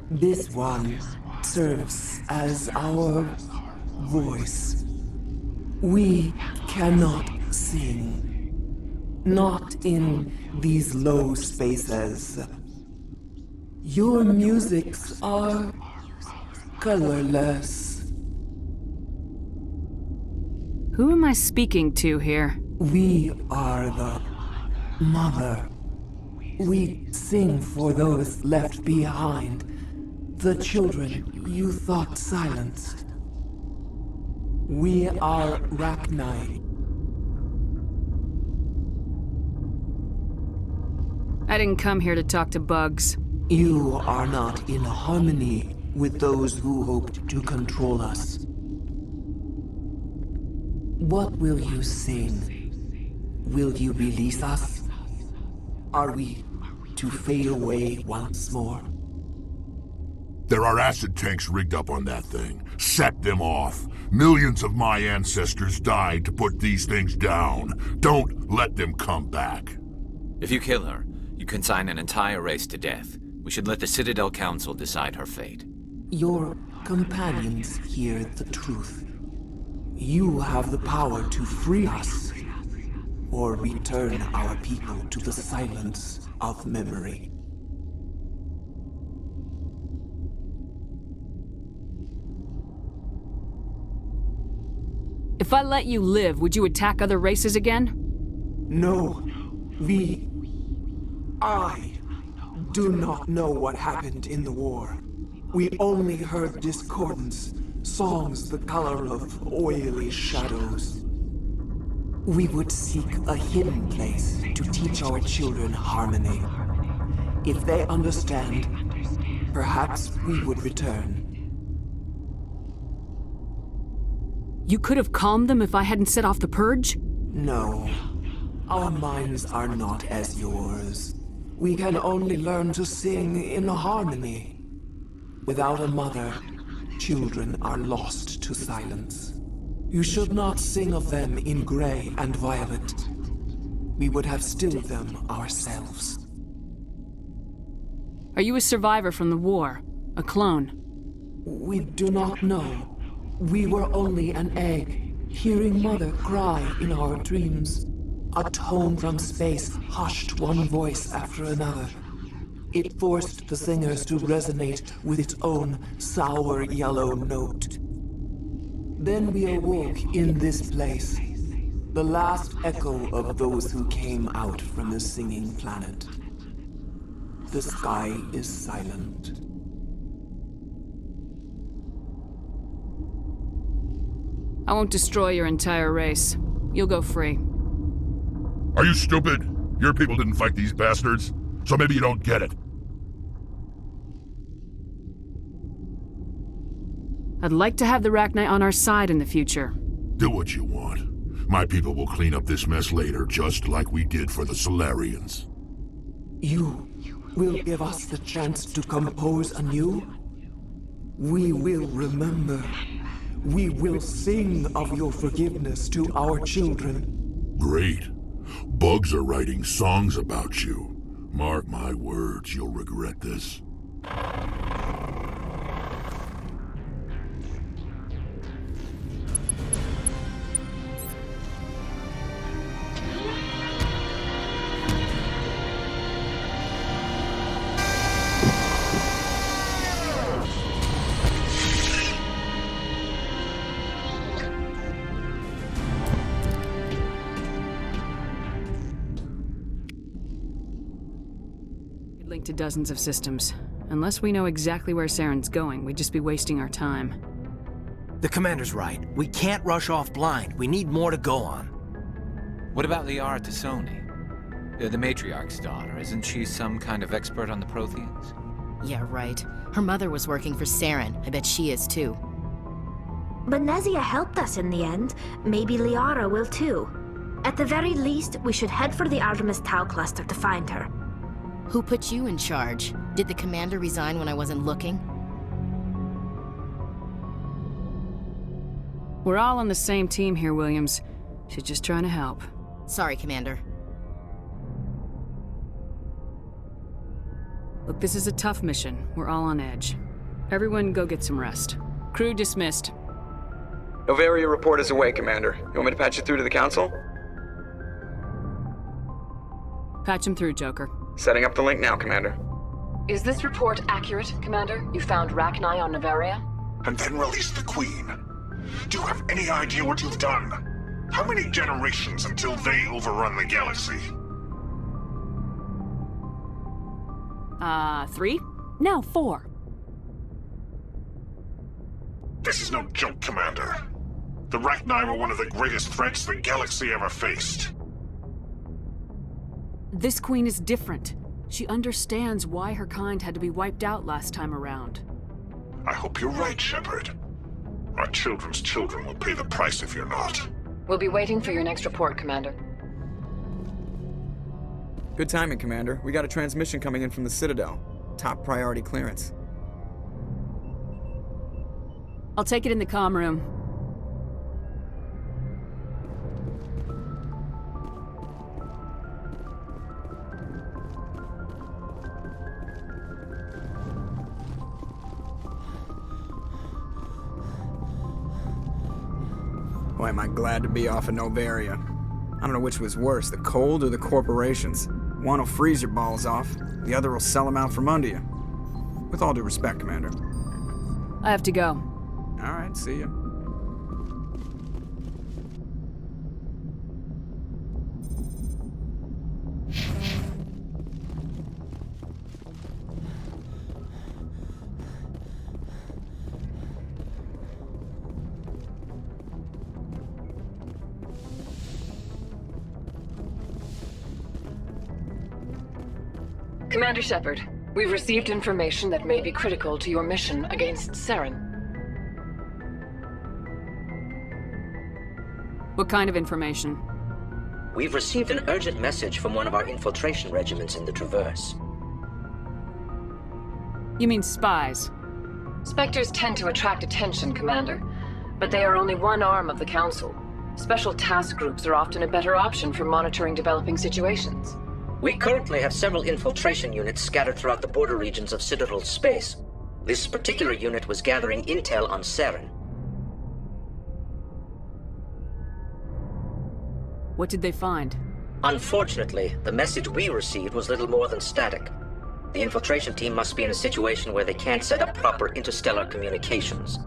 This one serves as our voice. We cannot sing. Not in these low spaces. Your musics are colorless. Who am I speaking to here? We are the Mother. We sing for those left behind. The children you thought silenced. We are Rachni. I didn't come here to talk to bugs. You are not in harmony with those who hoped to control us. What will you sing? Will you release us? Are we to fade away once more? There are acid tanks rigged up on that thing. Set them off. Millions of my ancestors died to put these things down. Don't let them come back. If you kill her, you consign an entire race to death. We should let the Citadel Council decide her fate. Your companions hear the truth. You have the power to free us, or return our people to the silence of memory. If I let you live, would you attack other races again? No. I do not know what happened in the war. We only heard discordance, songs the color of oily shadows. We would seek a hidden place to teach our children harmony. If they understand, perhaps we would return. You could have calmed them if I hadn't set off the purge? No. Our minds are not as yours. We can only learn to sing in harmony. Without a mother, children are lost to silence. You should not sing of them in gray and violet. We would have stilled them ourselves. Are you a survivor from the war? A clone? We do not know. We were only an egg, hearing Mother cry in our dreams. A tone from space hushed one voice after another. It forced the singers to resonate with its own sour yellow note. Then we awoke in this place, the last echo of those who came out from the singing planet. The sky is silent. I won't destroy your entire race. You'll go free. Are you stupid? Your people didn't fight these bastards, so maybe you don't get it. I'd like to have the Rachni on our side in the future. Do what you want. My people will clean up this mess later, just like we did for the Solarians. You will give us the chance to compose anew? We will remember. We will sing of your forgiveness to our children. Great. Bugs are writing songs about you. Mark my words, you'll regret this. Linked to dozens of systems. Unless we know exactly where Saren's going, we'd just be wasting our time. The Commander's right. We can't rush off blind. We need more to go on. What about Liara Tassoni? The Matriarch's daughter. Isn't she some kind of expert on the Protheans? Yeah, right. Her mother was working for Saren. I bet she is too. Benezia helped us in the end. Maybe Liara will too. At the very least, we should head for the Artemis Tau cluster to find her. Who put you in charge? Did the Commander resign when I wasn't looking? We're all on the same team here, Williams. She's just trying to help. Sorry, Commander. Look, this is a tough mission. We're all on edge. Everyone go get some rest. Crew dismissed. Novaria report is away, Commander. You want me to patch you through to the Council? Patch him through, Joker. Setting up the link now, Commander. Is this report accurate, Commander? You found Rachni on Novaria? And then released the Queen. Do you have any idea what you've done? How many generations until they overrun the galaxy? 3? Now 4. This is no joke, Commander. The Rachni were one of the greatest threats the galaxy ever faced. This Queen is different. She understands why her kind had to be wiped out last time around. I hope you're right, Shepard. Our children's children will pay the price if you're not. We'll be waiting for your next report, Commander. Good timing, Commander. We got a transmission coming in from the Citadel. Top priority clearance. I'll take it in the comm room. Boy, am I glad to be off of Novaria. I don't know which was worse, the cold or the corporations. One will freeze your balls off, the other will sell them out from under you. With all due respect, Commander. I have to go. All right, see ya. Commander Shepard, we've received information that may be critical to your mission against Saren. What kind of information? We've received an urgent message from one of our infiltration regiments in the Traverse. You mean spies? Spectres tend to attract attention, Commander, but they are only one arm of the Council. Special task groups are often a better option for monitoring developing situations. We currently have several infiltration units scattered throughout the border regions of Citadel space. This particular unit was gathering intel on Saren. What did they find? Unfortunately, the message we received was little more than static. The infiltration team must be in a situation where they can't set up proper interstellar communications.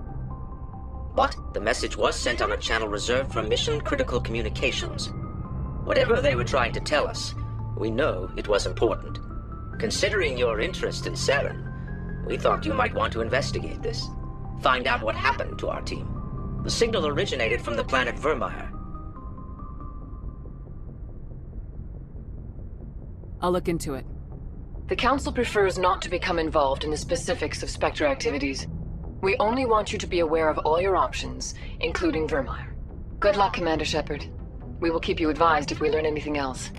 But the message was sent on a channel reserved for mission-critical communications. Whatever they were trying to tell us, we know it was important. Considering your interest in Saren, we thought you might want to investigate this. Find out what happened to our team. The signal originated from the planet Vermeer. I'll look into it. The Council prefers not to become involved in the specifics of Spectre activities. We only want you to be aware of all your options, including Vermeer. Good luck, Commander Shepard. We will keep you advised if we learn anything else.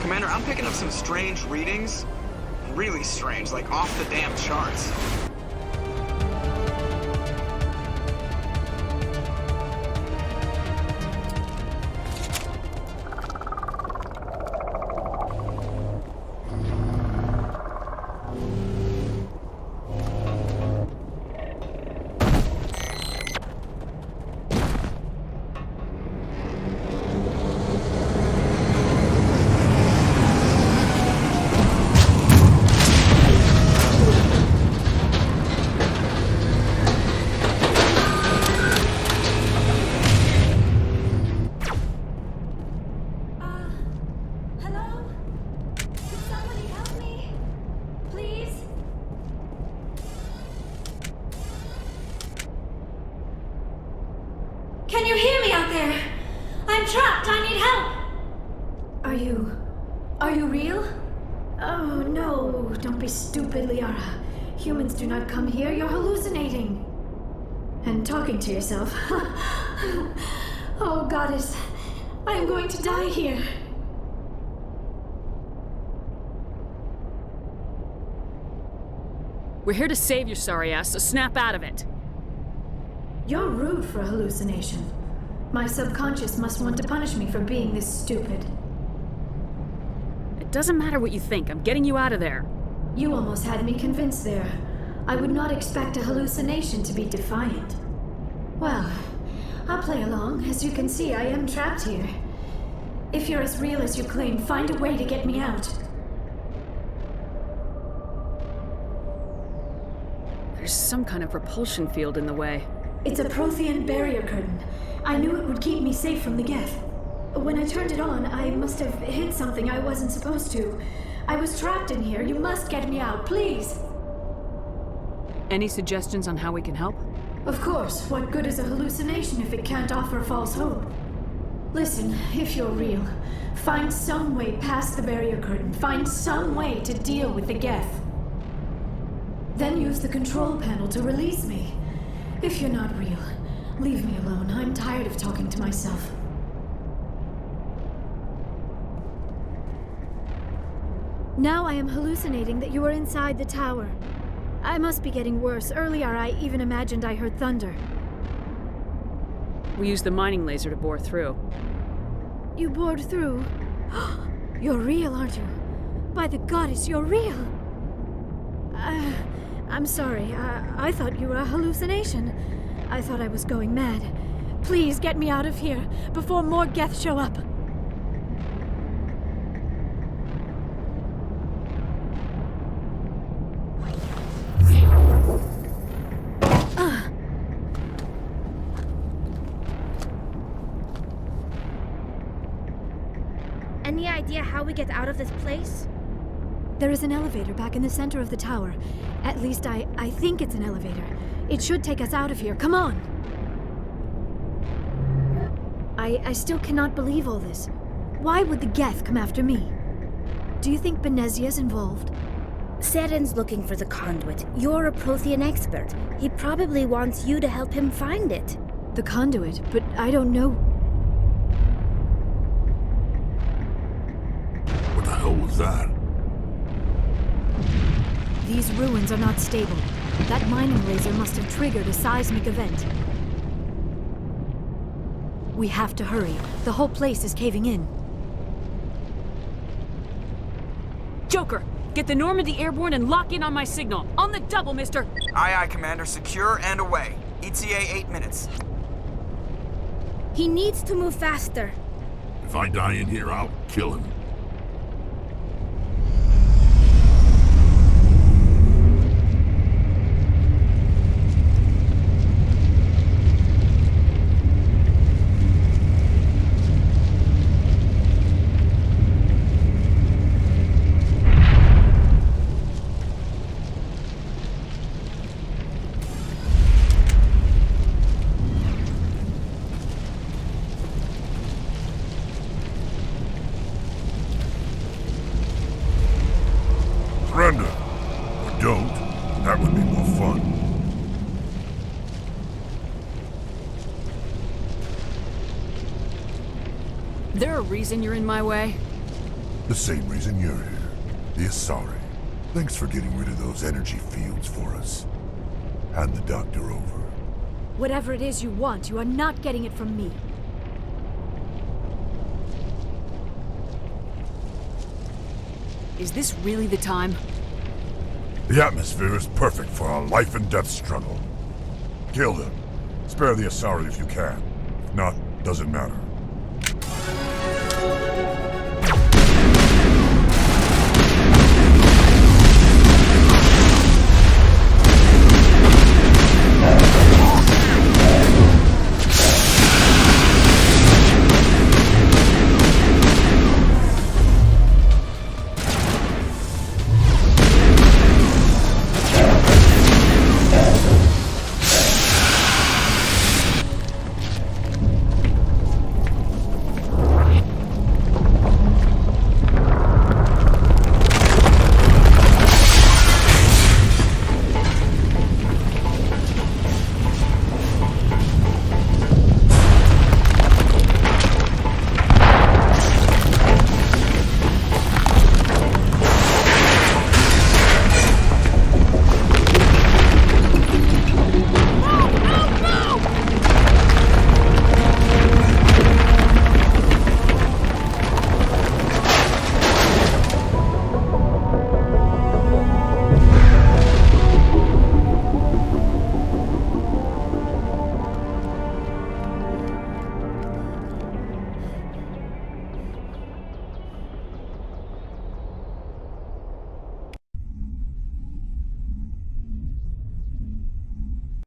Commander, I'm picking up some strange readings. Really strange, like off the damn charts. Can you hear me out there? I'm trapped. I need help. Are you real? Oh, no. Don't be stupid, Liara. Humans do not come here. You're hallucinating. And talking to yourself. Oh, Goddess. I am going to die here. We're here to save your sorry ass, so snap out of it. You're rude for a hallucination. My subconscious must want to punish me for being this stupid. It doesn't matter what you think. I'm getting you out of there. You almost had me convinced there. I would not expect a hallucination to be defiant. Well, I'll play along. As you can see, I am trapped here. If you're as real as you claim, find a way to get me out. There's some kind of repulsion field in the way. It's a Prothean barrier curtain. I knew it would keep me safe from the Geth. When I turned it on, I must have hit something I wasn't supposed to. I was trapped in here. You must get me out, please. Any suggestions on how we can help? Of course. What good is a hallucination if it can't offer false hope? Listen, if you're real, find some way past the barrier curtain. Find some way to deal with the Geth. Then use the control panel to release me. If you're not real, leave me alone. I'm tired of talking to myself. Now I am hallucinating that you are inside the tower. I must be getting worse. Earlier I even imagined I heard thunder. We used the mining laser to bore through. You bored through? You're real, aren't you? By the goddess, you're real! I'm sorry. I thought you were a hallucination. I thought I was going mad. Please get me out of here before more Geth show up. Any idea how we get out of this place? There is an elevator back in the center of the tower. At least I think it's an elevator. It should take us out of here. Come on! I still cannot believe all this. Why would the Geth come after me? Do you think Benezia's involved? Saren's looking for the conduit. You're a Prothean expert. He probably wants you to help him find it. The conduit? But I don't know. What the hell was that? These ruins are not stable. That mining laser must have triggered a seismic event. We have to hurry. The whole place is caving in. Joker, get the Normandy airborne and lock in on my signal. On the double, mister! Aye, aye, Commander. Secure and away. ETA 8 minutes. He needs to move faster. If I die in here, I'll kill him. Surrender. Or don't. That would be more fun. There a reason you're in my way? The same reason you're here. The Asari. Thanks for getting rid of those energy fields for us. Hand the doctor over. Whatever it is you want, you are not getting it from me. Is this really the time? The atmosphere is perfect for a life and death struggle. Kill them. Spare the Asari if you can. If not, doesn't matter.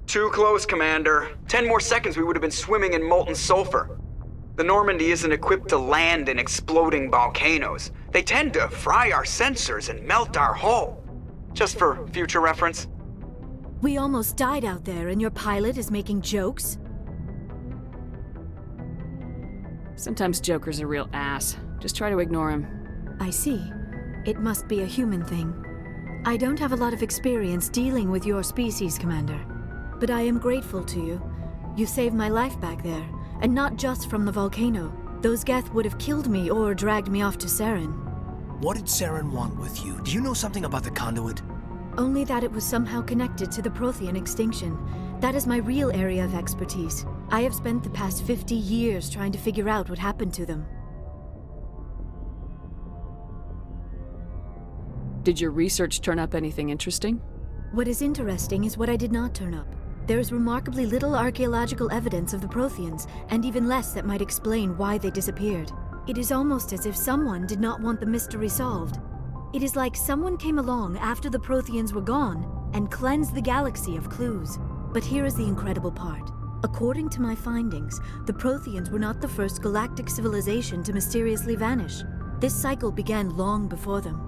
Too close, Commander. 10 more seconds we would have been swimming in molten sulfur. The Normandy isn't equipped to land in exploding volcanoes. They tend to fry our sensors and melt our hull. Just for future reference. We almost died out there, and your pilot is making jokes? Sometimes Joker's a real ass. Just try to ignore him. I see. It must be a human thing. I don't have a lot of experience dealing with your species, Commander. But I am grateful to you. You saved my life back there, and not just from the volcano. Those Geth would have killed me or dragged me off to Saren. What did Saren want with you? Do you know something about the conduit? Only that it was somehow connected to the Prothean extinction. That is my real area of expertise. I have spent the past 50 years trying to figure out what happened to them. Did your research turn up anything interesting? What is interesting is what I did not turn up. There is remarkably little archaeological evidence of the Protheans, and even less that might explain why they disappeared. It is almost as if someone did not want the mystery solved. It is like someone came along after the Protheans were gone and cleansed the galaxy of clues. But here is the incredible part. According to my findings, the Protheans were not the first galactic civilization to mysteriously vanish. This cycle began long before them.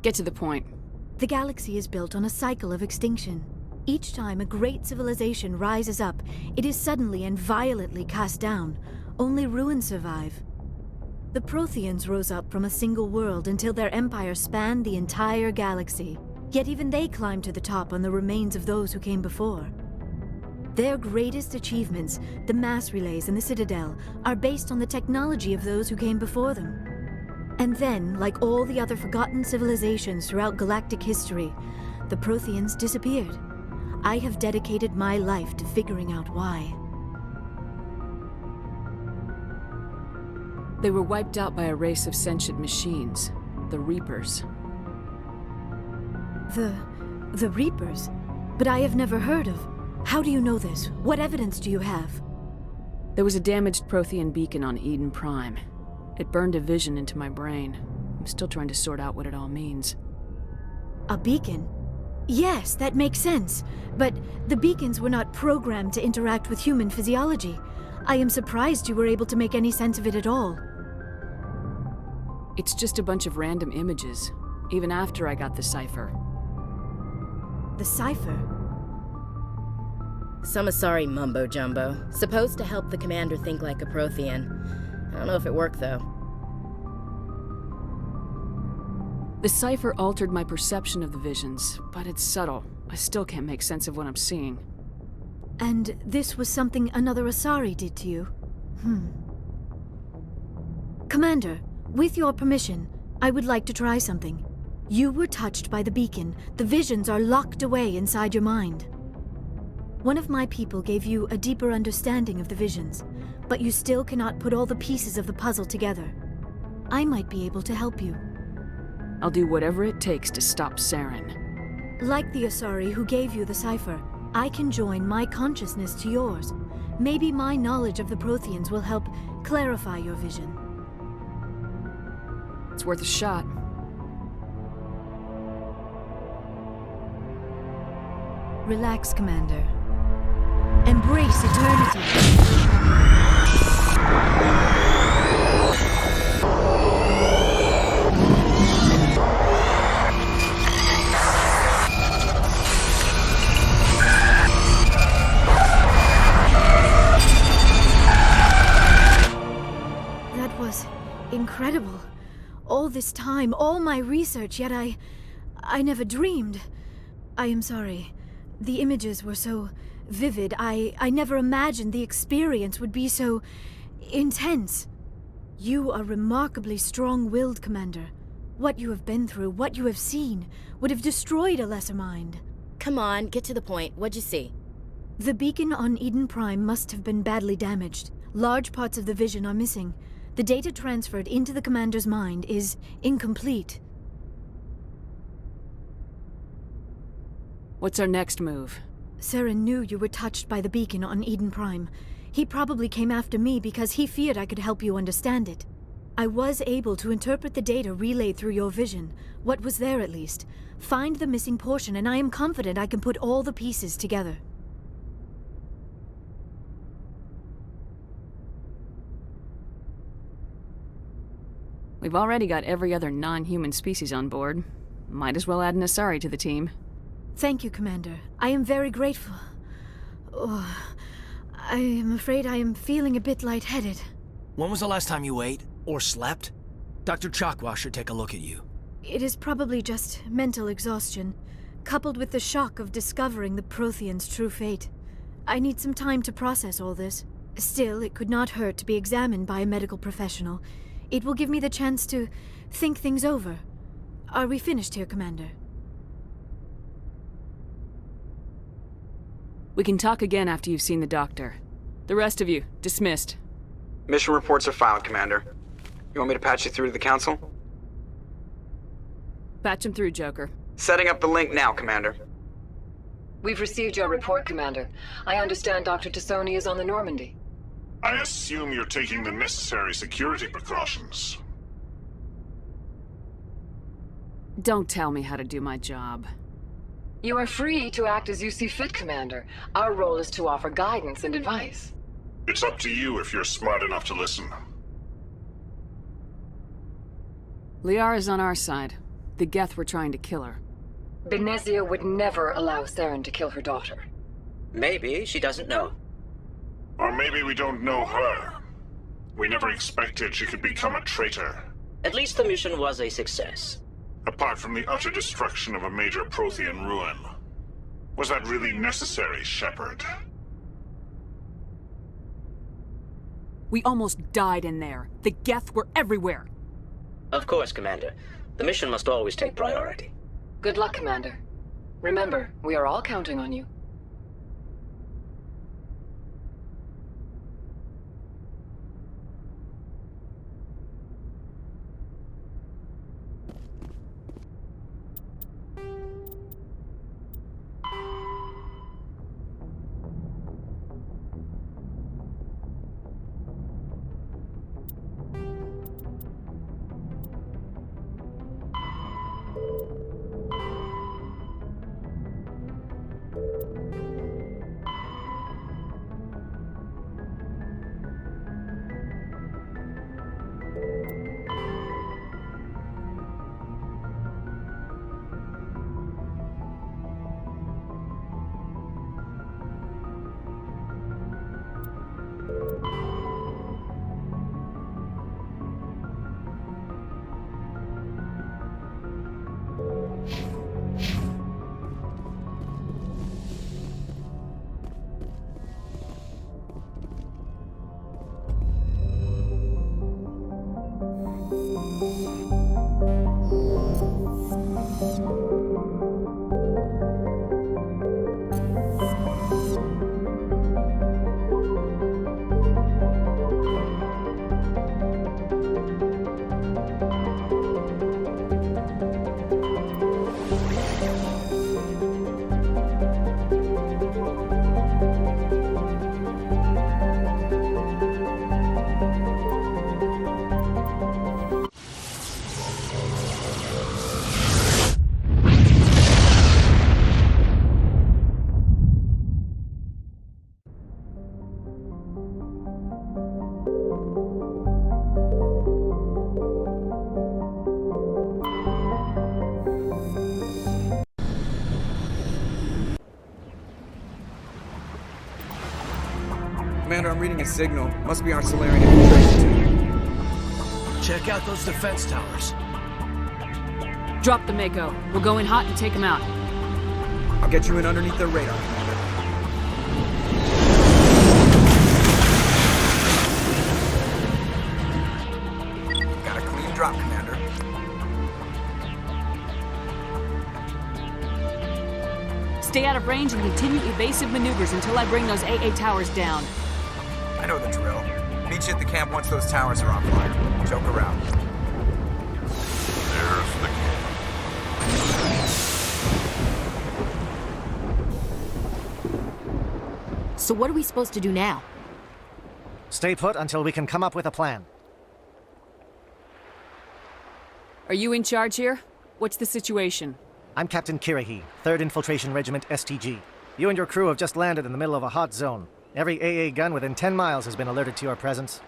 Get to the point. The galaxy is built on a cycle of extinction. Each time a great civilization rises up, it is suddenly and violently cast down. Only ruins survive. The Protheans rose up from a single world until their empire spanned the entire galaxy. Yet even they climbed to the top on the remains of those who came before. Their greatest achievements, the mass relays and the Citadel, are based on the technology of those who came before them. And then, like all the other forgotten civilizations throughout galactic history, the Protheans disappeared. I have dedicated my life to figuring out why. They were wiped out by a race of sentient machines, the Reapers. The Reapers? But I have never heard of. How do you know this? What evidence do you have? There was a damaged Prothean beacon on Eden Prime. It burned a vision into my brain. I'm still trying to sort out what it all means. A beacon? Yes, that makes sense. But the beacons were not programmed to interact with human physiology. I am surprised you were able to make any sense of it at all. It's just a bunch of random images, even after I got the cipher. The cipher? Some Asari mumbo-jumbo, supposed to help the commander think like a Prothean. I don't know if it worked, though. The cipher altered my perception of the visions, but it's subtle. I still can't make sense of what I'm seeing. And this was something another Asari did to you? Commander, with your permission, I would like to try something. You were touched by the beacon. The visions are locked away inside your mind. One of my people gave you a deeper understanding of the visions, but you still cannot put all the pieces of the puzzle together. I might be able to help you. I'll do whatever it takes to stop Saren. Like the Asari who gave you the cipher, I can join my consciousness to yours. Maybe my knowledge of the Protheans will help clarify your vision. It's worth a shot. Relax, Commander. Embrace eternity. That was incredible. All this time, all my research, yet I never dreamed. I am sorry. The images were so vivid. I never imagined the experience would be so intense. You are remarkably strong-willed, Commander. What you have been through, what you have seen, would have destroyed a lesser mind. Come on, get to the point. What'd you see? The beacon on Eden Prime must have been badly damaged. Large parts of the vision are missing. The data transferred into the Commander's mind is incomplete. What's our next move? Saren knew you were touched by the beacon on Eden Prime. He probably came after me because he feared I could help you understand it. I was able to interpret the data relayed through your vision. What was there, at least. Find the missing portion, and I am confident I can put all the pieces together. We've already got every other non-human species on board. Might as well add an Asari to the team. Thank you, Commander. I am very grateful. Oh, I am afraid I am feeling a bit lightheaded. When was the last time you ate? Or slept? Dr. Chakwa should take a look at you. It is probably just mental exhaustion, coupled with the shock of discovering the Prothean's true fate. I need some time to process all this. Still, it could not hurt to be examined by a medical professional. It will give me the chance to think things over. Are we finished here, Commander? We can talk again after you've seen the doctor. The rest of you, dismissed. Mission reports are filed, Commander. You want me to patch you through to the Council? Patch him through, Joker. Setting up the link now, Commander. We've received your report, Commander. I understand Dr. Tassoni is on the Normandy. I assume you're taking the necessary security precautions. Don't tell me how to do my job. You are free to act as you see fit, Commander. Our role is to offer guidance and advice. It's up to you if you're smart enough to listen. Liara's on our side. The Geth were trying to kill her. Benezia would never allow Saren to kill her daughter. Maybe she doesn't know. Or maybe we don't know her. We never expected she could become a traitor. At least the mission was a success. Apart from the utter destruction of a major Prothean ruin. Was that really necessary, Shepard? We almost died in there. The Geth were everywhere. Of course, Commander. The mission must always take priority. Good luck, Commander. Remember, we are all counting on you. Commander, I'm reading a signal. Must be our Solarian infiltration team. Check out those defense towers. Drop the Mako. We'll go in hot and take them out. I'll get you in underneath their radar, Commander. Got a clean drop, Commander. Stay out of range and continue evasive maneuvers until I bring those AA towers down. I know the drill. Meet you at the camp once those towers are offline. Joke around. There's the camp. So what are we supposed to do now? Stay put until we can come up with a plan. Are you in charge here? What's the situation? I'm Captain Kirahi, 3rd Infiltration Regiment STG. You and your crew have just landed in the middle of a hot zone. Every AA gun within 10 miles has been alerted to your presence.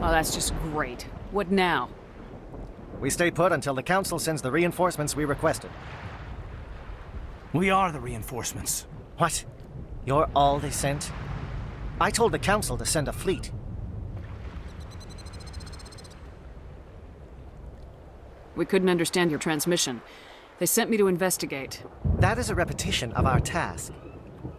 Oh, that's just great. What now? We stay put until the Council sends the reinforcements we requested. We are the reinforcements. What? You're all they sent? I told the Council to send a fleet. We couldn't understand your transmission. They sent me to investigate. That is a repetition of our task.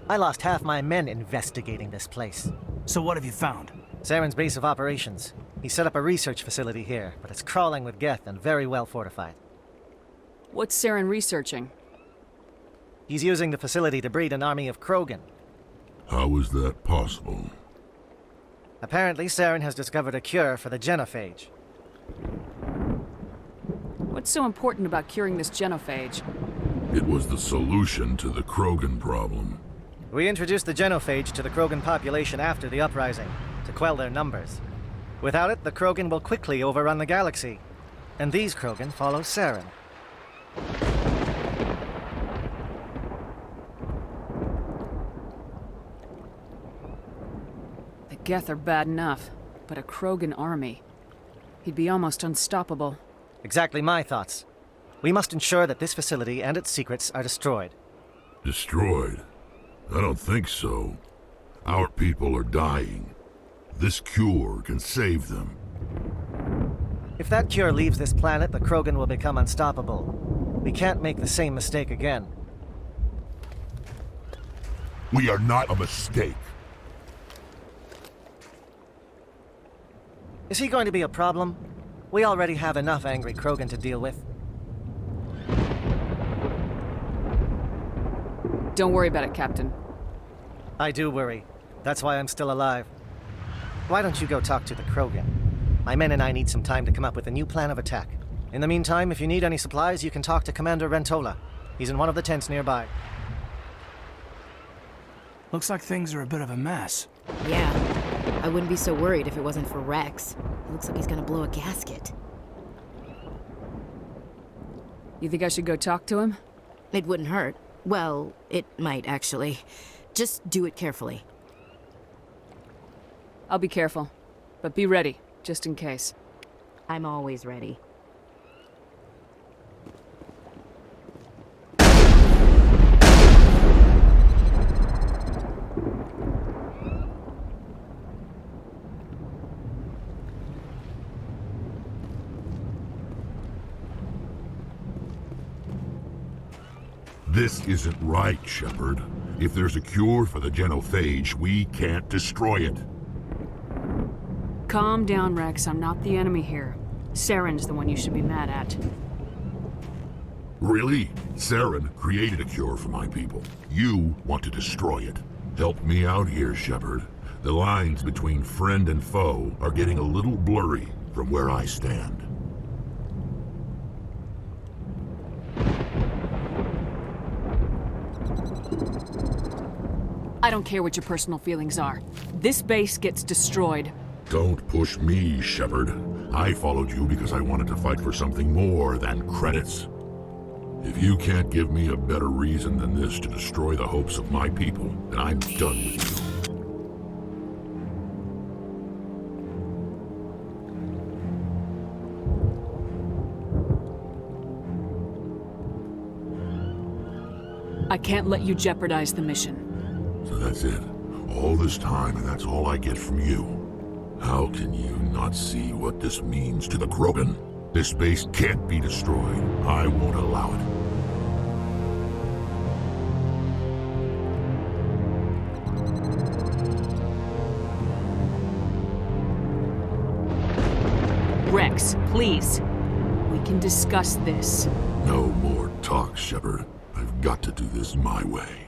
I lost half my men investigating this place. So what have you found? Saren's base of operations. He set up a research facility here, but it's crawling with Geth and very well fortified. What's Saren researching? He's using the facility to breed an army of Krogan. How is that possible? Apparently, Saren has discovered a cure for the genophage. What's so important about curing this genophage? It was the solution to the Krogan problem. We introduced the genophage to the Krogan population after the uprising, to quell their numbers. Without it, the Krogan will quickly overrun the galaxy. And these Krogan follow Saren. The Geth are bad enough, but a Krogan army. He'd be almost unstoppable. Exactly my thoughts. We must ensure that this facility and its secrets are destroyed. Destroyed? I don't think so. Our people are dying. This cure can save them. If that cure leaves this planet, the Krogan will become unstoppable. We can't make the same mistake again. We are not a mistake. Is he going to be a problem? We already have enough angry Krogan to deal with. Don't worry about it, Captain. I do worry. That's why I'm still alive. Why don't you go talk to the Krogan? My men and I need some time to come up with a new plan of attack. In the meantime, if you need any supplies, you can talk to Commander Rentola. He's in one of the tents nearby. Looks like things are a bit of a mess. Yeah. I wouldn't be so worried if it wasn't for Rex. It looks like he's gonna blow a gasket. You think I should go talk to him? It wouldn't hurt. Well, it might, actually. Just do it carefully. I'll be careful. But be ready, just in case. I'm always ready. This isn't right, Shepard. If there's a cure for the genophage, we can't destroy it. Calm down, Rex. I'm not the enemy here. Saren's the one you should be mad at. Really? Saren created a cure for my people. You want to destroy it. Help me out here, Shepard. The lines between friend and foe are getting a little blurry from where I stand. I don't care what your personal feelings are. This base gets destroyed. Don't push me, Shepard. I followed you because I wanted to fight for something more than credits. If you can't give me a better reason than this to destroy the hopes of my people, then I'm done with you. I can't let you jeopardize the mission. So that's it. All this time, and that's all I get from you. How can you not see what this means to the Krogan? This base can't be destroyed. I won't allow it. Rex, please. We can discuss this. No more talk, Shepard. I've got to do this my way.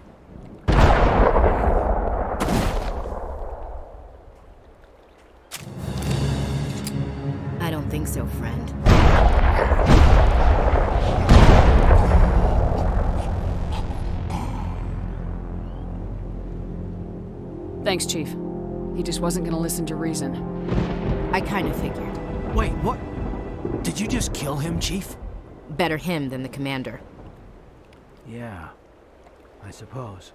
I don't think so, friend. Thanks, Chief. He just wasn't gonna listen to reason. I kind of figured. Wait, what? Did you just kill him, Chief? Better him than the commander. Yeah, I suppose.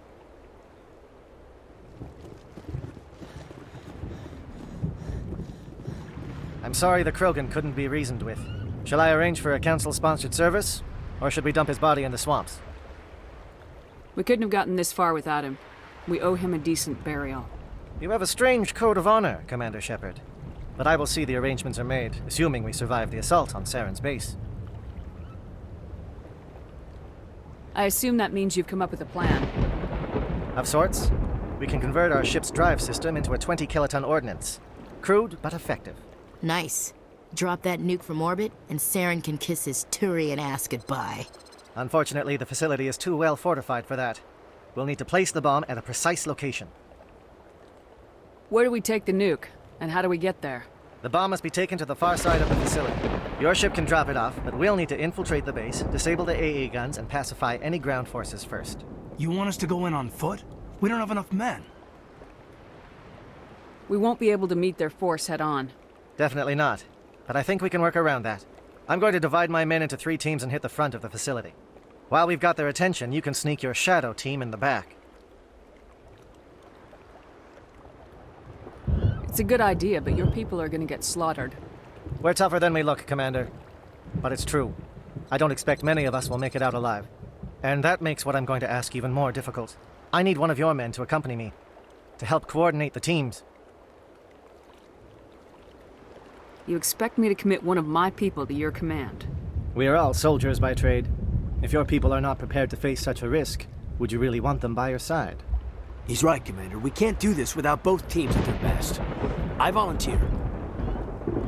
I'm sorry the Krogan couldn't be reasoned with. Shall I arrange for a council-sponsored service? Or should we dump his body in the swamps? We couldn't have gotten this far without him. We owe him a decent burial. You have a strange code of honor, Commander Shepard. But I will see the arrangements are made, assuming we survive the assault on Saren's base. I assume that means you've come up with a plan. Of sorts. We can convert our ship's drive system into a 20-kiloton ordnance. Crude, but effective. Nice. Drop that nuke from orbit, and Saren can kiss his Turian ass goodbye. Unfortunately, the facility is too well fortified for that. We'll need to place the bomb at a precise location. Where do we take the nuke? And how do we get there? The bomb must be taken to the far side of the facility. Your ship can drop it off, but we'll need to infiltrate the base, disable the AA guns, and pacify any ground forces first. You want us to go in on foot? We don't have enough men. We won't be able to meet their force head-on. Definitely not. But I think we can work around that. I'm going to divide my men into 3 teams and hit the front of the facility. While we've got their attention, you can sneak your shadow team in the back. It's a good idea, but your people are gonna get slaughtered. We're tougher than we look, Commander. But it's true. I don't expect many of us will make it out alive. And that makes what I'm going to ask even more difficult. I need one of your men to accompany me, to help coordinate the teams. You expect me to commit one of my people to your command? We are all soldiers by trade. If your people are not prepared to face such a risk, would you really want them by your side? He's right, Commander. We can't do this without both teams at their best. I volunteer.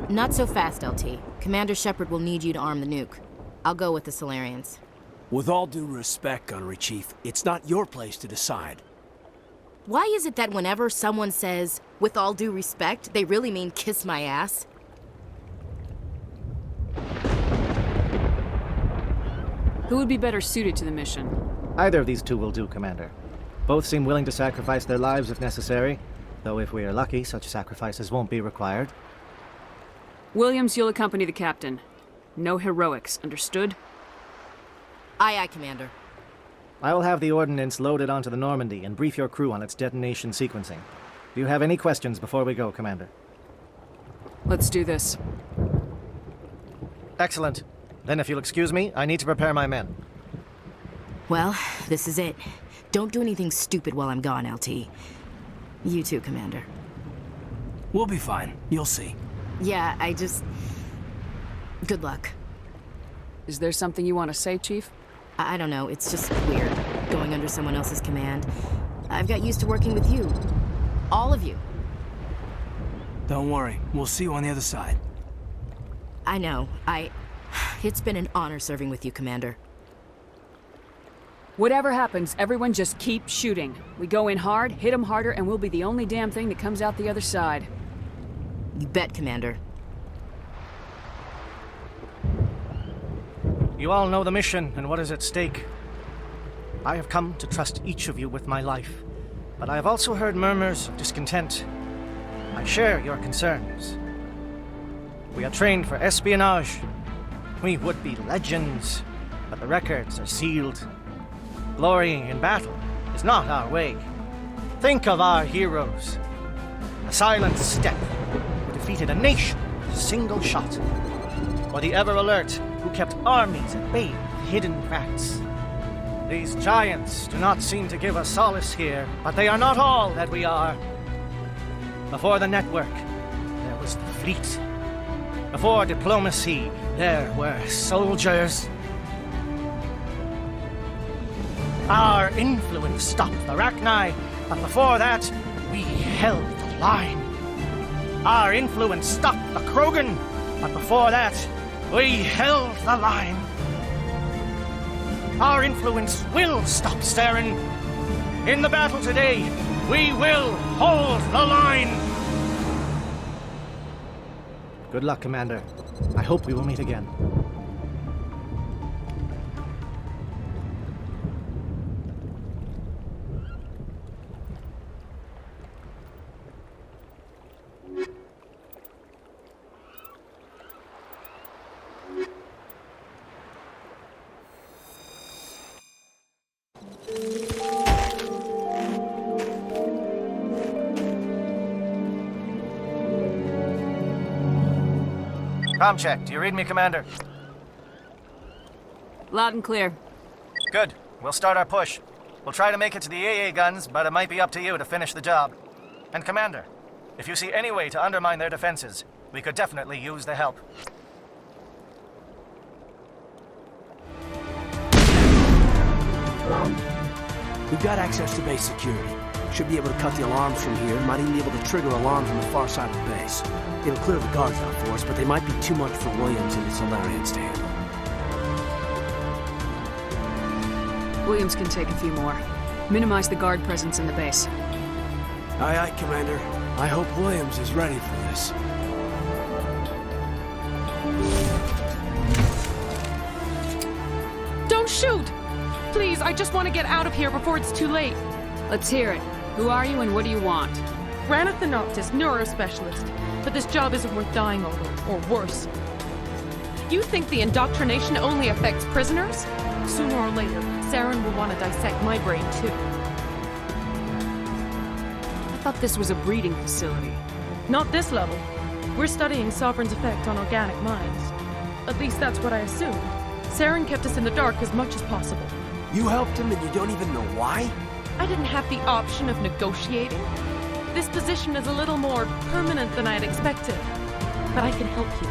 Not so fast, LT. Commander Shepard will need you to arm the nuke. I'll go with the Solarians. With all due respect, Gunnery Chief, it's not your place to decide. Why is it that whenever someone says, with all due respect, they really mean kiss my ass? Who would be better suited to the mission? Either of these 2 will do, Commander. Both seem willing to sacrifice their lives if necessary, though if we are lucky, such sacrifices won't be required. Williams, you'll accompany the captain. No heroics, understood? Aye, aye, Commander. I will have the ordnance loaded onto the Normandy and brief your crew on its detonation sequencing. Do you have any questions before we go, Commander? Let's do this. Excellent. Then if you'll excuse me, I need to prepare my men. Well, this is it. Don't do anything stupid while I'm gone, LT. You too, Commander. We'll be fine. You'll see. Yeah, good luck. Is there something you want to say, Chief? I don't know. It's just weird, going under someone else's command. I've got used to working with you. All of you. Don't worry. We'll see you on the other side. I know. It's been an honor serving with you, Commander. Whatever happens, everyone just keep shooting. We go in hard, hit them harder, and we'll be the only damn thing that comes out the other side. You bet, Commander. You all know the mission and what is at stake. I have come to trust each of you with my life, but I have also heard murmurs of discontent. I share your concerns. We are trained for espionage. We would be legends, but the records are sealed. Glorying in battle is not our way. Think of our heroes. A silent step who defeated a nation with a single shot. Or the ever-alert who kept armies at bay with hidden facts. These giants do not seem to give us solace here, but they are not all that we are. Before the network, there was the fleet. Before diplomacy, there were soldiers. Our influence stopped the Rachni, but before that, we held the line. Our influence stopped the Krogan, but before that, we held the line. Our influence will stop Saren. In the battle today, we will hold the line. Good luck, Commander. I hope we will meet again. Comm check. Do you read me, Commander? Loud and clear. Good. We'll start our push. We'll try to make it to the AA guns, but it might be up to you to finish the job. And Commander, if you see any way to undermine their defenses, we could definitely use the help. We've got access to base security. Should be able to cut the alarms from here. Might even be able to trigger alarms on the far side of the base. It'll clear the guards out for us, but they might be too much for Williams and his Solarians to handle. Williams can take a few more. Minimize the guard presence in the base. Aye, aye, Commander. I hope Williams is ready for this. Don't shoot! Please, I just want to get out of here before it's too late. Let's hear it. Who are you and what do you want? Ranatha Noctis, neurospecialist. But this job isn't worth dying over, or worse. You think the indoctrination only affects prisoners? Sooner or later, Saren will want to dissect my brain too. I thought this was a breeding facility. Not this level. We're studying Sovereign's effect on organic minds. At least that's what I assumed. Saren kept us in the dark as much as possible. You helped him and you don't even know why? I didn't have the option of negotiating. This position is a little more permanent than I had expected. But I can help you.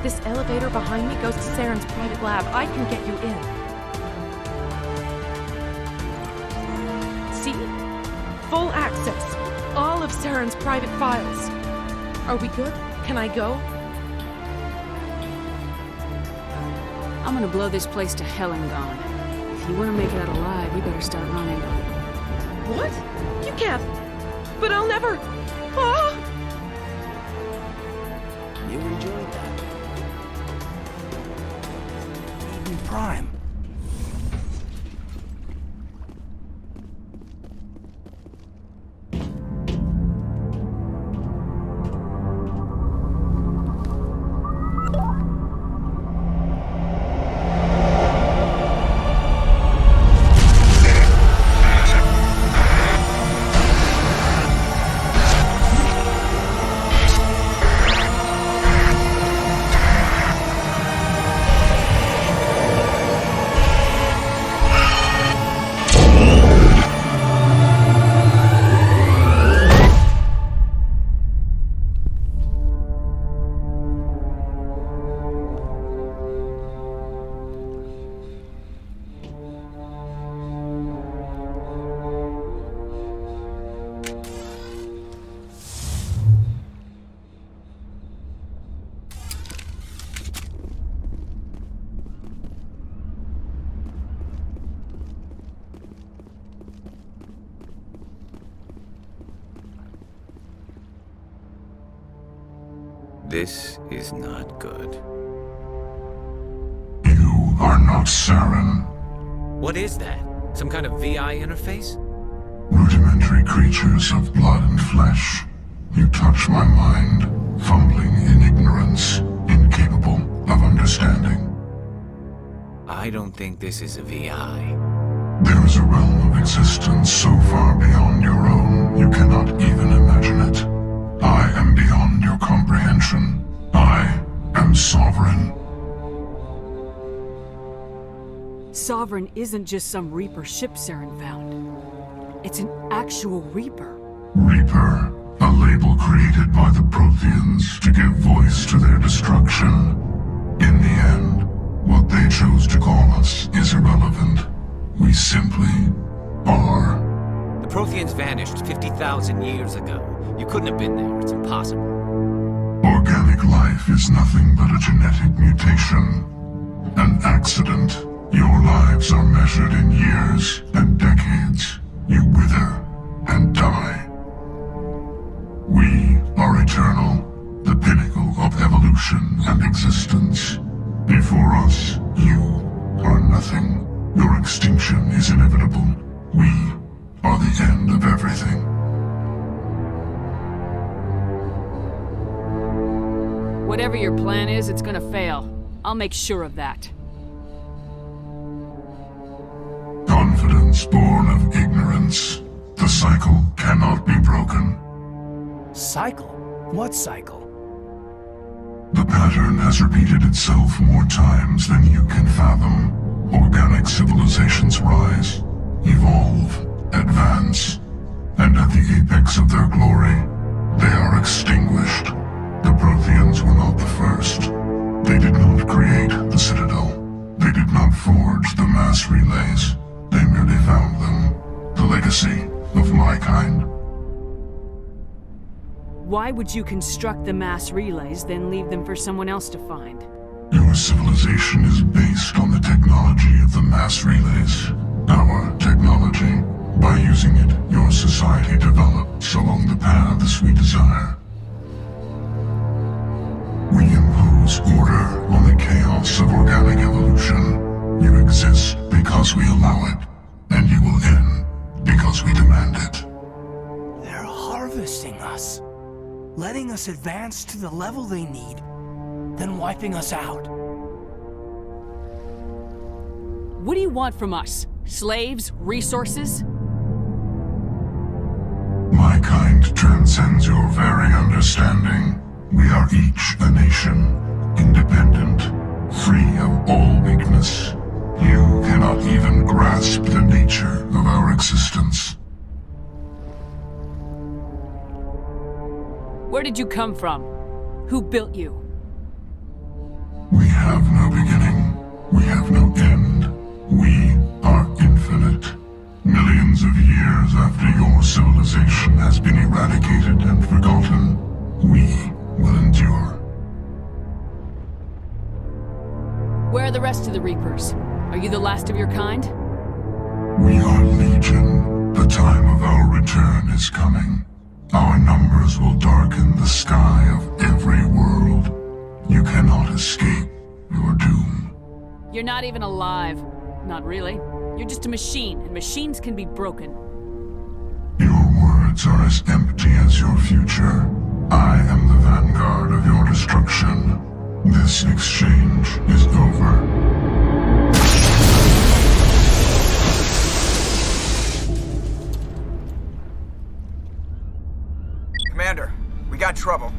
This elevator behind me goes to Saren's private lab. I can get you in. See? Full access. All of Saren's private files. Are we good? Can I go? I'm gonna blow this place to hell and gone. If you want to make it out alive, you better start running. What? You can't. But I'll never. Ah! You enjoyed that. Even Prime. This is not good. You are not Saren. What is that? Some kind of VI interface? Rudimentary creatures of blood and flesh. You touch my mind, fumbling in ignorance, incapable of understanding. I don't think this is a VI. There is a realm of existence so far beyond your own, you cannot even imagine it. I am beyond your comprehension. I am Sovereign. Sovereign isn't just some Reaper ship Saren found. It's an actual Reaper. Reaper, a label created by the Protheans to give voice to their destruction. In the end, what they chose to call us is irrelevant. We simply are. The Protheans vanished 50,000 years ago. You couldn't have been there. It's impossible. Organic life is nothing but a genetic mutation. An accident. Your lives are measured in years and decades. You wither and die. We are eternal, the pinnacle of evolution and existence. Before us, you are nothing. Your extinction is inevitable. We are the end of everything. Whatever your plan is, it's gonna fail. I'll make sure of that. Confidence born of ignorance. The cycle cannot be broken. Cycle? What cycle? The pattern has repeated itself more times than you can fathom. Organic civilizations rise, evolve, advance, and at the apex of their glory, they are extinguished. The Protheans were not the first. They did not create the Citadel. They did not forge the mass relays. They merely found them. The legacy of my kind. Why would you construct the mass relays, then leave them for someone else to find? Your civilization is based on the technology of the mass relays. Our technology. By using it, your society develops along the paths we desire. We impose order on the chaos of organic evolution. You exist because we allow it, and you will end because we demand it. They're harvesting us, letting us advance to the level they need, then wiping us out. What do you want from us? Slaves? Resources? My kind transcends your very understanding. We are each a nation, independent, free of all weakness. You cannot even grasp the nature of our existence. Where did you come from? Who built you? We have no beginning. We have no end. We are infinite. Millions of years after your civilization has been eradicated and forgotten, we will endure. Where are the rest of the Reapers? Are you the last of your kind? We are Legion. The time of our return is coming. Our numbers will darken the sky of every world. You cannot escape your doom. You're not even alive. Not really. You're just a machine, and machines can be broken. Your words are as empty as your future. I am the vanguard of your destruction. This exchange is over. Commander, we got trouble.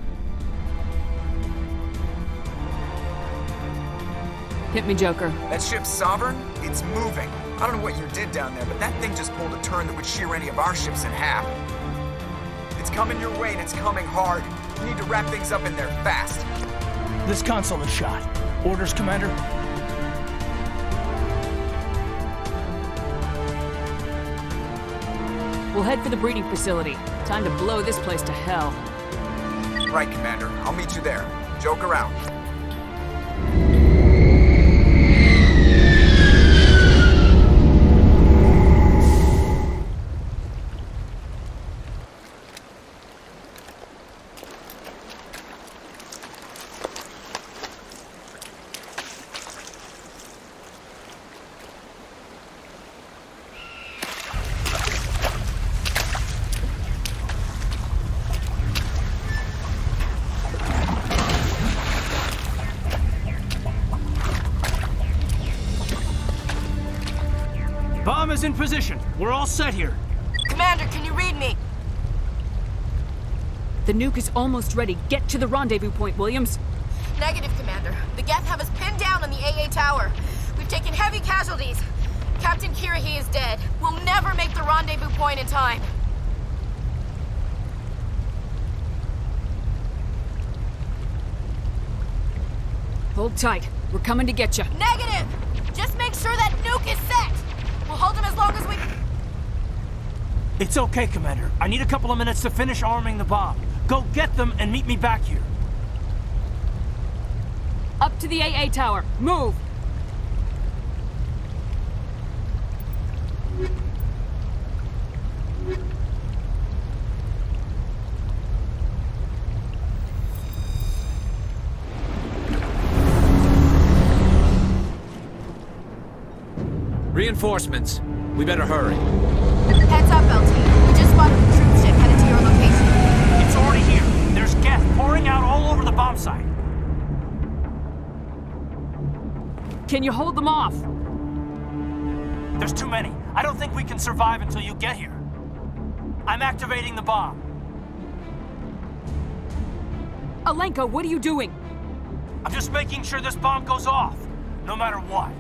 Hit me, Joker. That ship's Sovereign? It's moving. I don't know what you did down there, but that thing just pulled a turn that would shear any of our ships in half. It's coming your way, and it's coming hard. You need to wrap things up in there fast. This console is shot. Orders, Commander? We'll head for the breeding facility. Time to blow this place to hell. Right, Commander. I'll meet you there. Joker out. Bomb is in position. We're all set here. Commander, can you read me? The nuke is almost ready. Get to the rendezvous point, Williams. Negative, Commander. The Geth have us pinned down on the AA tower. We've taken heavy casualties. Captain Kirahi is dead. We'll never make the rendezvous point in time. Hold tight. We're coming to get you. Negative! Just make sure that nuke is set! We'll hold him as long as we... It's okay, Commander. I need a couple of minutes to finish arming the bomb. Go get them and meet me back here. Up to the AA tower. Move! Reinforcements. We better hurry. Heads up, LT. We just spotted the troop ship headed to your location. It's already here. There's Geth pouring out all over the bomb site. Can you hold them off? There's too many. I don't think we can survive until you get here. I'm activating the bomb. Alenka, what are you doing? I'm just making sure this bomb goes off, no matter what.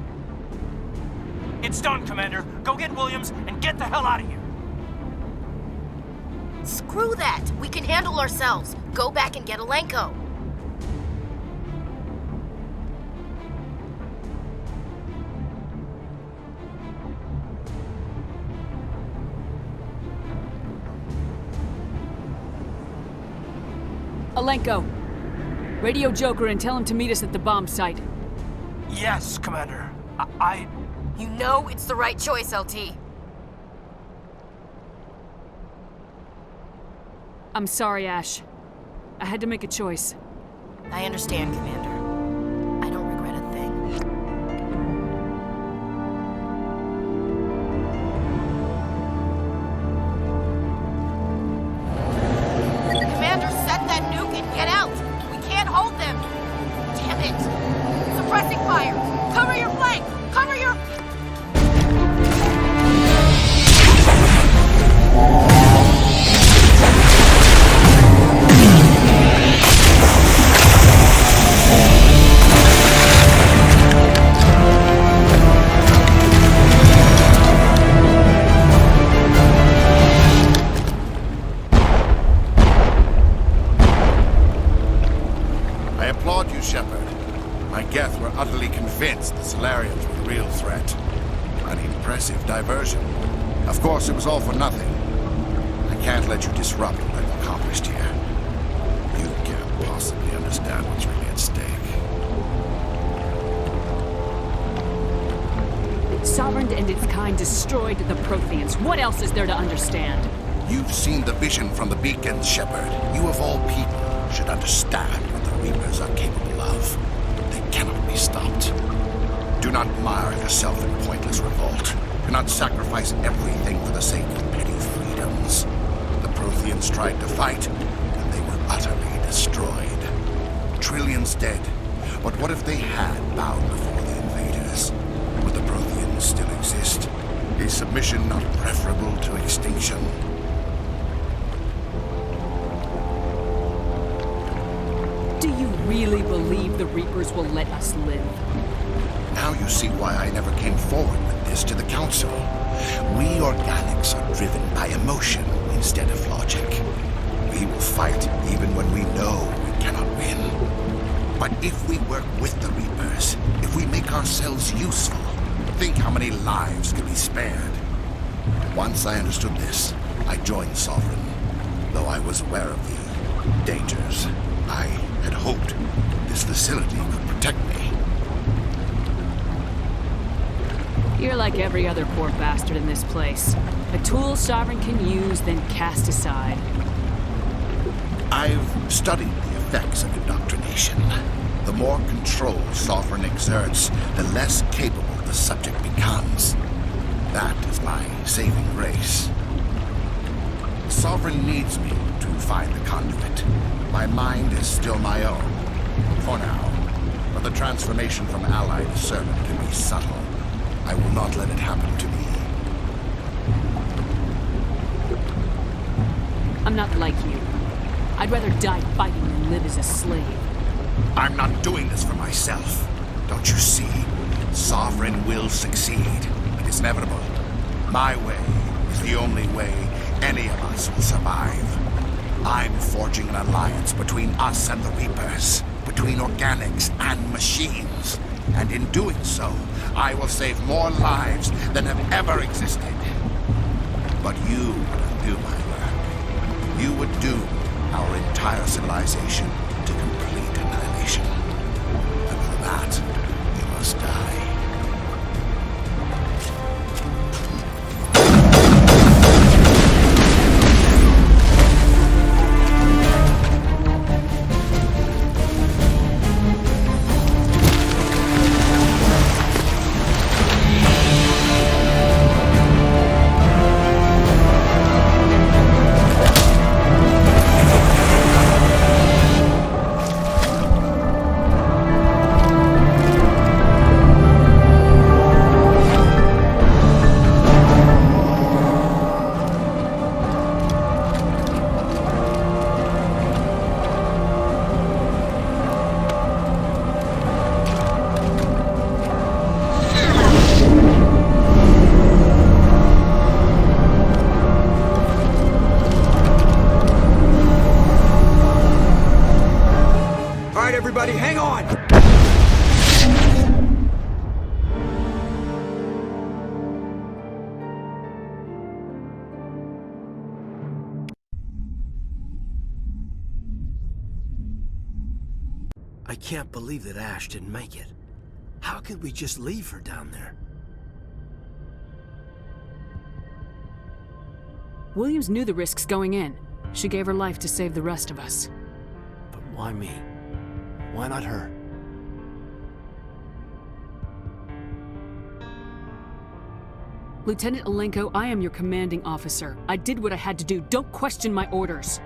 It's done, Commander. Go get Williams and get the hell out of here. Screw that! We can handle ourselves. Go back and get Alenko. Alenko, radio Joker and tell him to meet us at the bomb site. Yes, Commander. You know it's the right choice, LT. I'm sorry, Ash. I had to make a choice. I understand, Commander. I don't regret a thing. Commander, set that nuke and get out! We can't hold them! Damn it! Suppressing fire! Cover your flank! Cover your... I applaud you, Shepard. My Geth were utterly convinced the Solarians were the real threat. An impressive diversion. Of course, it was all for nothing. I can't let you disrupt what I've accomplished here. You can't possibly understand what's really at stake. Sovereign and its kind destroyed the Protheans. What else is there to understand? You've seen the vision from the beacons, Shepard. You of all people should understand what the Reapers are capable of. They cannot be stopped. Do not mire yourself in pointless revolt. Do not sacrifice everything for the sake of petty freedoms. The Protheans tried to fight, and they were utterly destroyed. Trillions dead. But what if they had bowed before the invaders? Would the Protheans still exist? Is submission not preferable to extinction? Do you really believe the Reapers will let us live? Now you see why I never came forward with this to the Council. We organics are driven by emotion instead of logic. We will fight even when we know we cannot win. But if we work with the Reapers, if we make ourselves useful, think how many lives could be spared. Once I understood this, I joined Sovereign, though I was aware of the dangers. I had hoped this facility could protect me. You're like every other poor bastard in this place. A tool Sovereign can use, then cast aside. I've studied the effects of indoctrination. The more control Sovereign exerts, the less capable the subject becomes. That is my saving grace. Sovereign needs me to find the conduit. My mind is still my own, for now. But the transformation from ally to servant can be subtle. I will not let it happen to me. I'm not like you. I'd rather die fighting than live as a slave. I'm not doing this for myself. Don't you see? Sovereign will succeed. It is inevitable. My way is the only way any of us will survive. I'm forging an alliance between us and the Reapers, between organics and machines. And in doing so, I will save more lives than have ever existed. But you wouldn't do my work. You would doom our entire civilization to complete annihilation. And for that, you must die. I can't believe that Ash didn't make it. How could we just leave her down there? Williams knew the risks going in. She gave her life to save the rest of us. But why me? Why not her? Lieutenant Alenko, I am your commanding officer. I did what I had to do. Don't question my orders.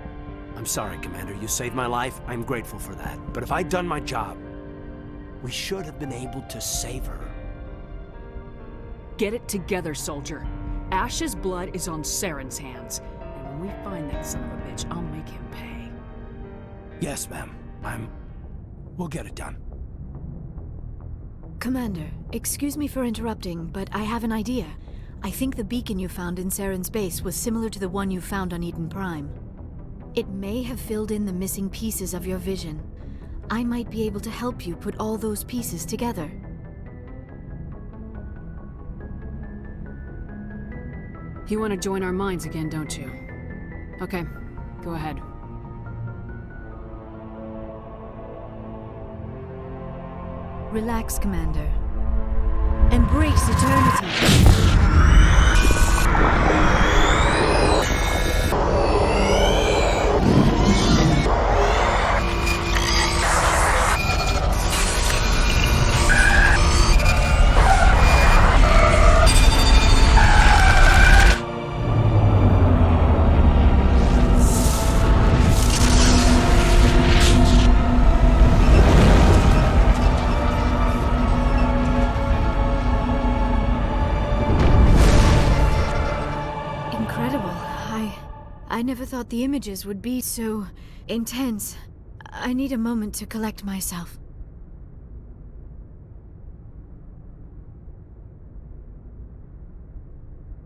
I'm sorry, Commander. You saved my life. I'm grateful for that. But if I'd done my job, we should have been able to save her. Get it together, soldier. Ash's blood is on Saren's hands. And when we find that son of a bitch, I'll make him pay. Yes, ma'am. We'll get it done. Commander, excuse me for interrupting, but I have an idea. I think the beacon you found in Saren's base was similar to the one you found on Eden Prime. It may have filled in the missing pieces of your vision. I might be able to help you put all those pieces together. You want to join our minds again, don't you? Okay, go ahead. Relax, Commander. Embrace eternity. I never thought the images would be so intense. I need a moment to collect myself.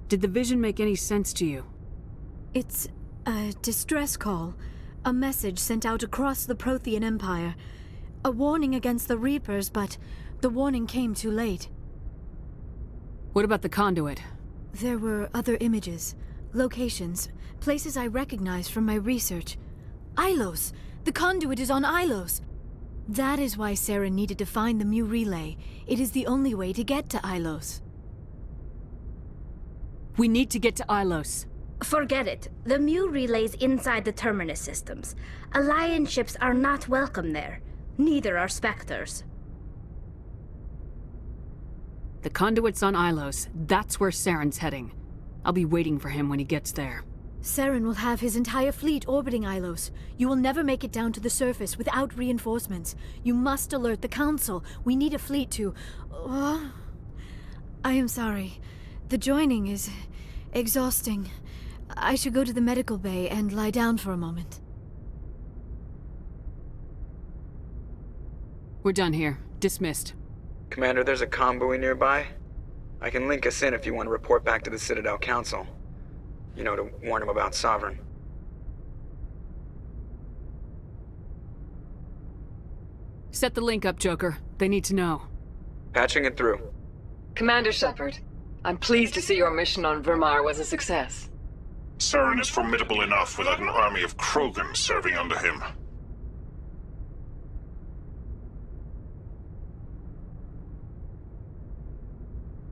Did the vision make any sense to you? It's a distress call. A message sent out across the Prothean Empire. A warning against the Reapers, but the warning came too late. What about the conduit? There were other images, locations, places I recognized from my research. Ilos! The conduit is on Ilos! That is why Saren needed to find the Mu relay. It is the only way to get to Ilos. We need to get to Ilos. Forget it. The Mu relay's inside the Terminus systems. Alliance ships are not welcome there. Neither are Spectres. The conduit's on Ilos. That's where Saren's heading. I'll be waiting for him when he gets there. Saren will have his entire fleet orbiting Ilos. You will never make it down to the surface without reinforcements. You must alert the Council. We need a fleet to... I am sorry. The joining is exhausting. I should go to the medical bay and lie down for a moment. We're done here. Dismissed. Commander, there's a convoy nearby. I can link us in if you want to report back to the Citadel Council. You know, to warn them about Sovereign. Set the link up, Joker. They need to know. Patching it through. Commander Shepard, I'm pleased to see your mission on Vermar was a success. Saren is formidable enough without an army of Krogan serving under him.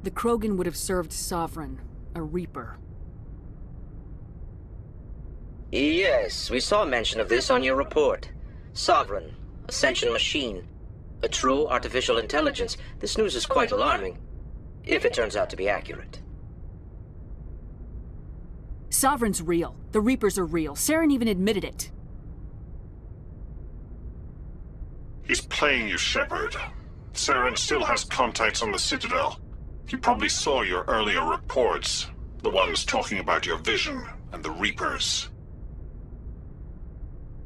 The Krogan would have served Sovereign, a Reaper. Yes, we saw mention of this on your report. Sovereign, Ascension machine, a true artificial intelligence. This news is quite alarming, if it turns out to be accurate. Sovereign's real. The Reapers are real. Saren even admitted it. He's playing you, Shepard. Saren still has contacts on the Citadel. He probably saw your earlier reports, the ones talking about your vision and the Reapers.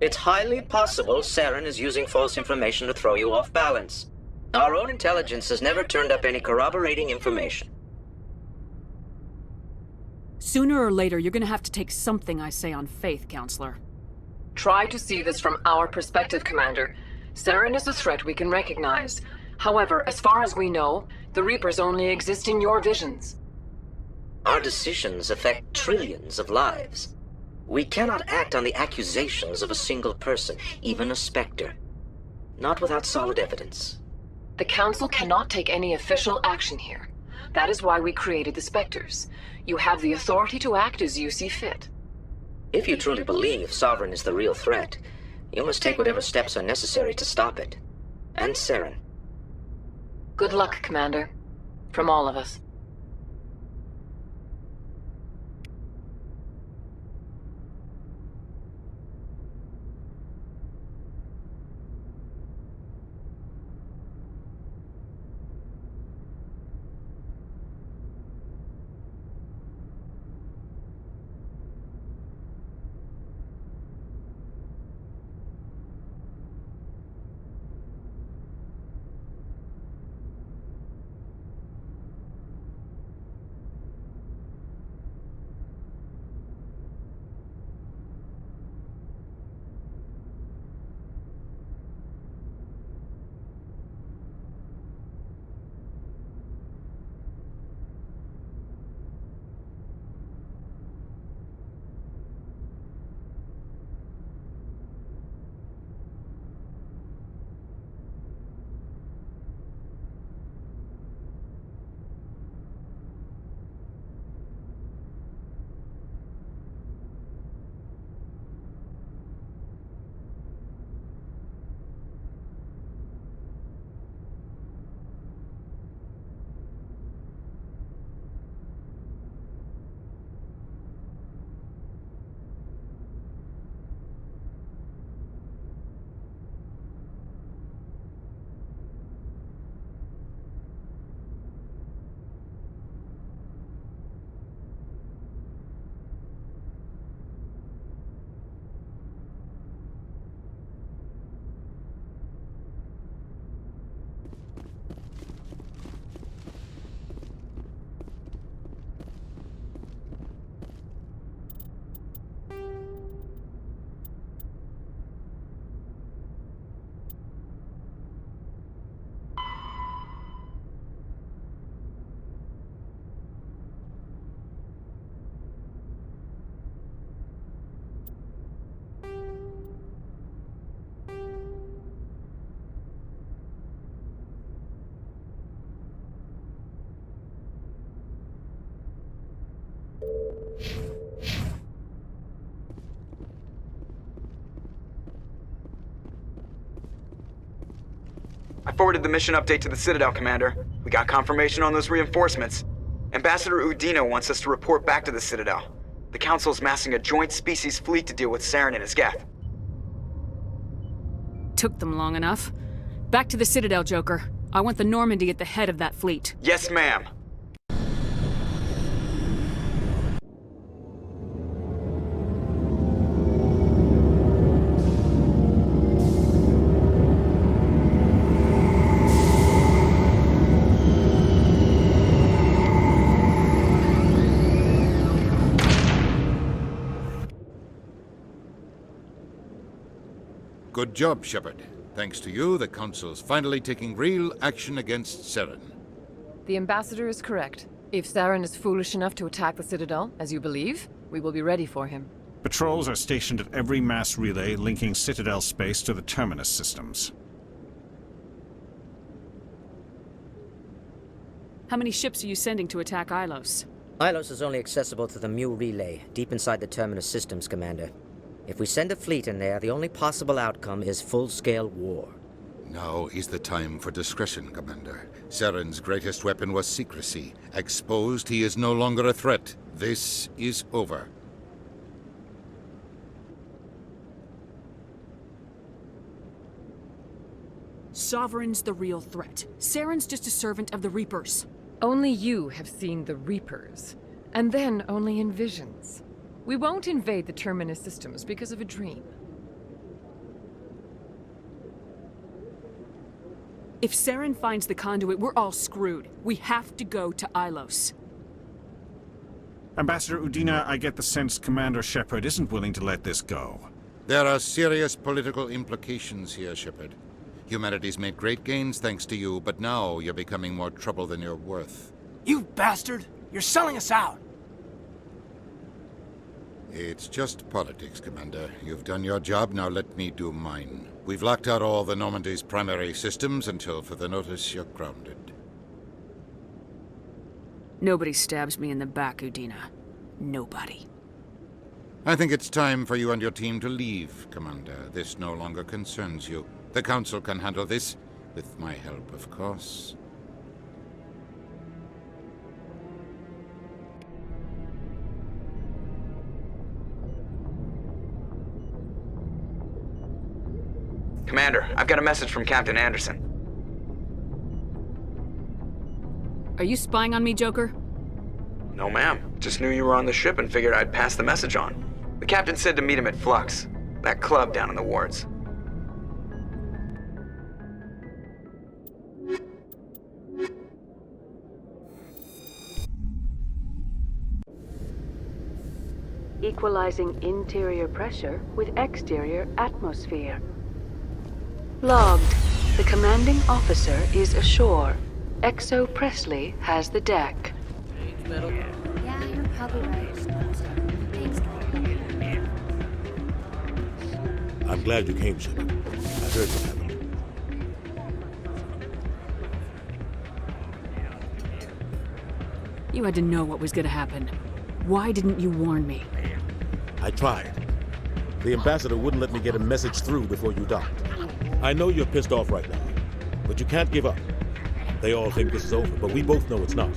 It's highly possible Saren is using false information to throw you off balance. Our own intelligence has never turned up any corroborating information. Sooner or later, you're gonna have to take something I say on faith, Counselor. Try to see this from our perspective, Commander. Saren is a threat we can recognize. However, as far as we know, the Reapers only exist in your visions. Our decisions affect trillions of lives. We cannot act on the accusations of a single person, even a Spectre. Not without solid evidence. The Council cannot take any official action here. That is why we created the Spectres. You have the authority to act as you see fit. If you truly believe Sovereign is the real threat, you must take whatever steps are necessary to stop it. And Saren. Good luck, Commander. From all of us. I forwarded the mission update to the Citadel, Commander. We got confirmation on those reinforcements. Ambassador Udina wants us to report back to the Citadel. The Council's massing a joint species fleet to deal with Saren and his Geth. Took them long enough. Back to the Citadel, Joker. I want the Normandy at the head of that fleet. Yes, ma'am. Good job, Shepard. Thanks to you, the Council's finally taking real action against Saren. The Ambassador is correct. If Saren is foolish enough to attack the Citadel, as you believe, we will be ready for him. Patrols are stationed at every mass relay linking Citadel space to the Terminus systems. How many ships are you sending to attack Ilos? Ilos is only accessible through the Mu relay, deep inside the Terminus systems, Commander. If we send a fleet in there, the only possible outcome is full-scale war. Now is the time for discretion, Commander. Saren's greatest weapon was secrecy. Exposed, he is no longer a threat. This is over. Sovereign's the real threat. Saren's just a servant of the Reapers. Only you have seen the Reapers, and then only in visions. We won't invade the Terminus systems because of a dream. If Saren finds the conduit, we're all screwed. We have to go to Ilos. Ambassador Udina, I get the sense Commander Shepard isn't willing to let this go. There are serious political implications here, Shepard. Humanity's made great gains thanks to you, but now you're becoming more trouble than you're worth. You bastard! You're selling us out! It's just politics, Commander. You've done your job, now let me do mine. We've locked out all the Normandy's primary systems until further notice you're grounded. Nobody stabs me in the back, Udina. Nobody. I think it's time for you and your team to leave, Commander. This no longer concerns you. The Council can handle this, with my help, of course. Commander, I've got a message from Captain Anderson. Are you spying on me, Joker? No, ma'am. Just knew you were on the ship and figured I'd pass the message on. The captain said to meet him at Flux, that club down in the wards. Equalizing interior pressure with exterior atmosphere. Logged. The commanding officer is ashore. Exo Presley has the deck. Yeah, you're probably right. Thanks. I'm glad you came, Shepard. I heard what happened. You had to know what was gonna happen. Why didn't you warn me? I tried. The ambassador wouldn't let me get a message through before you docked. I know you're pissed off right now, but you can't give up. They all think this is over, but we both know it's not.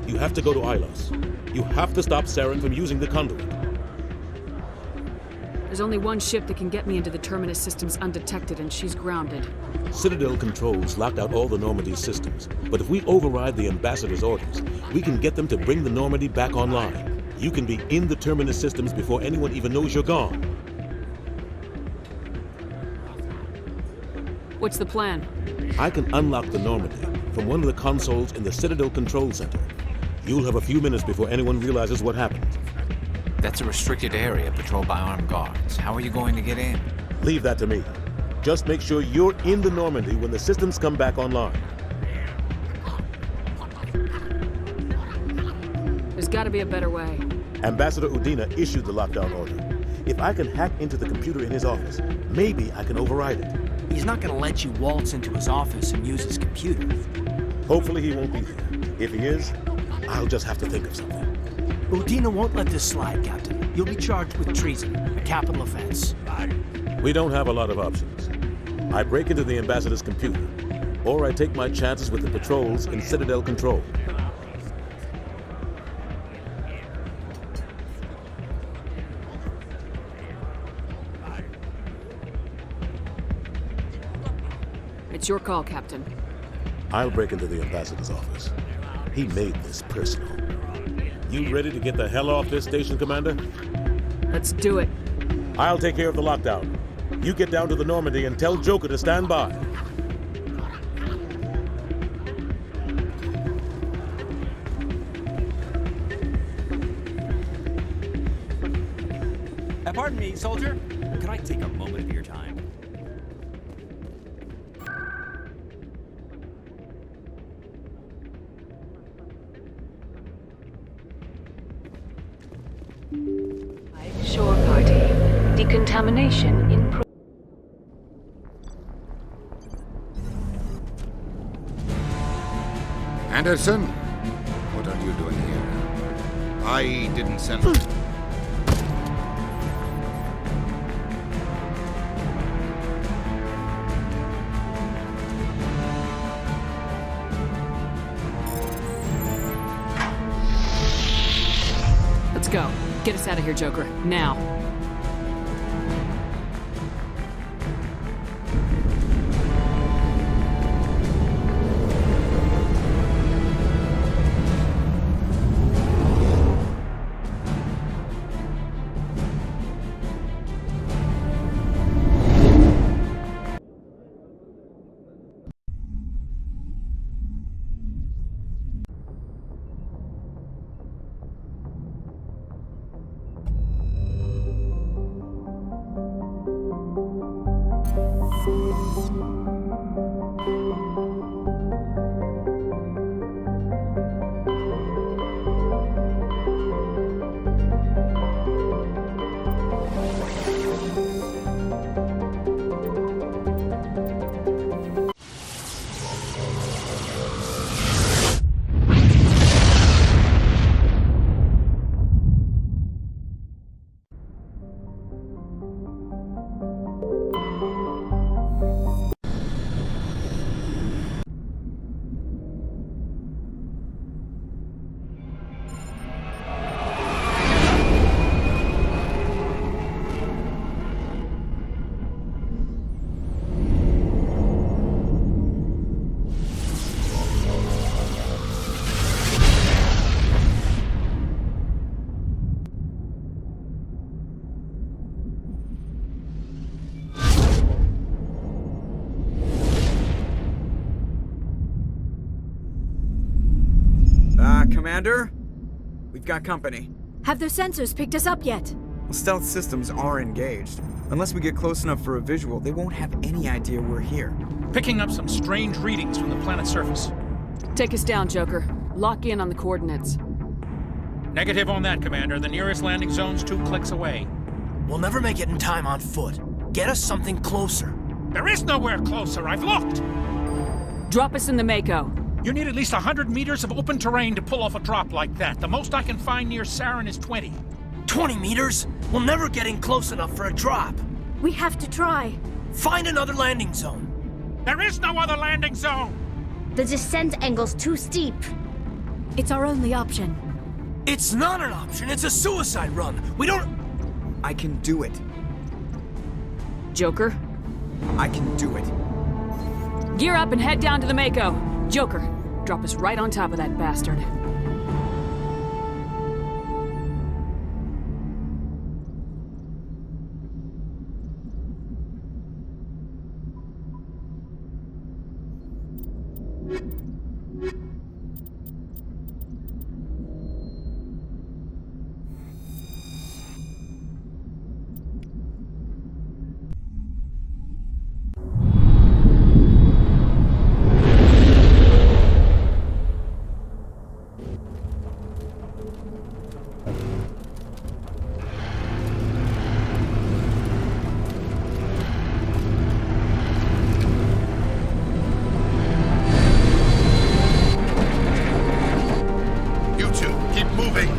You have to go to Ilos. You have to stop Saren from using the conduit. There's only one ship that can get me into the Terminus systems undetected, and she's grounded. Citadel controls locked out all the Normandy systems, but if we override the ambassador's orders, we can get them to bring the Normandy back online. You can be in the Terminus systems before anyone even knows you're gone. What's the plan? I can unlock the Normandy from one of the consoles in the Citadel Control Center. You'll have a few minutes before anyone realizes what happened. That's a restricted area patrolled by armed guards. How are you going to get in? Leave that to me. Just make sure you're in the Normandy when the systems come back online. There's gotta be a better way. Ambassador Udina issued the lockdown order. If I can hack into the computer in his office, maybe I can override it. He's not gonna let you waltz into his office and use his computer. Hopefully he won't be there. If he is, I'll just have to think of something. Udina won't let this slide, Captain. You'll be charged with treason, a capital offense. We don't have a lot of options. I break into the ambassador's computer, or I take my chances with the patrols in Citadel Control. It's your call, Captain. I'll break into the ambassador's office. He made this personal. You ready to get the hell off this station, Commander? Let's do it. I'll take care of the lockdown. You get down to the Normandy and tell Joker to stand by. Pardon me, soldier. Could I take a moment of your time? Shore party. Decontamination in pro- Anderson? What are you doing here? I didn't send... Let's go. Get us out of here, Joker. Now. Commander, we've got company. Have their sensors picked us up yet? Well, stealth systems are engaged. Unless we get close enough for a visual, they won't have any idea we're here. Picking up some strange readings from the planet's surface. Take us down, Joker. Lock in on the coordinates. Negative on that, Commander. The nearest landing zone's 2 clicks away. We'll never make it in time on foot. Get us something closer. There is nowhere closer. I've looked. Drop us in the Mako. You need at least 100 meters of open terrain to pull off a drop like that. The most I can find near Saren is 20. 20 meters? We'll never get in close enough for a drop. We have to try. Find another landing zone. There is no other landing zone. The descent angle's too steep. It's our only option. It's not an option. It's a suicide run. We don't... I can do it. Joker? I can do it. Gear up and head down to the Mako. Joker, drop us right on top of that bastard.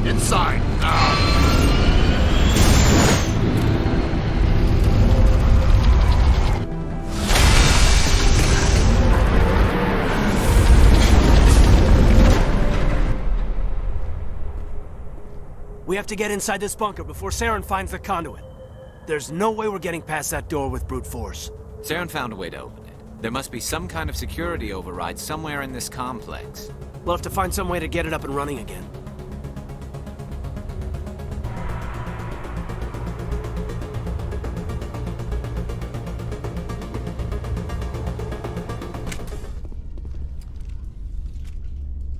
Inside, now! We have to get inside this bunker before Saren finds the conduit. There's no way we're getting past that door with brute force. Saren found a way to open it. There must be some kind of security override somewhere in this complex. We'll have to find some way to get it up and running again.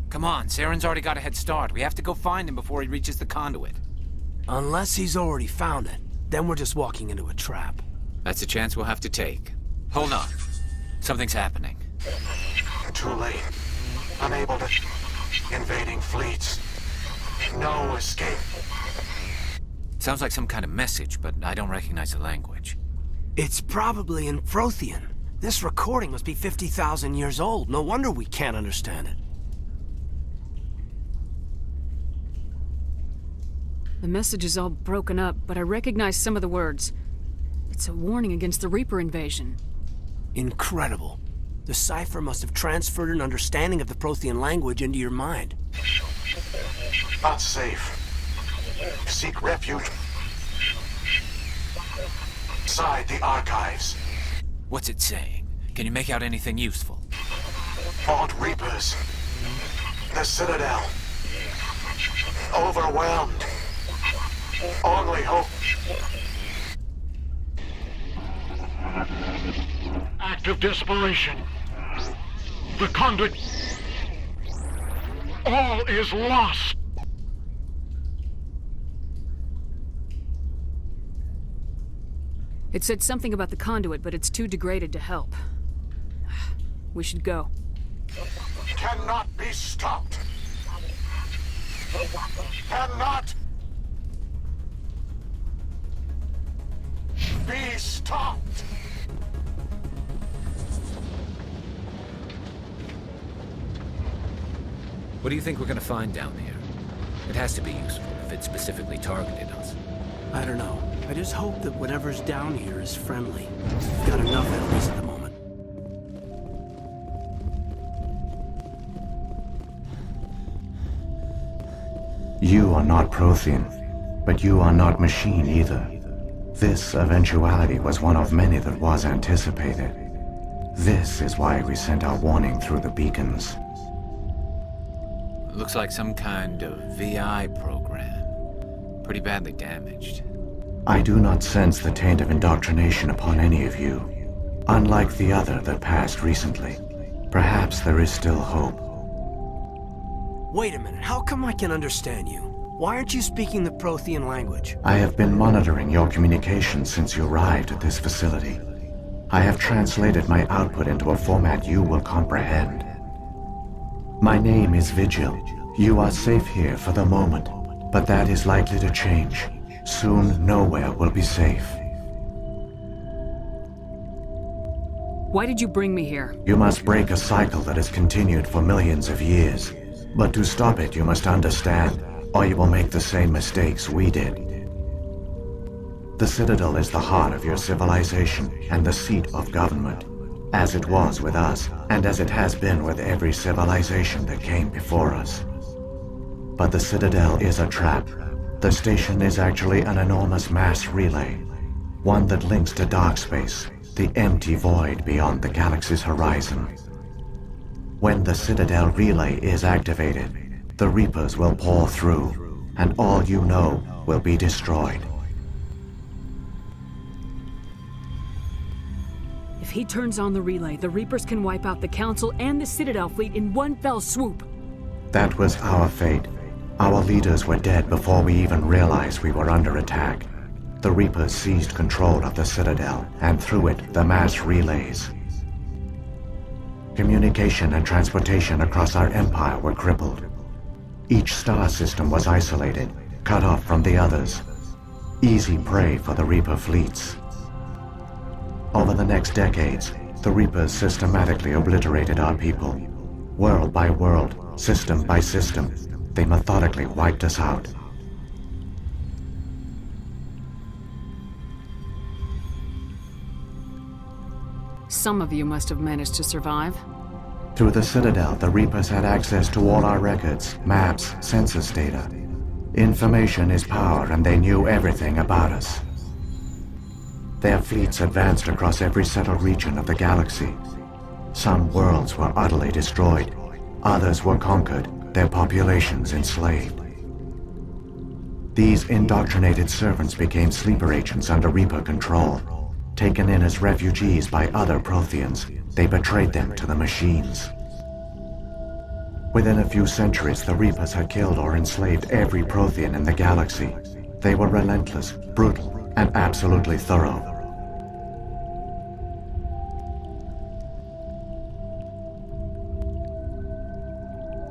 Come on, Saren's already got a head start. We have to go find him before he reaches the conduit. Unless he's already found it, then we're just walking into a trap. That's a chance we'll have to take. Hold on. Something's happening. Too late. Unable to... Invading fleets. No escape. Sounds like some kind of message, but I don't recognize the language. It's probably in Prothean. This recording must be 50,000 years old. No wonder we can't understand it. The message is all broken up, but I recognize some of the words. It's a warning against the Reaper invasion. Incredible. The cipher must have transferred an understanding of the Prothean language into your mind. Not safe. Seek refuge inside the archives. What's it saying? Can you make out anything useful? Fought Reapers. The Citadel. Overwhelmed. Only hope. Act of desperation. The conduit. All is lost. It said something about the conduit, but it's too degraded to help. We should go. Cannot be stopped. Cannot be stopped. What do you think we're gonna find down here? It has to be useful if it specifically targeted us. I don't know. I just hope that whatever's down here is friendly. We've got enough enemies at the moment. You are not Prothean, but you are not machine either. This eventuality was one of many that was anticipated. This is why we sent our warning through the beacons. Looks like some kind of VI program. Pretty badly damaged. I do not sense the taint of indoctrination upon any of you. Unlike the other that passed recently, perhaps there is still hope. Wait a minute, how come I can understand you? Why aren't you speaking the Prothean language? I have been monitoring your communications since you arrived at this facility. I have translated my output into a format you will comprehend. My name is Vigil. You are safe here for the moment, but that is likely to change. Soon, nowhere will be safe. Why did you bring me here? You must break a cycle that has continued for millions of years. But to stop it, you must understand, or you will make the same mistakes we did. The Citadel is the heart of your civilization and the seat of government, as it was with us, and as it has been with every civilization that came before us. But the Citadel is a trap. The station is actually an enormous mass relay, one that links to dark space, the empty void beyond the galaxy's horizon. When the Citadel relay is activated, the Reapers will pour through, and all you know will be destroyed. If he turns on the relay, the Reapers can wipe out the Council and the Citadel fleet in one fell swoop. That was our fate. Our leaders were dead before we even realized we were under attack. The Reapers seized control of the Citadel, and through it, the mass relays. Communication and transportation across our empire were crippled. Each star system was isolated, cut off from the others. Easy prey for the Reaper fleets. Over the next decades, the Reapers systematically obliterated our people. World by world, system by system, they methodically wiped us out. Some of you must have managed to survive. Through the Citadel, the Reapers had access to all our records, maps, census data. Information is power, and they knew everything about us. Their fleets advanced across every settled region of the galaxy. Some worlds were utterly destroyed. Others were conquered, their populations enslaved. These indoctrinated servants became sleeper agents under Reaper control. Taken in as refugees by other Protheans, they betrayed them to the machines. Within a few centuries, the Reapers had killed or enslaved every Prothean in the galaxy. They were relentless, brutal, and absolutely thorough.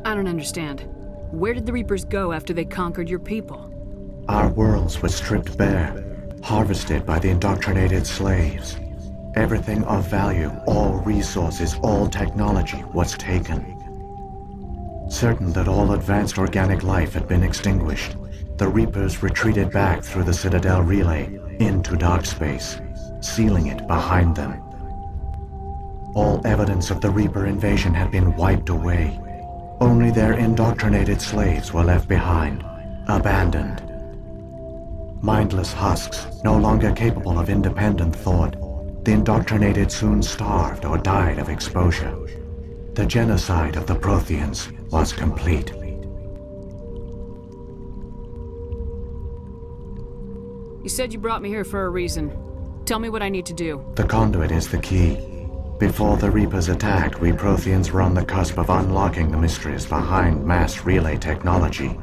I don't understand. Where did the Reapers go after they conquered your people? Our worlds were stripped bare, harvested by the indoctrinated slaves. Everything of value, all resources, all technology was taken. Certain that all advanced organic life had been extinguished, the Reapers retreated back through the Citadel relay into dark space, sealing it behind them. All evidence of the Reaper invasion had been wiped away. Only their indoctrinated slaves were left behind, abandoned. Mindless husks, no longer capable of independent thought, the indoctrinated soon starved or died of exposure. The genocide of the Protheans was complete. You said you brought me here for a reason. Tell me what I need to do. The conduit is the key. Before the Reapers attacked, we Protheans were on the cusp of unlocking the mysteries behind mass relay technology.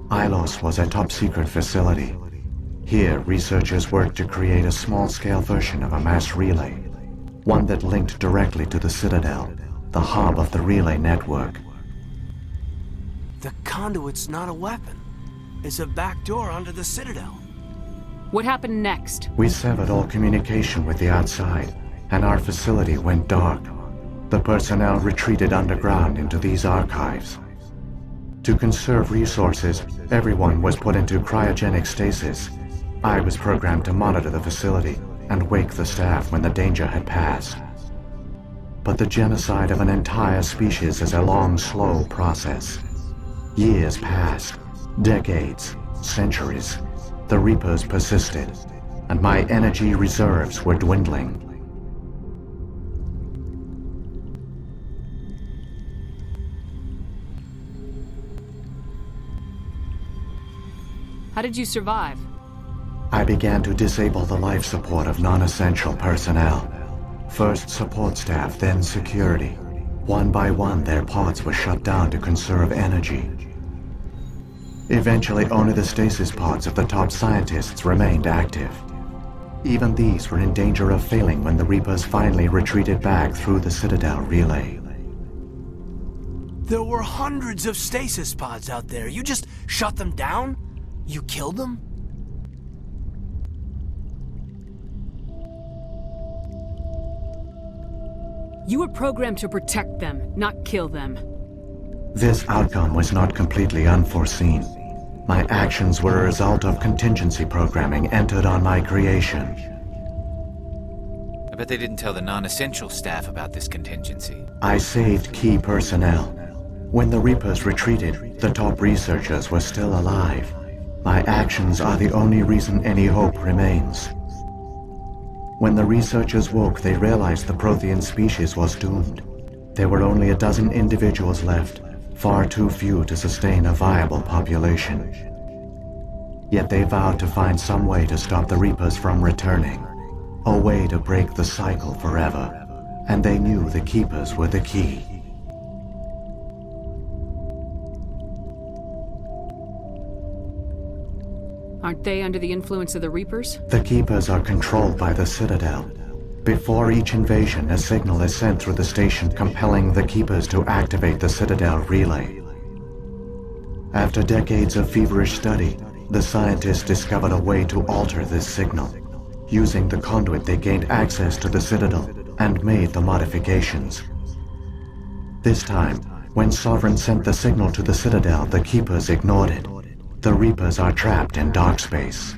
Ilos was a top-secret facility. Here, researchers worked to create a small-scale version of a mass relay, one that linked directly to the Citadel, the hub of the relay network. The conduit's not a weapon. It's a backdoor onto the Citadel. What happened next? We severed all communication with the outside, and our facility went dark. The personnel retreated underground into these archives. To conserve resources, everyone was put into cryogenic stasis. I was programmed to monitor the facility and wake the staff when the danger had passed. But the genocide of an entire species is a long, slow process. Years passed, decades, centuries. The Reapers persisted, and my energy reserves were dwindling. How did you survive? I began to disable the life support of non-essential personnel. First support staff, then security. One by one, their pods were shut down to conserve energy. Eventually, only the stasis pods of the top scientists remained active. Even these were in danger of failing when the Reapers finally retreated back through the Citadel relay. There were hundreds of stasis pods out there. You just shut them down? You killed them? You were programmed to protect them, not kill them. This outcome was not completely unforeseen. My actions were a result of contingency programming entered on my creation. I bet they didn't tell the non-essential staff about this contingency. I saved key personnel. When the Reapers retreated, the top researchers were still alive. My actions are the only reason any hope remains. When the researchers woke, they realized the Prothean species was doomed. There were only a dozen individuals left, far too few to sustain a viable population. Yet they vowed to find some way to stop the Reapers from returning, a way to break the cycle forever, and they knew the Keepers were the key. Aren't they under the influence of the Reapers? The Keepers are controlled by the Citadel. Before each invasion, a signal is sent through the station compelling the Keepers to activate the Citadel relay. After decades of feverish study, the scientists discovered a way to alter this signal. Using the conduit, they gained access to the Citadel and made the modifications. This time, when Sovereign sent the signal to the Citadel, the Keepers ignored it. The Reapers are trapped in dark space.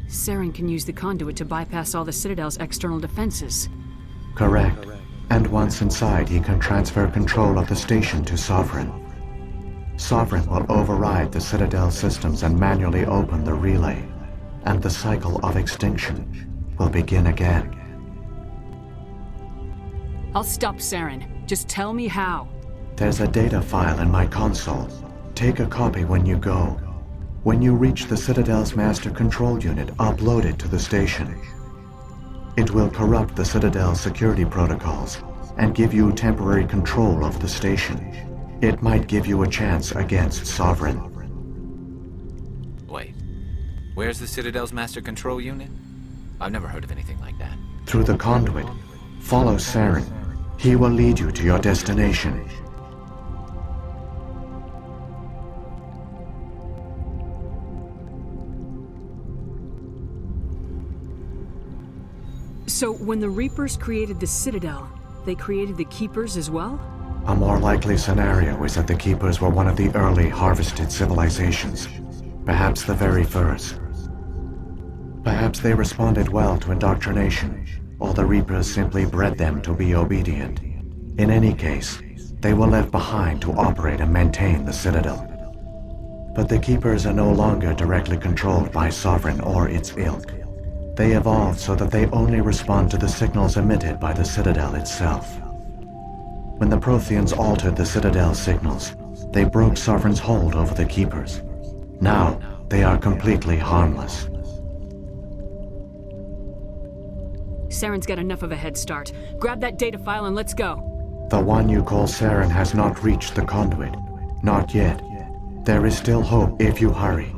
Saren can use the conduit to bypass all the Citadel's external defenses. Correct. And once inside, he can transfer control of the station to Sovereign. Sovereign will override the Citadel systems and manually open the relay, and the cycle of extinction will begin again. I'll stop Saren. Just tell me how. There's a data file in my console. Take a copy when you go. When you reach the Citadel's master control unit, upload it to the station. It will corrupt the Citadel's security protocols and give you temporary control of the station. It might give you a chance against Sovereign. Wait, where's the Citadel's master control unit? I've never heard of anything like that. Through the conduit, follow Saren. He will lead you to your destination. So, when the Reapers created the Citadel, they created the Keepers as well? A more likely scenario is that the Keepers were one of the early harvested civilizations, perhaps the very first. Perhaps they responded well to indoctrination, or the Reapers simply bred them to be obedient. In any case, they were left behind to operate and maintain the Citadel. But the Keepers are no longer directly controlled by Sovereign or its ilk. They evolved so that they only respond to the signals emitted by the Citadel itself. When the Protheans altered the Citadel's signals, they broke Sovereign's hold over the Keepers. Now, they are completely harmless. Saren's got enough of a head start. Grab that data file and let's go. The one you call Saren has not reached the conduit. Not yet. There is still hope if you hurry.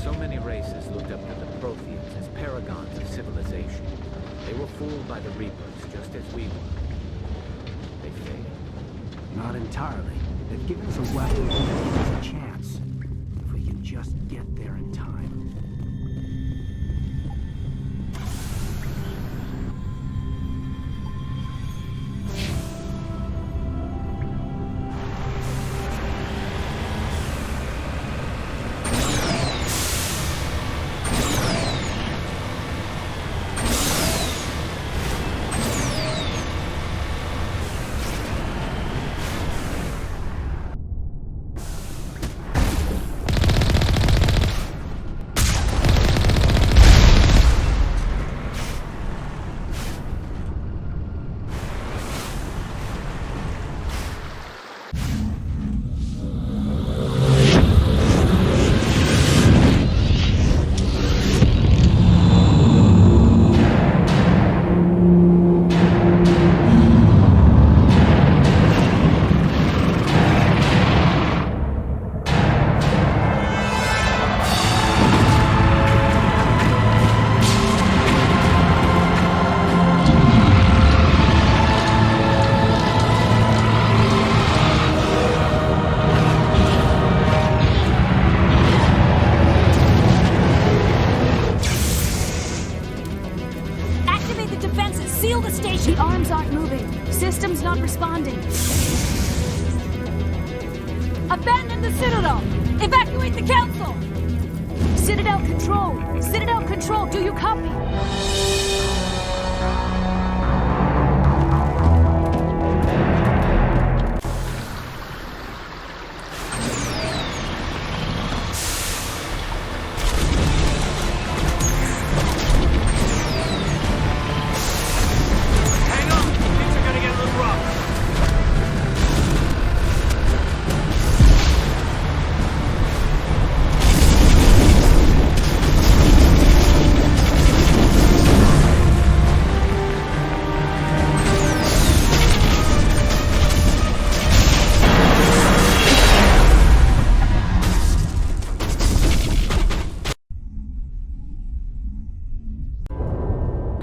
So many races looked up to the Protheans as paragons of civilization. They were fooled by the Reapers, just as we were. They failed. Not entirely. They've given us a weapon that gives us a chance. If we can just get there in time. Seal the station! The arms aren't moving. System's not responding. Abandon the Citadel! Evacuate the Council! Citadel Control! Citadel Control, do you copy?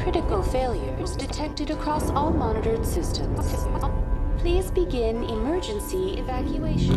Critical failures detected across all monitored systems. Please begin emergency evacuation.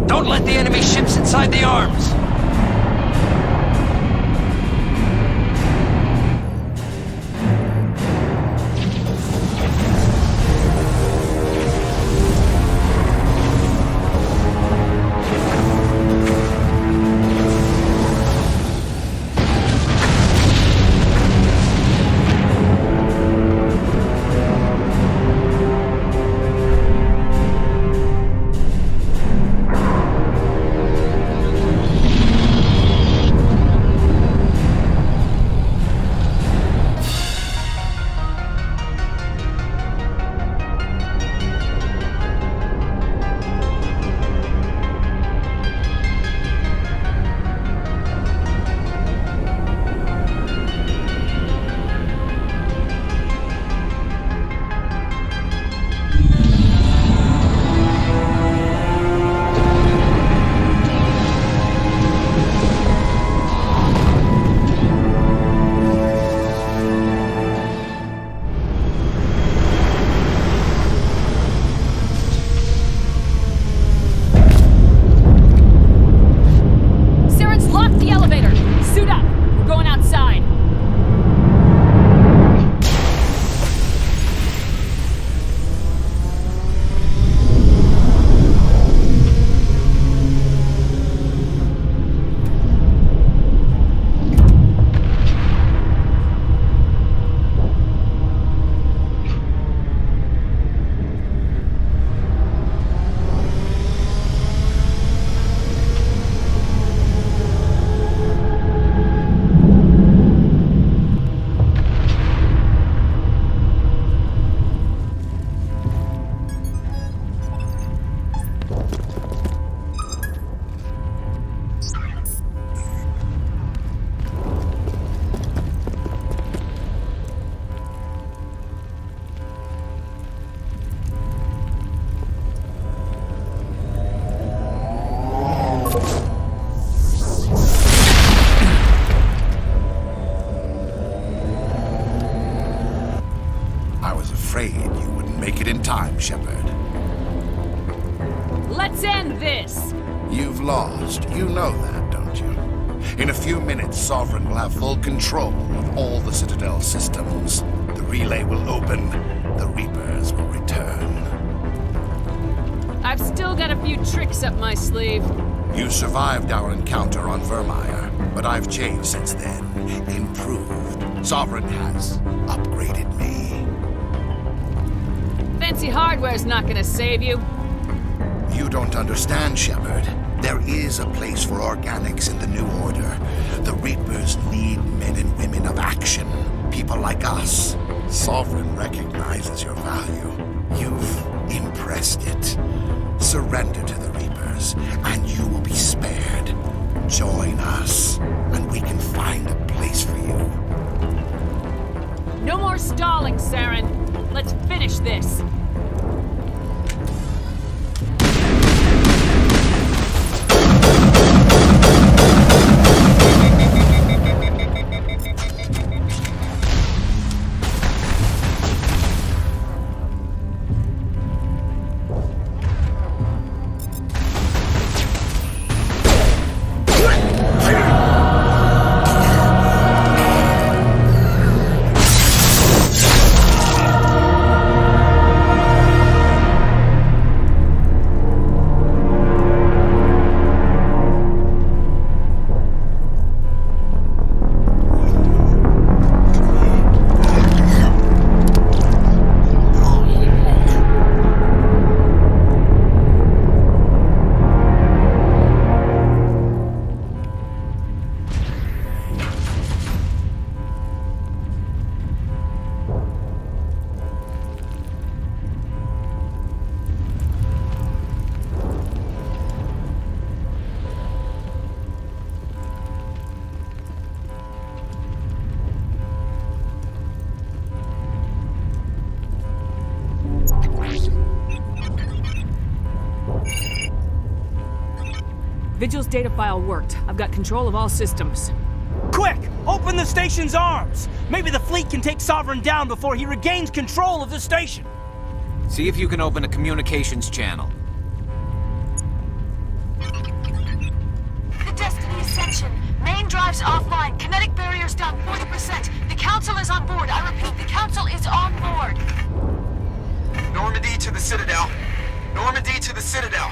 Don't let the enemy ships inside the arms! You wouldn't make it in time, Shepard. Let's end this! You've lost. You know that, don't you? In a few minutes, Sovereign will have full control of all the Citadel systems. The relay will open. The Reapers will return. I've still got a few tricks up my sleeve. You survived our encounter on Vermeer, but I've changed since then. Improved. Sovereign has upgraded me. Fancy hardware's not gonna save you. You don't understand, Shepard. There is a place for organics in the New Order. The Reapers need men and women of action. People like us. Sovereign recognizes your value. You've impressed it. Surrender to the Reapers, and you will be spared. Join us, and we can find a place for you. No more stalling, Saren. Let's finish this. Vigil's data file worked. I've got control of all systems. Quick! Open the station's arms! Maybe the fleet can take Sovereign down before he regains control of the station! See if you can open a communications channel. The Destiny Ascension. Main drives offline. Kinetic barriers down 40%. The Council is on board. I repeat, the Council is on board. Normandy to the Citadel. Normandy to the Citadel.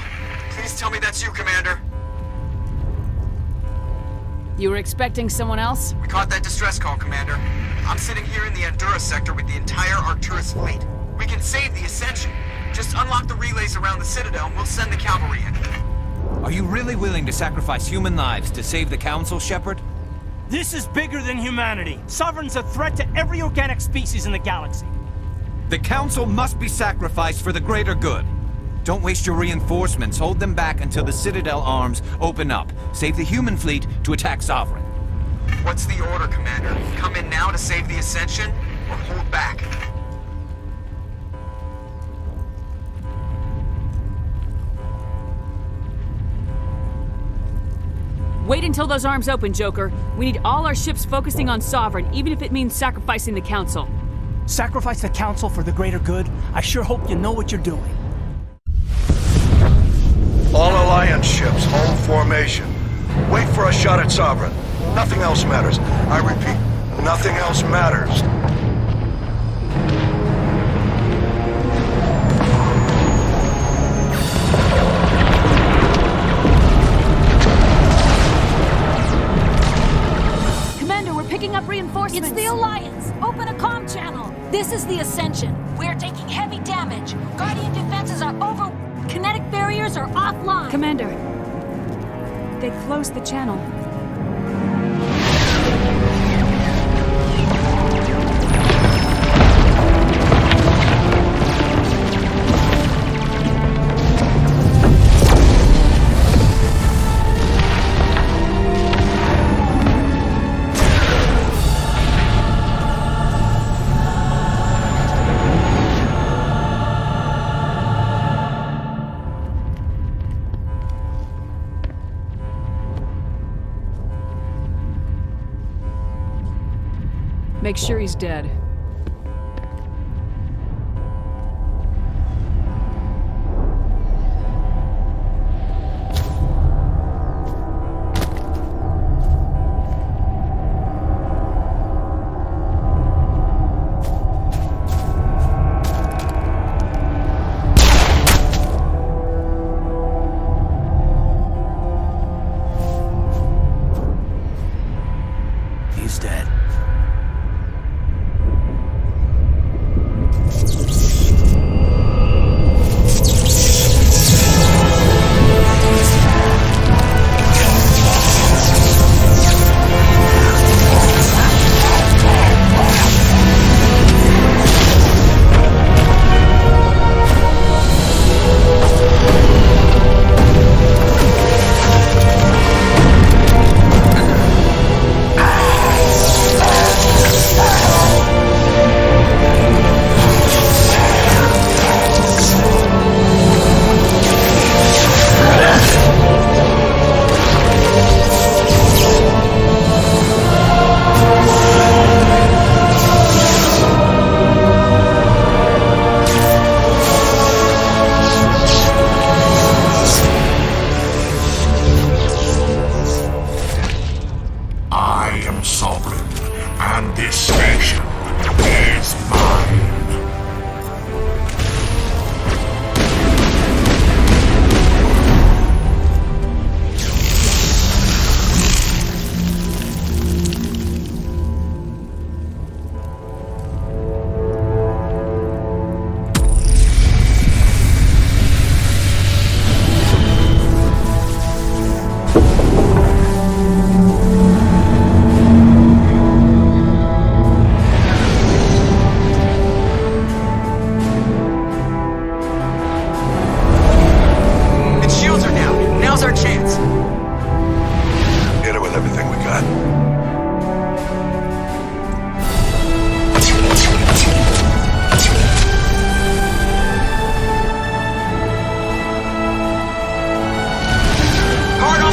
Please tell me that's you, Commander. You were expecting someone else? We caught that distress call, Commander. I'm sitting here in the Andurra sector with the entire Arcturus fleet. We can save the Ascension. Just unlock the relays around the Citadel and we'll send the cavalry in. Are you really willing to sacrifice human lives to save the Council, Shepard? This is bigger than humanity. Sovereign's a threat to every organic species in the galaxy. The Council must be sacrificed for the greater good. Don't waste your reinforcements. Hold them back until the Citadel arms open up. Save the human fleet to attack Sovereign. What's the order, Commander? Come in now to save the Ascension, or hold back? Wait until those arms open, Joker. We need all our ships focusing on Sovereign, even if it means sacrificing the Council. Sacrifice the Council for the greater good? I sure hope you know what you're doing. All Alliance ships, hold formation. Wait for a shot at Sovereign. Nothing else matters. I repeat, nothing else matters. Commander, we're picking up reinforcements. It's the Alliance. Open a comm channel. This is the Ascension. We're taking heavy damage. Guardian defenses are over. Kinetic barriers are offline. Commander, they closed the channel. Make sure he's dead. He's dead.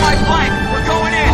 my flank! We're going in!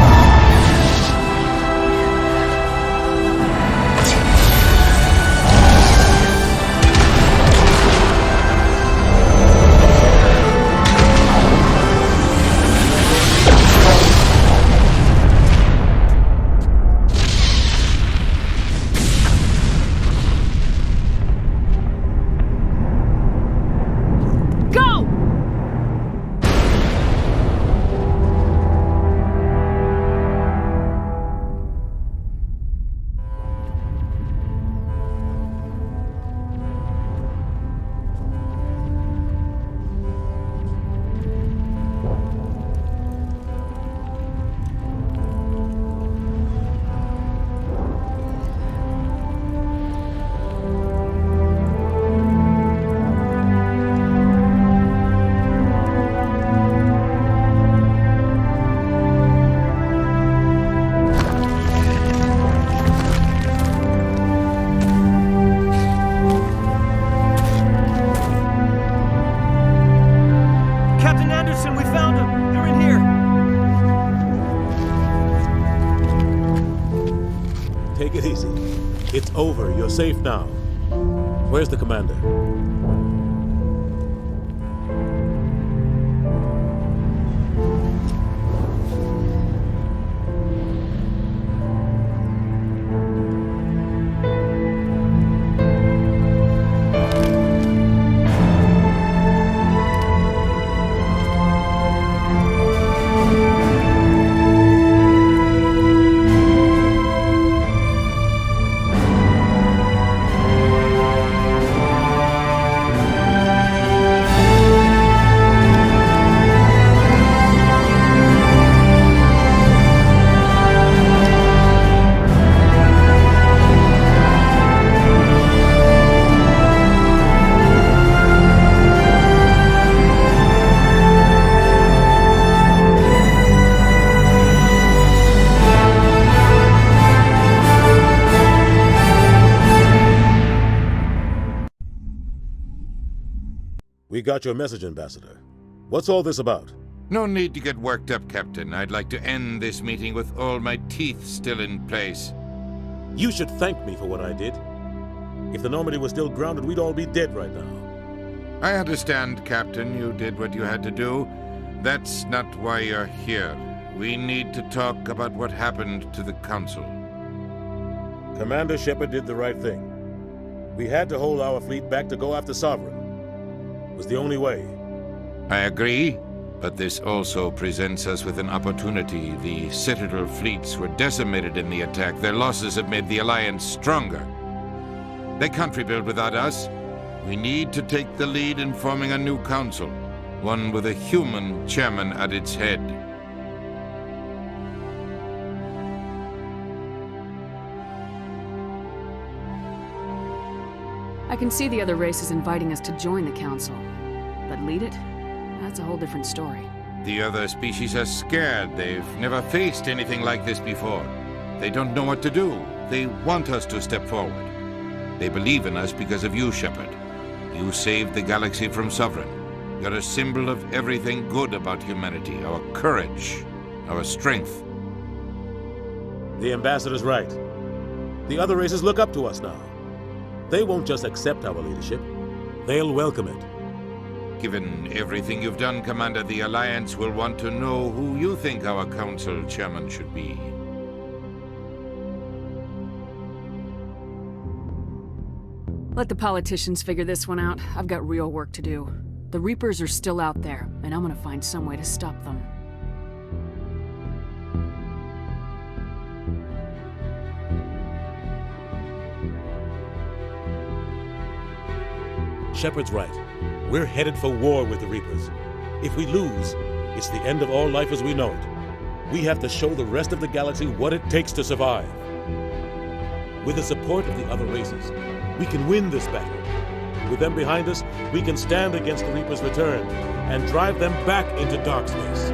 Take it easy. It's over. You're safe now. Where's the commander? We got your message, Ambassador. What's all this about? No need to get worked up, Captain. I'd like to end this meeting with all my teeth still in place. You should thank me for what I did. If the Normandy was still grounded, we'd all be dead right now. I understand, Captain. You did what you had to do. That's not why you're here. We need to talk about what happened to the Council. Commander Shepard did the right thing. We had to hold our fleet back to go after Sovereign. It was the only way. I agree, but this also presents us with an opportunity. The Citadel fleets were decimated in the attack. Their losses have made the Alliance stronger. They can't rebuild without us. We need to take the lead in forming a new council, one with a human chairman at its head. I can see the other races inviting us to join the Council. But lead it? That's a whole different story. The other species are scared. They've never faced anything like this before. They don't know what to do. They want us to step forward. They believe in us because of you, Shepard. You saved the galaxy from Sovereign. You're a symbol of everything good about humanity, our courage, our strength. The Ambassador's right. The other races look up to us now. They won't just accept our leadership. They'll welcome it. Given everything you've done, Commander, the Alliance will want to know who you think our Council Chairman should be. Let the politicians figure this one out. I've got real work to do. The Reapers are still out there, and I'm gonna find some way to stop them. Shepard's right. We're headed for war with the Reapers. If we lose, it's the end of all life as we know it. We have to show the rest of the galaxy what it takes to survive. With the support of the other races, we can win this battle. With them behind us, we can stand against the Reapers' return and drive them back into dark space.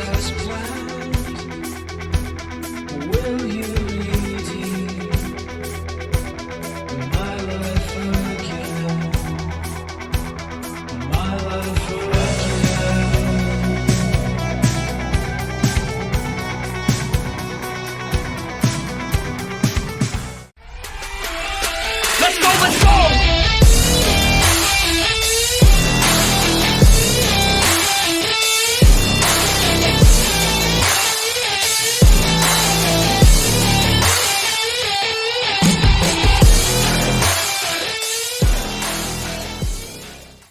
as planned? Will you